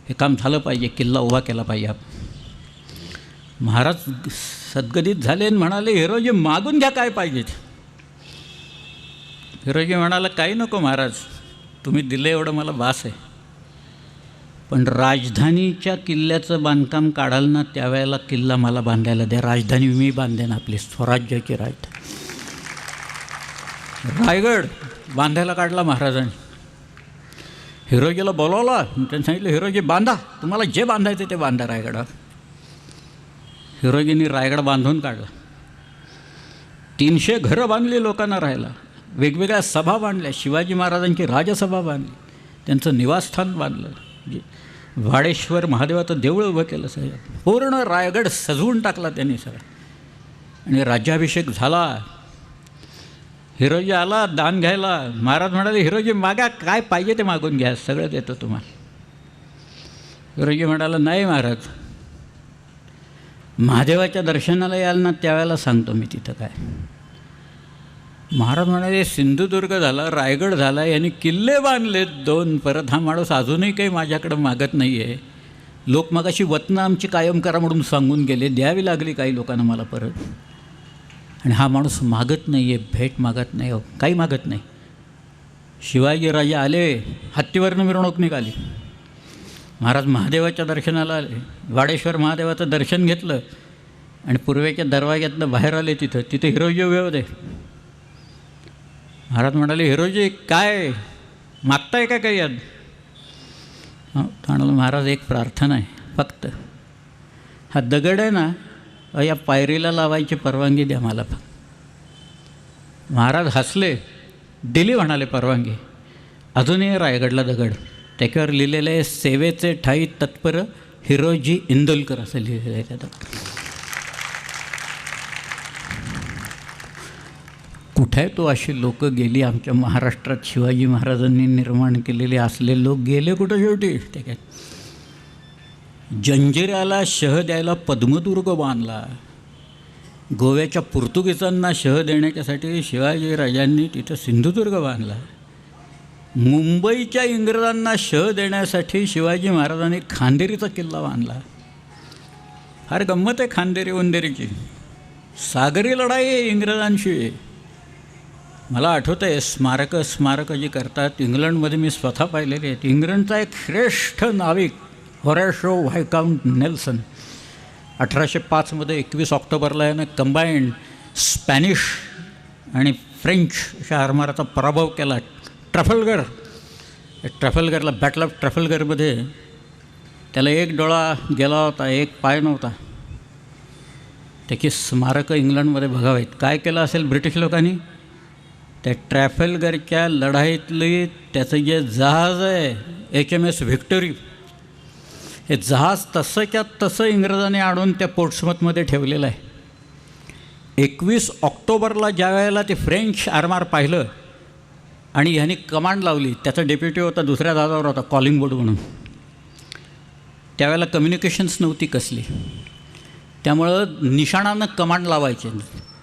[SPEAKER 1] हे काम झालं पाहिजे, किल्ला उभा केला पाहिजे. महाराज सद्गदित झाले आणि म्हणाले, हिरोजी मागून घ्या काय पाहिजे. हिरोजी म्हणाला, काही नको महाराज, तुम्ही दिलं एवढं मला बास आहे. पण राजधानीच्या किल्ल्याचं बांधकाम काढाल ना, त्यावेळेला किल्ला मला बांधायला द्या. राजधानी मी बांधेन, आपली स्वराज्याची राजधानी. रायगड बांधायला काढला महाराजांनी. हिरोजीला बोलावला, त्यांनी सांगितलं, हिरोजी बांधा, तुम्हाला जे बांधायचं ते बांधा रायगडावर. हिरोजींनी रायगड बांधून काढला. 300 घरं बांधली लोकांना राहायला. वेगवेगळ्या सभा बांधल्या. शिवाजी महाराजांची राजसभा बांधली, त्यांचं निवासस्थान बांधलं. वाडेश्वर महादेवाचं देऊळ उभं केलं. सगळं पूर्ण रायगड सजवून टाकला त्यांनी सगळं. आणि राज्याभिषेक झाला. हिरोजी आला दान घ्यायला. महाराज म्हणाले, हिरोजी मागा, काय पाहिजे ते मागून घ्या, सगळं देतो तुम्हाला. हिरोजी म्हणाला, नाही महाराज, महादेवाच्या दर्शनाला याल ना, त्यावेळेला सांगतो मी तिथं काय. महाराज म्हणाले, सिंधुदुर्ग झाला, रायगड झाला, यांनी किल्ले बांधलेत 2. परत हा माणूस अजूनही काही माझ्याकडं मागत नाही आहे. लोक मगाशी वतनं आमची कायम करा म्हणून सांगून गेले, द्यावी लागली काही लोकांना मला परत. आणि हा माणूस मागत नाही आहे, भेट मागत नाही, काही मागत नाही. शिवाजीराजे आले, हत्तीवरनं मिरवणूक निघाली. महाराज महादेवाच्या दर्शनाला आले. वाडेश्वर महादेवाचं दर्शन घेतलं आणि पूर्वेच्या दरवाज्यातनं बाहेर आले. तिथे हिरोजी उभे होते. महाराज म्हणाले, हिरोजी काय मागताय का काही याद? म्हणाला, महाराज एक प्रार्थना आहे फक्त. हा दगड आहे ना, या पायरीला लावायची परवानगी द्या मला फक्त. महाराज हसले, दिली म्हणाले परवानगी. अजूनही रायगडला दगड, त्याच्यावर लिहिलेलं आहे, सेवेचे ठाई तत्पर हिरोजी इंदुलकर असं लिहिलेलं आहे त्यात. कुठे आहे तो? अशी लोक गेली आमच्या महाराष्ट्रात शिवाजी महाराजांनी निर्माण केलेले असले लोक गेले कुठं शेवटी? ते काय जंजिऱ्याला शह द्यायला पद्मदुर्ग बांधला. गोव्याच्या पोर्तुगीजांना शह देण्याच्यासाठी शिवाजीराजांनी तिथं सिंधुदुर्ग बांधला. मुंबईच्या इंग्रजांना शह देण्यासाठी शिवाजी महाराजांनी खांदेरीचा किल्ला बांधला. फार गंमत आहे खांदेरी उंदेरीची. सागरी लढाई आहे इंग्रजांशी. मला आठवतं आहे स्मारकं जी करतात इंग्लंडमध्ये मी स्वतः पाहिलेली आहेत. इंग्लंडचा एक श्रेष्ठ नाविक होरॅशो व्हायकाउंट नेल्सन 1805 21 ऑक्टोबरला यानं कंबाईंड स्पॅनिश आणि फ्रेंच अशा आरमाराचा पराभव केला. ट्रफलगरला बॅटल ऑफ ट्रफलगरमध्ये त्याला एक डोळा गेला होता, एक पाय नव्हता. त्याची स्मारकं इंग्लंडमध्ये बघावीत. काय केलं असेल ब्रिटिश लोकांनी? त्या ट्रॅफलगरच्या लढाईतली त्याचं जे जहाज आहे HMS व्हिक्टोरी, हे जहाज तसंच्या तसं इंग्रजांनी आणून त्या पोर्ट्समथमध्ये ठेवलेलं आहे. 21 ऑक्टोबरला ज्या वेळेला ते फ्रेंच आरमार पाहिलं आणि ह्यांनी कमांड लावली, त्याचा डेप्युटी होता दुसऱ्या जहाजावर होता कॉलिंग बोर्ड म्हणून. त्यावेळेला कम्युनिकेशन्स नव्हती कसली, त्यामुळं निशाणानं कमांड लावायचे.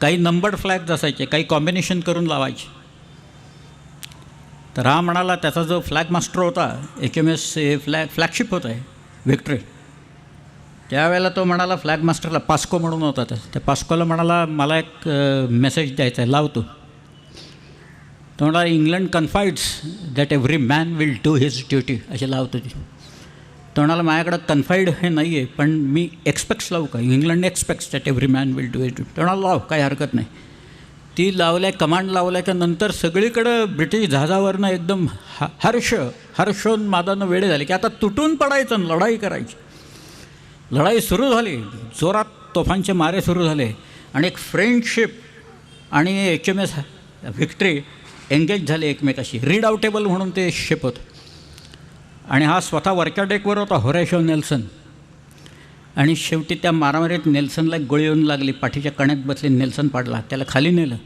[SPEAKER 1] काही नंबर्ड फ्लॅग्स असायचे, काही कॉम्बिनेशन करून लावायचे. तर हा म्हणाला, त्याचा जो फ्लॅग मास्टर होता HMS फ्लॅगशिप होता आहे व्हिक्टरी, त्यावेळेला तो म्हणाला फ्लॅग मास्टरला, पास्को म्हणून होता त्या पास्कोला म्हणाला मला एक मेसेज द्यायचा आहे, लावतो. तो म्हणाला England confides that every man will do his duty, असे लावतो ती. तो म्हणाला माझ्याकडं कन्फाईड हे नाही आहे, पण मी एक्सपेक्ट्स लावू का? England aspects that every man will do his duty. तो म्हणाला लाव, काही हरकत नाही. ती लावल्या, कमांड लावल्याच्या नंतर सगळीकडं ब्रिटिश जहाजावरनं एकदम हर्षोन्मादानं वेळे झाले की आता तुटून पडायचं, लढाई करायची. लढाई सुरू झाली, जोरात तोफांचे मारे सुरू झाले आणि एक फ्रेंच शिप आणि HMS व्हिक्टरी एंगेज झाले एकमेकाशी. रीडाउटेबल म्हणून ते शिप होतं आणि हा स्वतः वरच्या डेकवर होता होरॅशो नेल्सन. आणि शेवटी त्या मारामारीत नेल्सनला एक गोळी येऊन लागली, पाठीच्या कण्यात बसली, नेल्सन पाडला, त्याला खाली नेलं.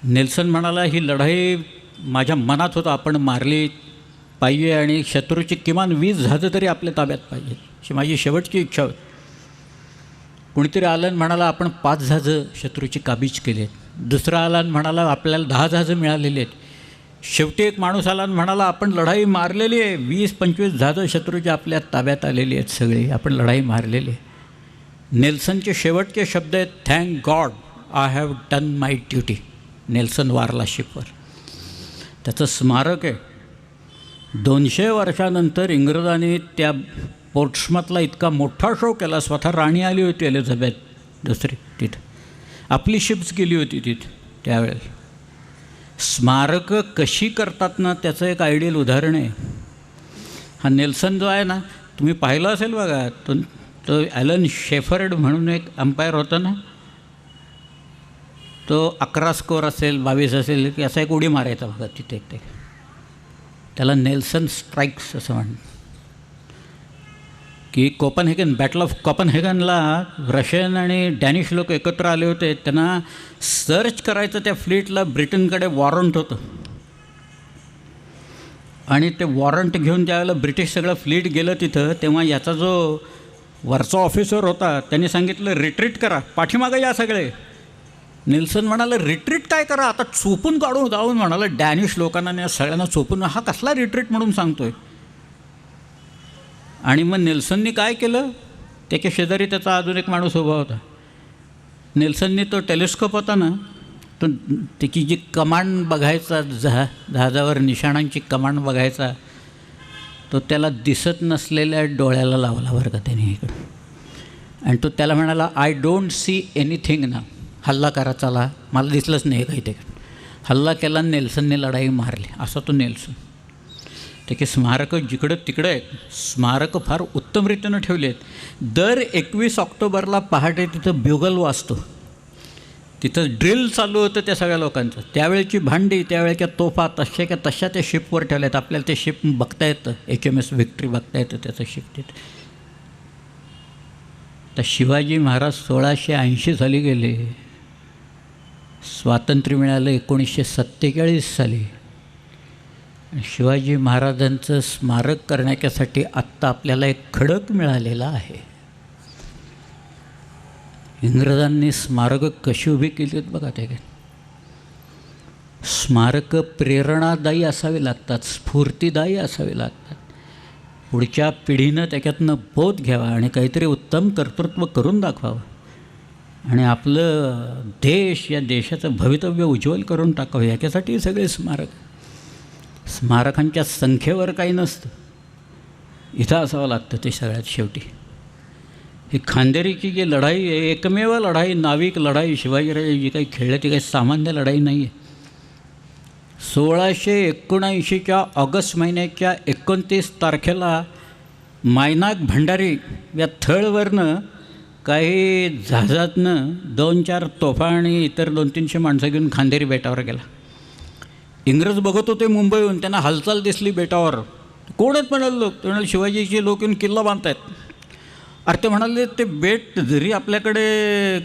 [SPEAKER 1] नेल्सन म्हणाला ही लढाई माझ्या मनात होतं, आपण मारली पाहिजे आणि शत्रूची किमान 20 जहाजं तरी आपल्या ताब्यात पाहिजे, अशी माझी शेवटची इच्छा होती. कोणीतरी आलं म्हणाला आपण 5 जहाजं शत्रूची काबीज केली आहेत. दुसरा आला म्हणाला आपल्याला 10 जहाजं मिळालेली आहेत. शेवटी एक माणूस आला म्हणाला आपण लढाई मारलेली आहे, 20-25 जहाजं शत्रूच्या आपल्या ताब्यात आलेली आहेत, सगळी आपण लढाई मारलेली आहे. नेल्सनचे शेवटचे शब्द आहेत, thank God I have done my duty. Nelson वारला शिपवर. त्याचं स्मारक आहे. 200 वर्षानंतर इंग्रजांनी त्या पोर्ट्समथला इतका मोठा शो केला, स्वतः राणी आली होती एलिझाबेथ दुसरी तिथं, आपली शिप्स गेली होती तिथं त्यावेळेला. स्मारकं कशी करतात ना, त्याचं एक आयडियल उदाहरण आहे. हा नेल्सन जो आहे ना, तुम्ही पाहिलं असेल बघा, तो ॲलन शेफर्ड म्हणून एक अंपायर होता ना, तो 11 स्कोअर असेल 22 असेल की असा एक उडी मारायचा बघा तिथे एक, त्याला नेल्सन स्ट्राईक्स असं म्हणतात. की बॅटल ऑफ कोपनहेगनला रशियन आणि डॅनिश लोक एकत्र आले होते. त्यांना सर्च करायचं त्या फ्लीटला ब्रिटनकडे वॉरंट होतं आणि ते वॉरंट घेऊन ज्यावेळेला ब्रिटिश सगळं फ्लीट गेलं तिथं, तेव्हा याचा जो वरचा ऑफिसर होता त्यांनी सांगितलं रिट्रीट करा, पाठीमागं या सगळे. नेल्सन म्हणाला रिट्रीट काय करा, आता चोपून काढून जाऊन म्हणाला डॅनिश लोकांना सगळ्यांना चोपून, हा कसला रिट्रीट म्हणून सांगतोय. आणि मग नेल्सननी काय केलं, त्याच्या शेजारी त्याचा अजून एक माणूस उभा होता. नेल्सननी तो टेलिस्कोप होता ना, तो त्याची जी कमांड बघायचा, जहाजावर निशाणांची कमांड बघायचा, तो त्याला दिसत नसलेल्या डोळ्याला लावला बरं का त्याने इकडं. आणि तो त्याला म्हणाला आय डोंट सी एनिथिंग ना, हल्ला करा चला, मला दिसलंच नाही काही ते. हल्ला केला, नेल्सनने लढाई मारली. असा तो नेल्सन. त्याची स्मारकं जिकडं तिकडं आहेत. स्मारकं फार उत्तमरीतीनं ठेवली आहेत. दर 21 ऑक्टोबरला पहाटे तिथं ब्युगल वाजतो. तिथं ड्रिल चालू होतं त्या सगळ्या लोकांचं. त्यावेळेची भांडी, त्यावेळेच्या तोफा तशा त्या शिपवर ठेवल्या आहेत. आपल्याला ते शिप बघता येतं, HMS व्हिक्ट्री बघता येतं त्याचं शिप तिथे. तर शिवाजी महाराज 1680 साली गेले, स्वातंत्र्य मिळालं 1947 साली. शिवाजी महाराजांचं स्मारक करण्यासाठी आत्ता आपल्याला एक खडक मिळालेला आहे. इंग्रजांनी स्मारकं कशी उभी केली आहेत बघा. ते स्मारकं प्रेरणादायी असावी लागतात, स्फूर्तिदायी असावी लागतात. पुढच्या पिढीनं त्याच्यातनं बोध घ्यावा आणि काहीतरी उत्तम कर्तृत्व करून दाखवावं आणि आपलं देश, या देशाचं भवितव्य उज्ज्वल करून टाकावं. याच्यासाठी सगळे स्मारकांच्या संख्येवर काही नसतं, इथं असावं लागतं ते सगळ्यात शेवटी. ही खांदेरीची जी लढाई आहे, एकमेव लढाई, नाविक लढाई शिवाजीराजे जी काही खेळले ती काही सामान्य लढाई नाही आहे. 1679च्या ऑगस्ट महिन्याच्या 29 तारखेला मायनाक भंडारी या थळवरनं काही जहाजातनं 2-4 तोफा आणि इतर 200-300 माणसं घेऊन खांदेरी बेटावर गेला. इंग्रज बघत होते मुंबईहून, त्यांना हालचाल दिसली बेटावर. कोण आहेत म्हणाले लोक? ते म्हणाले शिवाजीचे लोक येऊन किल्ला बांधतायत. अरे ते म्हणाले ते बेट जरी आपल्याकडे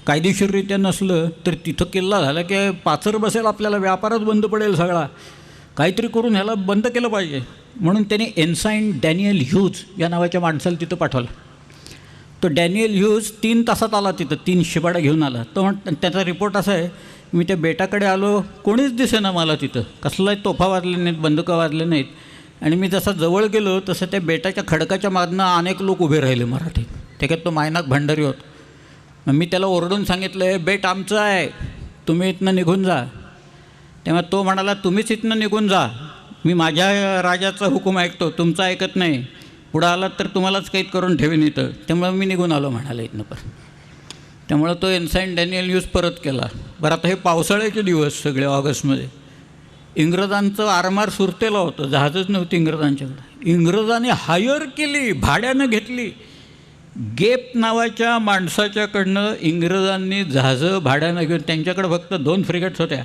[SPEAKER 1] कायदेशीररित्या नसलं तर तिथं किल्ला झाला की पाचर बसेल, आपल्याला व्यापारच बंद पडेल सगळा. काहीतरी करून ह्याला बंद केलं पाहिजे. म्हणून त्यांनी एन्साईन डॅनियल ह्यूज या नावाच्या माणसाला तिथं पाठवलं. तो डॅनियल ह्यूज 3 तासात आला तिथं, 3 शिबाडा घेऊन आला. तो त्याचा रिपोर्ट असा आहे, मी त्या बेटाकडे आलो, कोणीच दिसेना मला तिथं, कसलाही तोफा वाजले नाहीत, बंदुका वाजले नाहीत. आणि मी जसा जवळ गेलो तसं त्या बेटाच्या खडकाच्या मागनं अनेक लोक उभे राहिले मराठी. त्याच्यात तो मायनाक भंडारी होत. मग मी त्याला ओरडून सांगितलं, बेट आमचं आहे, तुम्ही इथनं निघून जा. तेव्हा तो म्हणाला, तुम्हीच इथनं निघून जा, मी माझ्या राजाचा हुकूम ऐकतो, तुमचा ऐकत नाही. पुढं आलात तर तुम्हालाच कैद करून ठेवीन इथं. त्यामुळे मी निघून आलो म्हणाला इथनं पण. त्यामुळं तो एन्साईन डॅनियल ह्यूज परत केला. बरं, आता हे पावसाळ्याचे दिवस सगळे ऑगस्टमध्ये. इंग्रजांचं आरमार सुरतेला होतं, जहाजच नव्हती इंग्रजांच्याकडे. इंग्रजांनी हायर केली, भाड्यानं घेतली. गेप नावाच्या माणसाच्याकडनं इंग्रजांनी जहाजं भाड्यानं घेऊन, त्यांच्याकडे फक्त 2 फ्रिगेट्स होत्या.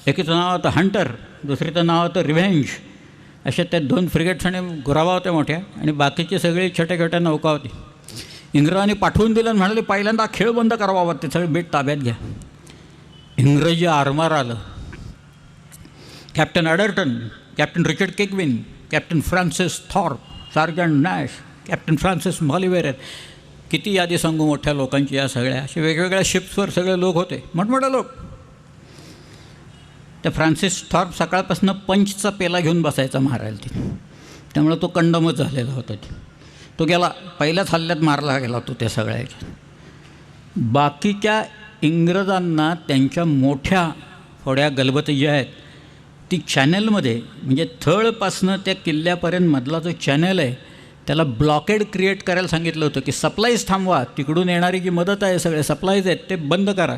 [SPEAKER 1] एकीचं नाव होतं हंटर, दुसरीचं नाव होतं रिव्हेंज. अशा त्या 2 फ्रिगेट्स आणि गुरावा होत्या मोठ्या, आणि बाकीचे सगळे छोट्या छोट्या नौका होती. इंग्रजांनी पाठवून दिलं आणि म्हणाले, पहिल्यांदा खेळ बंद करावा, ते सगळे बेट ताब्यात घ्या. इंग्रजी आरमार आलं. Captain Adderton, captain Richard Keigwin, captain Francis Thorpe, sergeant Nash, captain Francis Moliver. किती यादी सांगू मोठ्या लोकांची. या सगळ्या अशा वेगवेगळ्या शिप्सवर सगळे लोक होते, मोठमोठे लोक. त्या फ्रान्सिस थॉर्प सकाळपासून पंचचा पेला घेऊन बसायचा मारायला तिथे. त्यामुळे तो कंडमच झालेला होता. तो गेला, पहिल्याच हल्ल्यात मारला गेला तो त्या सगळ्याच्या. बाकीच्या इंग्रजांना त्यांच्या मोठ्या होड्या गलबत ज्या आहेत ती चॅनलमध्ये, म्हणजे थळपासनं त्या किल्ल्यापर्यंत मधला जो चॅनल आहे त्याला ब्लॉकेड क्रिएट करायला सांगितलं होतं की सप्लाईज थांबवा, तिकडून येणारी जी मदत आहे, सगळे सप्लाईज आहेत ते बंद करा.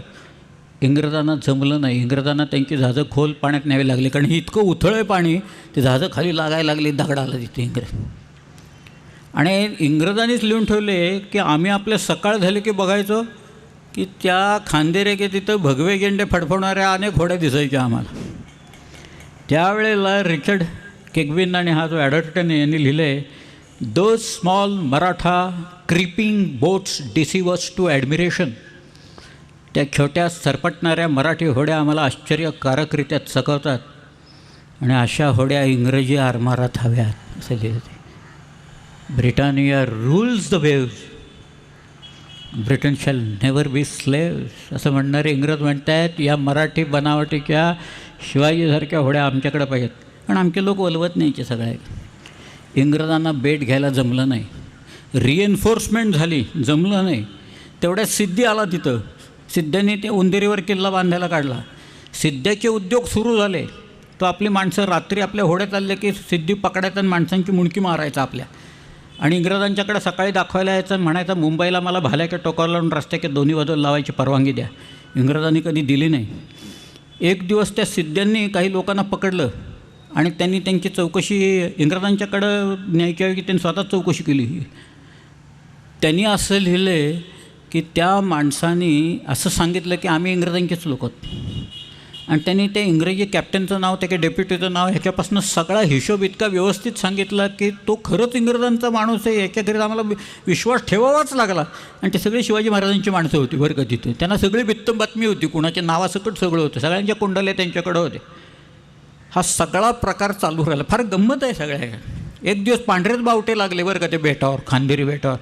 [SPEAKER 1] इंग्रजांना जमलं नाही. इंग्रजांना त्यांची जहाजं खोल पाण्यात न्यावी लागली, कारण ही इतकं उथळ आहे पाणी, ते जहाजं खाली लागायला लागली, दगडाला तिथे इंग्रज. आणि इंग्रजांनीच लिहून ठेवले की आम्ही आपल्या सकाळ झाले की बघायचो की त्या खांदेरे की तिथं भगवे गेंडे फडफडणाऱ्या अनेक होड्या दिसायच्या आम्हाला. त्यावेळेला रिचर्ड केगविन आणि हा जो ॲडर्टन यांनी लिहिलं आहे, those small Maratha creeping boats deceive us to admiration. त्या छोट्या सरपटणाऱ्या मराठी होड्या आम्हाला आश्चर्यकारकरित्या चकवतात, आणि अशा होड्या इंग्रजी आरमारात हव्यात असं लिहिलं ते. Britannia rules the waves, Britain shall never be slaves असं म्हणणारे इंग्रज म्हणत आहेत, या मराठी बनावटीच्या शिवाजीसारख्या होड्या आमच्याकडे पाहिजेत. पण आमचे लोक वलवत नाहीचे सगळे. इंग्रजांना बेट घ्यायला जमलं नाही, रिएन्फोर्समेंट झाली, जमलं नाही. तेवढ्यात सिद्धी आला तिथं. सिद्ध्याने ते उंदेरीवर किल्ला बांधायला काढला. सिद्ध्याचे उद्योग सुरू झाले. तो आपली माणसं रात्री आपल्या होड्यात आले की सिद्धी पकडायचा आणि माणसांची मुंडकी मारायचा आपल्या. आणि इंग्रजांच्याकडे सकाळी दाखवायला यायचं आणि म्हणायचं, मुंबईला मला भाल्याच्या टोकावर लावून रस्त्याच्या दोन्ही बाजूला लावायची परवानगी द्या. इंग्रजांनी कधी दिली नाही. एक दिवस त्या सिद्ध्यांनी काही लोकांना पकडलं आणि त्यांनी त्यांची चौकशी इंग्रजांच्याकडं न्यायच्या वेळी त्यांनी स्वतःच चौकशी केली. त्यांनी असं लिहिलं आहे की त्या माणसाने असं सांगितलं की आम्ही इंग्रजांचेच लोक आहोत, आणि त्यांनी ते इंग्रजी कॅप्टनचं नाव, त्याच्या डेप्युटीचं नाव, ह्याच्यापासून सगळा हिशोब इतका व्यवस्थित सांगितला की तो खरंच इंग्रजांचा माणूस आहे याच्या घरी आम्हाला विश्वास ठेवावाच लागला. आणि ते सगळे शिवाजी महाराजांची माणसं होती बरं का तिथे. त्यांना सगळी बित्तम बातमी होती, कुणाच्या नावासकट सगळं होतं, सगळ्यांच्या कुंडल्या त्यांच्याकडं होते. हा सगळा प्रकार चालू राहिला. फार गंमत आहे सगळ्या. एक दिवस पांढरेच बावटे लागले बरं का ते बेटावर, खांदेरी बेटावर.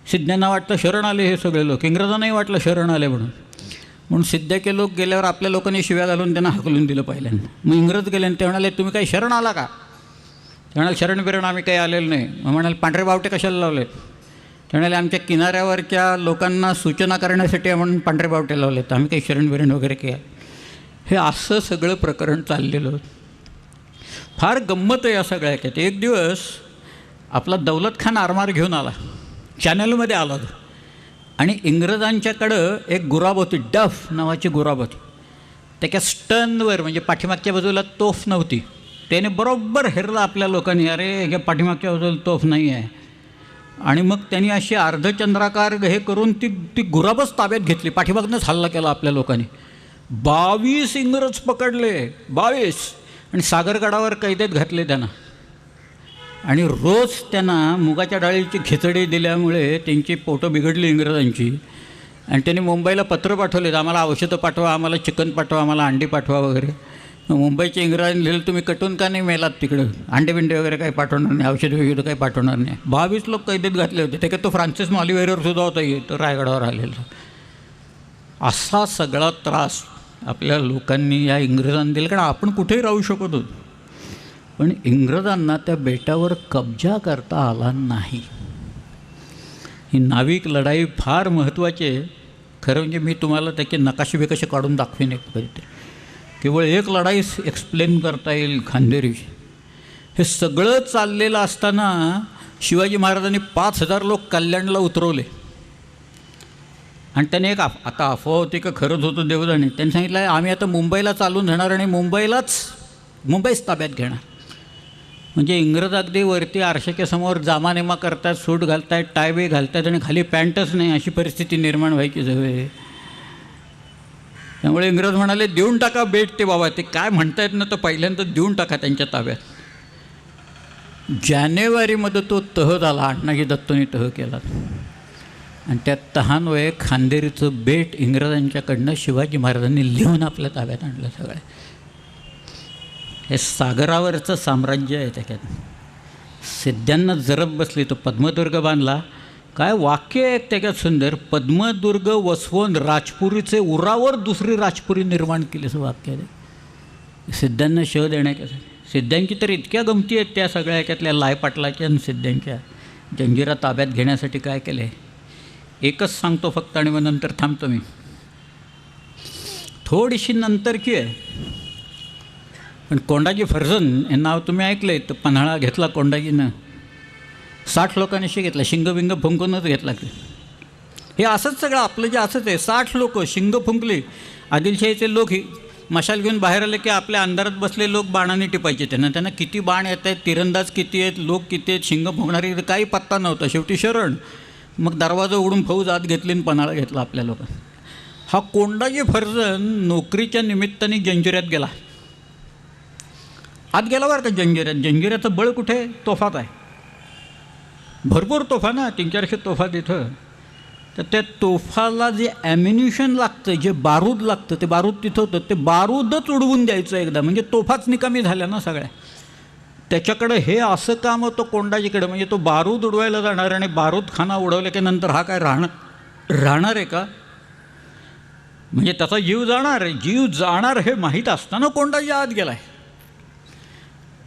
[SPEAKER 1] सिद्ध्यांना वाटतं शरण आले हे सगळे लोक, इंग्रजांनाही वाटलं शरण आले म्हणून सिद्ध्याचे लोक गेल्यावर आपल्या लोकांनी शिव्या घालून त्यांना हाकलून दिलं पहिल्यांदा. मग इंग्रज गेले आणि ते म्हणाले तुम्ही काही शरण आला का? ते म्हणाले शरण बिरण आम्ही काही आलेलं नाही. मग म्हणाले पांढरे बावटे कशाला लावलेत? ते म्हणाले आमच्या किनाऱ्यावरच्या लोकांना सूचना करण्यासाठी म्हणून पांढरे बावटे लावलेत, आम्ही काही शरण बिरण वगैरे केलं. हे असं सगळं प्रकरण चाललेलं होतं. फार गंमत आहे या सगळ्या ह्याच्यात. एक दिवस आपला दौलत खान आरमार घेऊन आला, चॅनलमध्ये आला तो, आणि इंग्रजांच्याकडं एक गुराब होती, डफ नावाची गुराब होती. त्याच्या स्टनवर म्हणजे पाठीमागच्या बाजूला तोफ नव्हती. त्याने बरोबर हेरला आपल्या लोकांनी, अरे ह्या पाठीमागच्या बाजूला तोफ नाही आहे. आणि मग त्यांनी अशी अर्धचंद्राकार हे करून ती गुराबच ताब्यात घेतली, पाठीमागनंच हल्ला केला आपल्या लोकांनी. 22 इंग्रज पकडले, 22, आणि सागरगडावर कैदेत घातले त्यांना. आणि रोज त्यांना मुगाच्या डाळीची खिचडी दिल्यामुळे त्यांची पोटं बिघडली इंग्रजांची. आणि त्यांनी मुंबईला पत्र पाठवले, आम्हाला औषधं पाठवा, आम्हाला चिकन पाठवा, आम्हाला अंडी पाठवा वगैरे. मुंबईच्या इंग्रजांनी लिहिलं तुम्ही कटून का नाही मेलात तिकडं, अंडे बिंडे वगैरे काही पाठवणार नाही, औषध वगैरे काही पाठवणार नाही. 22 लोक कैदेत घातले होते. त्याच्यात तो फ्रान्सिस मॉलिव्हेरसुद्धा होता, तो रायगडावर आलेला. असा सगळा त्रास आपल्या लोकांनी या इंग्रजांना दिला, कारण आपण कुठेही राहू शकत होतो. पण इंग्रजांना त्या बेटावर कब्जा करता आला नाही. ही नाविक लढाई फार महत्त्वाची आहे. खरं म्हणजे मी तुम्हाला त्याचे नकाशे बिकाशे काढून दाखवेन एक कधी. केवळ एक लढाई एक्सप्लेन करता येईल खांदेरीची. हे सगळं चाललेलं असताना शिवाजी महाराजांनी 5000 लोक कल्याणला उतरवले. आणि त्याने एक आता अफवा होती का खरंच होतं देवजाणे, त्यांनी सांगितलं आहे आम्ही आता मुंबईला चालून जाणार आणि मुंबईच ताब्यात घेणार. म्हणजे इंग्रज अगदी वरती आरशाच्या समोर जामानेमा करतात, सूट घालतायत, टायबे घालतात, आणि खाली पॅन्टच नाही, अशी परिस्थिती निर्माण व्हायची जवळ. त्यामुळे इंग्रज म्हणाले देऊन टाका बेट ते बाबा, ते काय म्हणतायत ना तर पहिल्यांदा देऊन टाका त्यांच्या ताब्यात. जानेवारीमध्ये तो तह झाला, अण्णाजी दत्तोनी तह केला. आणि त्या तहान्वये खांदेरीचं बेट इंग्रजांच्याकडनं शिवाजी महाराजांनी लिहून आपल्या ताब्यात आणलं. सगळं हे सागरावरचं साम्राज्य आहे. त्याच्यात सिद्ध्यांना जरब बसली, तो पद्मदुर्ग बांधला. काय वाक्य आहे त्याच्यात सुंदर, पद्मदुर्ग वसवून राजपुरीचे उरावर दुसरी राजपुरी निर्माण केली, असं वाक्य आहे सिद्ध्यांना शह देण्यासाठी. सिद्ध्यांची तर इतक्या गमती आहेत त्या सगळ्या याच्यातल्या लायपाटलाच्या आणि सिद्ध्यांच्या. जंजिरा ताब्यात घेण्यासाठी काय केलं आहे एकच सांगतो फक्त, आणि मग नंतर थांबतो मी. थोडीशी नंतरची आहे, पण कोंडाजी फर्जन हे नाव तुम्ही ऐकलं आहे. तर पन्हाळा घेतला कोंडाजीनं, 60 लोकांनी घेतला, शिंगबिंग फुंकूनच घेतला. हे असंच सगळं आपलं जे असंच आहे, 60 लोक शिंग फुंकली. आदिलशाहीचे लोक ही मशाल घेऊन बाहेर आले की आपल्या अंधारात बसले लोक बाणाने टिपायचे त्यांना किती बाण येत आहेत, तिरंदाज किती आहेत, लोक किती आहेत, शिंग फुंकणारी काही पत्ता नव्हता. शेवटी शरण. मग दरवाजा उघडून फौज आत घेतली आणि पन्हाळा घेतला आपल्या लोकांनी. हा कोंडाजी फर्जन नोकरीच्या निमित्ताने जंजिऱ्यात गेला. आत गेला बरं का जंजिऱ्यात. जंजिऱ्याचं बळ कुठे? तोफात आहे. भरपूर तोफा ना, 300-400 तोफा तिथं. तर त्या तोफाला जे ॲम्युनिशन लागतं, जे बारूद लागतं, ते बारूद तिथं होतं. ते बारूदच उडवून द्यायचं एकदा, म्हणजे तोफाच निकामी झाल्या ना सगळ्या. त्याच्याकडं हे असं काम होतं कोंडाजीकडं, म्हणजे तो बारूद उडवायला जाणार आणि बारूद खाना उडवल्या की नंतर हा काय राहणार आहे का? म्हणजे त्याचा जीव जाणार हे माहीत असताना कोंडाजी आत गेला आहे.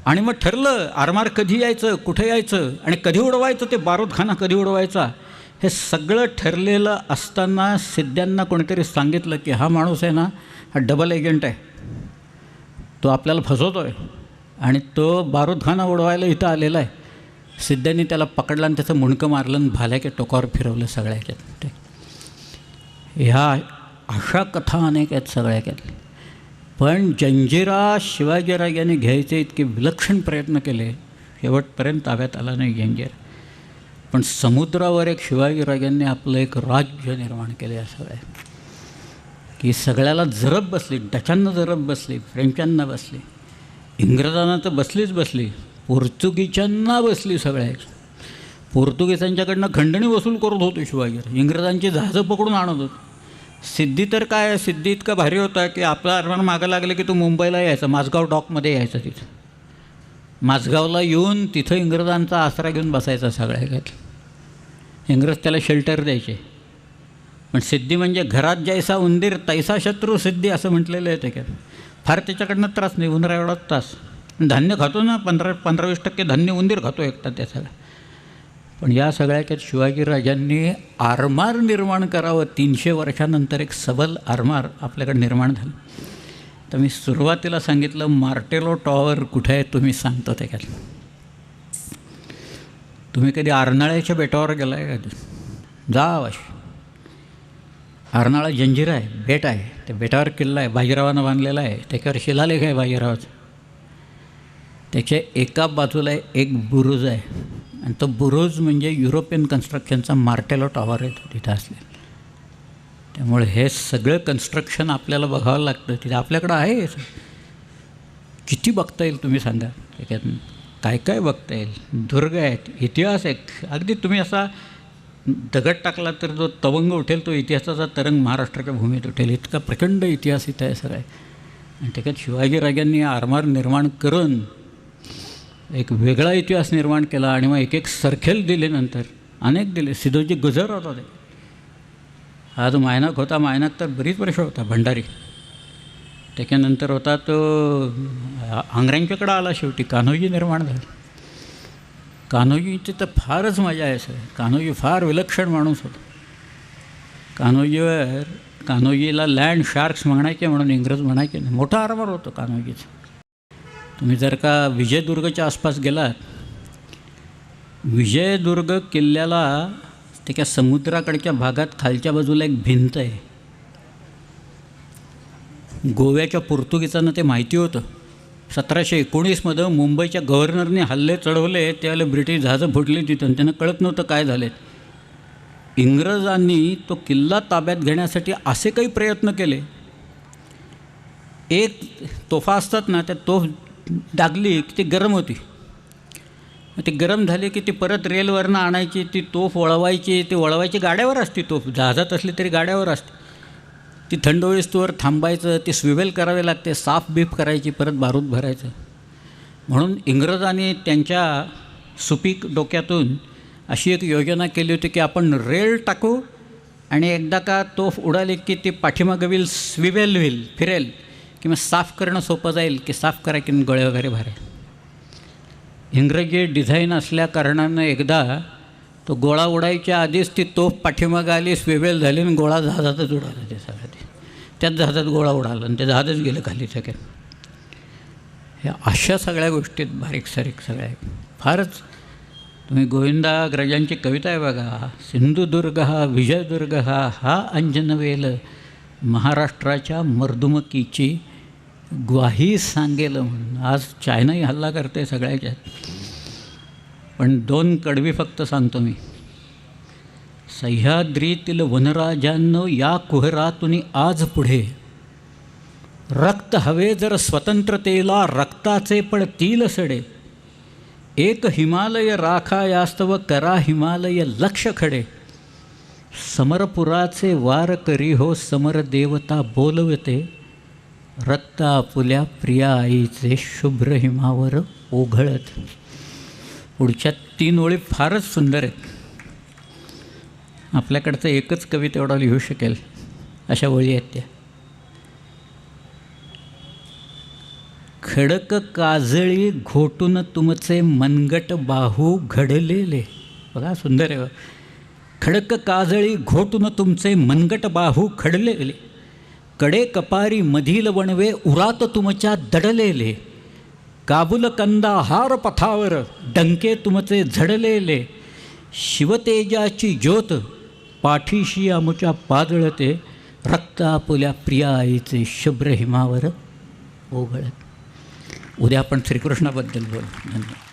[SPEAKER 1] आणि मग ठरलं आरमार कधी यायचं, कुठे यायचं आणि कधी उडवायचं, ते बारूदखाना कधी उडवायचा, हे सगळं ठरलेलं असताना सिद्ध्यांना कोणीतरी सांगितलं की हा माणूस आहे ना, हा डबल एजंट आहे, तो आपल्याला फसवतो आहे आणि तो बारूदखाना उडवायला इथं आलेला आहे. सिद्ध्यांनी त्याला पकडलं आणि त्याचं मुंडकं मारलं आणि भाल्याच्या टोकावर फिरवलं सगळ्या ह्याच्यात. ह्या अशा कथा अनेक आहेत सगळ्या ह्याच्यातल्या. पण जंजिरा शिवाजीराजांनी घ्यायचे इतके विलक्षण प्रयत्न केले, शेवटपर्यंत ताब्यात आला नाही जंजिरा. पण समुद्रावर एक शिवाजीराजांनी आपलं एक राज्य निर्माण केले असं आहे की सगळ्याला जरब बसली, डचांना जरब बसली, फ्रेंचांना बसली, इंग्रजांना तर बसलीच बसली, पोर्तुगीजांना बसली. सगळ्याच पोर्तुगीजांच्याकडनं खंडणी वसूल करत होतो शिवाजी, इंग्रजांची जहाजं पकडून आणत होतो. सिद्धी तर काय, सिद्धी इतका भारी होता की आपला आरमान मागं लागलं की तो मुंबईला यायचा, माझगाव डॉकमध्ये यायचा. तिथं माझगावला येऊन तिथं इंग्रजांचा आसरा घेऊन बसायचा. सगळ्यात इंग्रज त्याला शेल्टर द्यायचे. पण सिद्धी म्हणजे घरात जैसा उंदीर तैसा शत्रू सिद्धी असं म्हटलेलं आहे त्याच्यात. फार त्याच्याकडनं त्रास नाही, उंदरा एवढा त्रास. धान्य खातो ना, 15-20% धान्य उंदीर खातो एकटा त्या सगळ्या. पण या सगळ्याच्यात शिवाजीराजांनी आरमार निर्माण करावं. 300 वर्षानंतर एक सबल आरमार आपल्याकडे निर्माण झालं. तर मी सुरुवातीला सांगितलं मार्टेलो टॉवर कुठे आहे तुम्ही सांगतो त्याच्यात. तुम्ही कधी अर्नाळ्याच्या बेटावर गेला आहे का? जा अवश्य. अर्नाळा जंजिरा आहे, बेट आहे. त्या बेटावर किल्ला आहे, बाजीरावानं बांधलेला आहे. त्याच्यावर शिलालेख आहे बाजीरावाचा. त्याच्या एका बाजूला एक बुरुज आहे आणि तो बुरुज म्हणजे युरोपियन कन्स्ट्रक्शनचा मार्टेलो टॉवर आहे तो तिथं असलेला. त्यामुळे हे सगळं कन्स्ट्रक्शन आपल्याला बघावं लागतं. तिथे आपल्याकडं आहे. किती बघता येईल तुम्ही सांगा त्याच्यात? काय काय बघता येईल? दुर्ग आहेत, इतिहास आहे. अगदी तुम्ही असा दगड टाकला तर जो तवंग उठेल तो इतिहासाचा तरंग महाराष्ट्राच्या भूमीत उठेल. इतका प्रचंड इतिहास इथं आहे सगळं आहे. आणि त्याच्यात शिवाजीराजांनी आरमार निर्माण करून एक वेगळा इतिहास निर्माण केला. आणि मग एक सरखेल दिले, नंतर अनेक दिले. सिद्धोजी गुजर होता ते. हा जो मायनाक होता, मायनाक तर बरीच वर्ष होता भंडारी. त्याच्यानंतर होता तो आंग्र्यांच्याकडं आला. शेवटी कान्होजी निर्माण झाला. कान्होजीची तर फारच मजा आहे सर. कान्होजी फार विलक्षण माणूस होता. कान्होजीला लँड शार्क्स म्हणायचे म्हणून इंग्रज म्हणायचे नाही. मोठा आरमार होतो कान्होजीचा. तुम्ही जर का विजयदुर्गच्या आसपास गेलात, विजयदुर्ग किल्ल्याला त्याच्या समुद्राकडच्या भागात खालच्या बाजूला एक भिंत आहे. गोव्याच्या पोर्तुगीजांना ते माहिती होतं. 1719मध्ये मुंबईच्या गव्हर्नरने हल्ले चढवले, त्यावेळेला ब्रिटिश जहाजं फुटली तिथं. त्यांना कळत नव्हतं काय झाले. इंग्रजांनी तो किल्ला ताब्यात घेण्यासाठी असे काही प्रयत्न केले. एक तोफा असतात ना, त्या तोफ डागली की ती गरम होती. ती गरम झाली की ती परत रेलवरनं आणायची, ती तोफ वळवायची. ती वळवायची गाड्यावर असते तोफ, जहाजात असली तरी गाड्यावर असते. ती थंड होईस्तोवर थांबायचं, ती स्विवेल करावे लागते, साफ बीफ करायची, परत बारूद भरायचं. म्हणून इंग्रजांनी त्यांच्या सुपीक डोक्यातून अशी एक योजना केली होती की आपण रेल टाकू आणि एकदा का तोफ उडाली की ती पाठीमागं व्हील स्विवेल व्हील फिरेल की मग साफ करणं सोपं जाईल, की साफ करा की गळे वगैरे भरेल. इंग्रजी डिझाईन असल्या कारणानं एकदा तो गोळा उडायच्या आधीच ती तोफ पाठीमागं आली, स्विवेल झाली आणि गोळा जहाजातच उडाला. ते सगळं ते त्याच जहाजात गोळा उडाला आणि ते जहाजच गेलं खाली सगळं. ह्या अशा सगळ्या गोष्टीत बारीक सारीक सगळ्या फारच. तुम्ही गोविंदाग्रजांची कविता आहे बघा, सिंधुदुर्ग हा विजयदुर्ग हा अंजनवेल महाराष्ट्राच्या मर्दुमकीची ग्वाही सांगेल म्हणून. आज चायनाही हल्ला करते सगळ्याच्यात. पण 2 कडवी फक्त सांगतो मी. सह्याद्रीतील वनराजांनो या कुहरातून आज पुढे, रक्त हवे जर स्वतंत्रतेला रक्ताचे पडतील सडे, एक हिमालय राखा यास्तव करा हिमालय लक्ष खडे, समरपुराचे वार करी हो समर देवता बोलवते, रक्त आपुल्या प्रिया आईचे शुभ्र हिमावर ओघळत. पुढच्या 3 ओळी फारच सुंदर आहेत. आपल्याकडचं एकच कवी तेवढा लिहू शकेल अशा ओळी आहेत त्या. खडक काजळी घोटून तुमचे मनगट बाहू घडलेले. बघा सुंदर आहे. खडक काजळी घोटून तुमचे मनगट बाहू खडलेले, कडे कपारी मधील वणवे उरात तुमच्या दडलेले, काबुल कंदाहार पथावर डंके तुमचे झडलेले, शिवतेजाची ज्योत पाठीशी आमुच्या पाजळते, रक्त आपुल्या प्रिया आईचे शुभ्र हिमावर ओघळत. उद्या आपण श्रीकृष्णाबद्दल बोलू. धन्यवाद.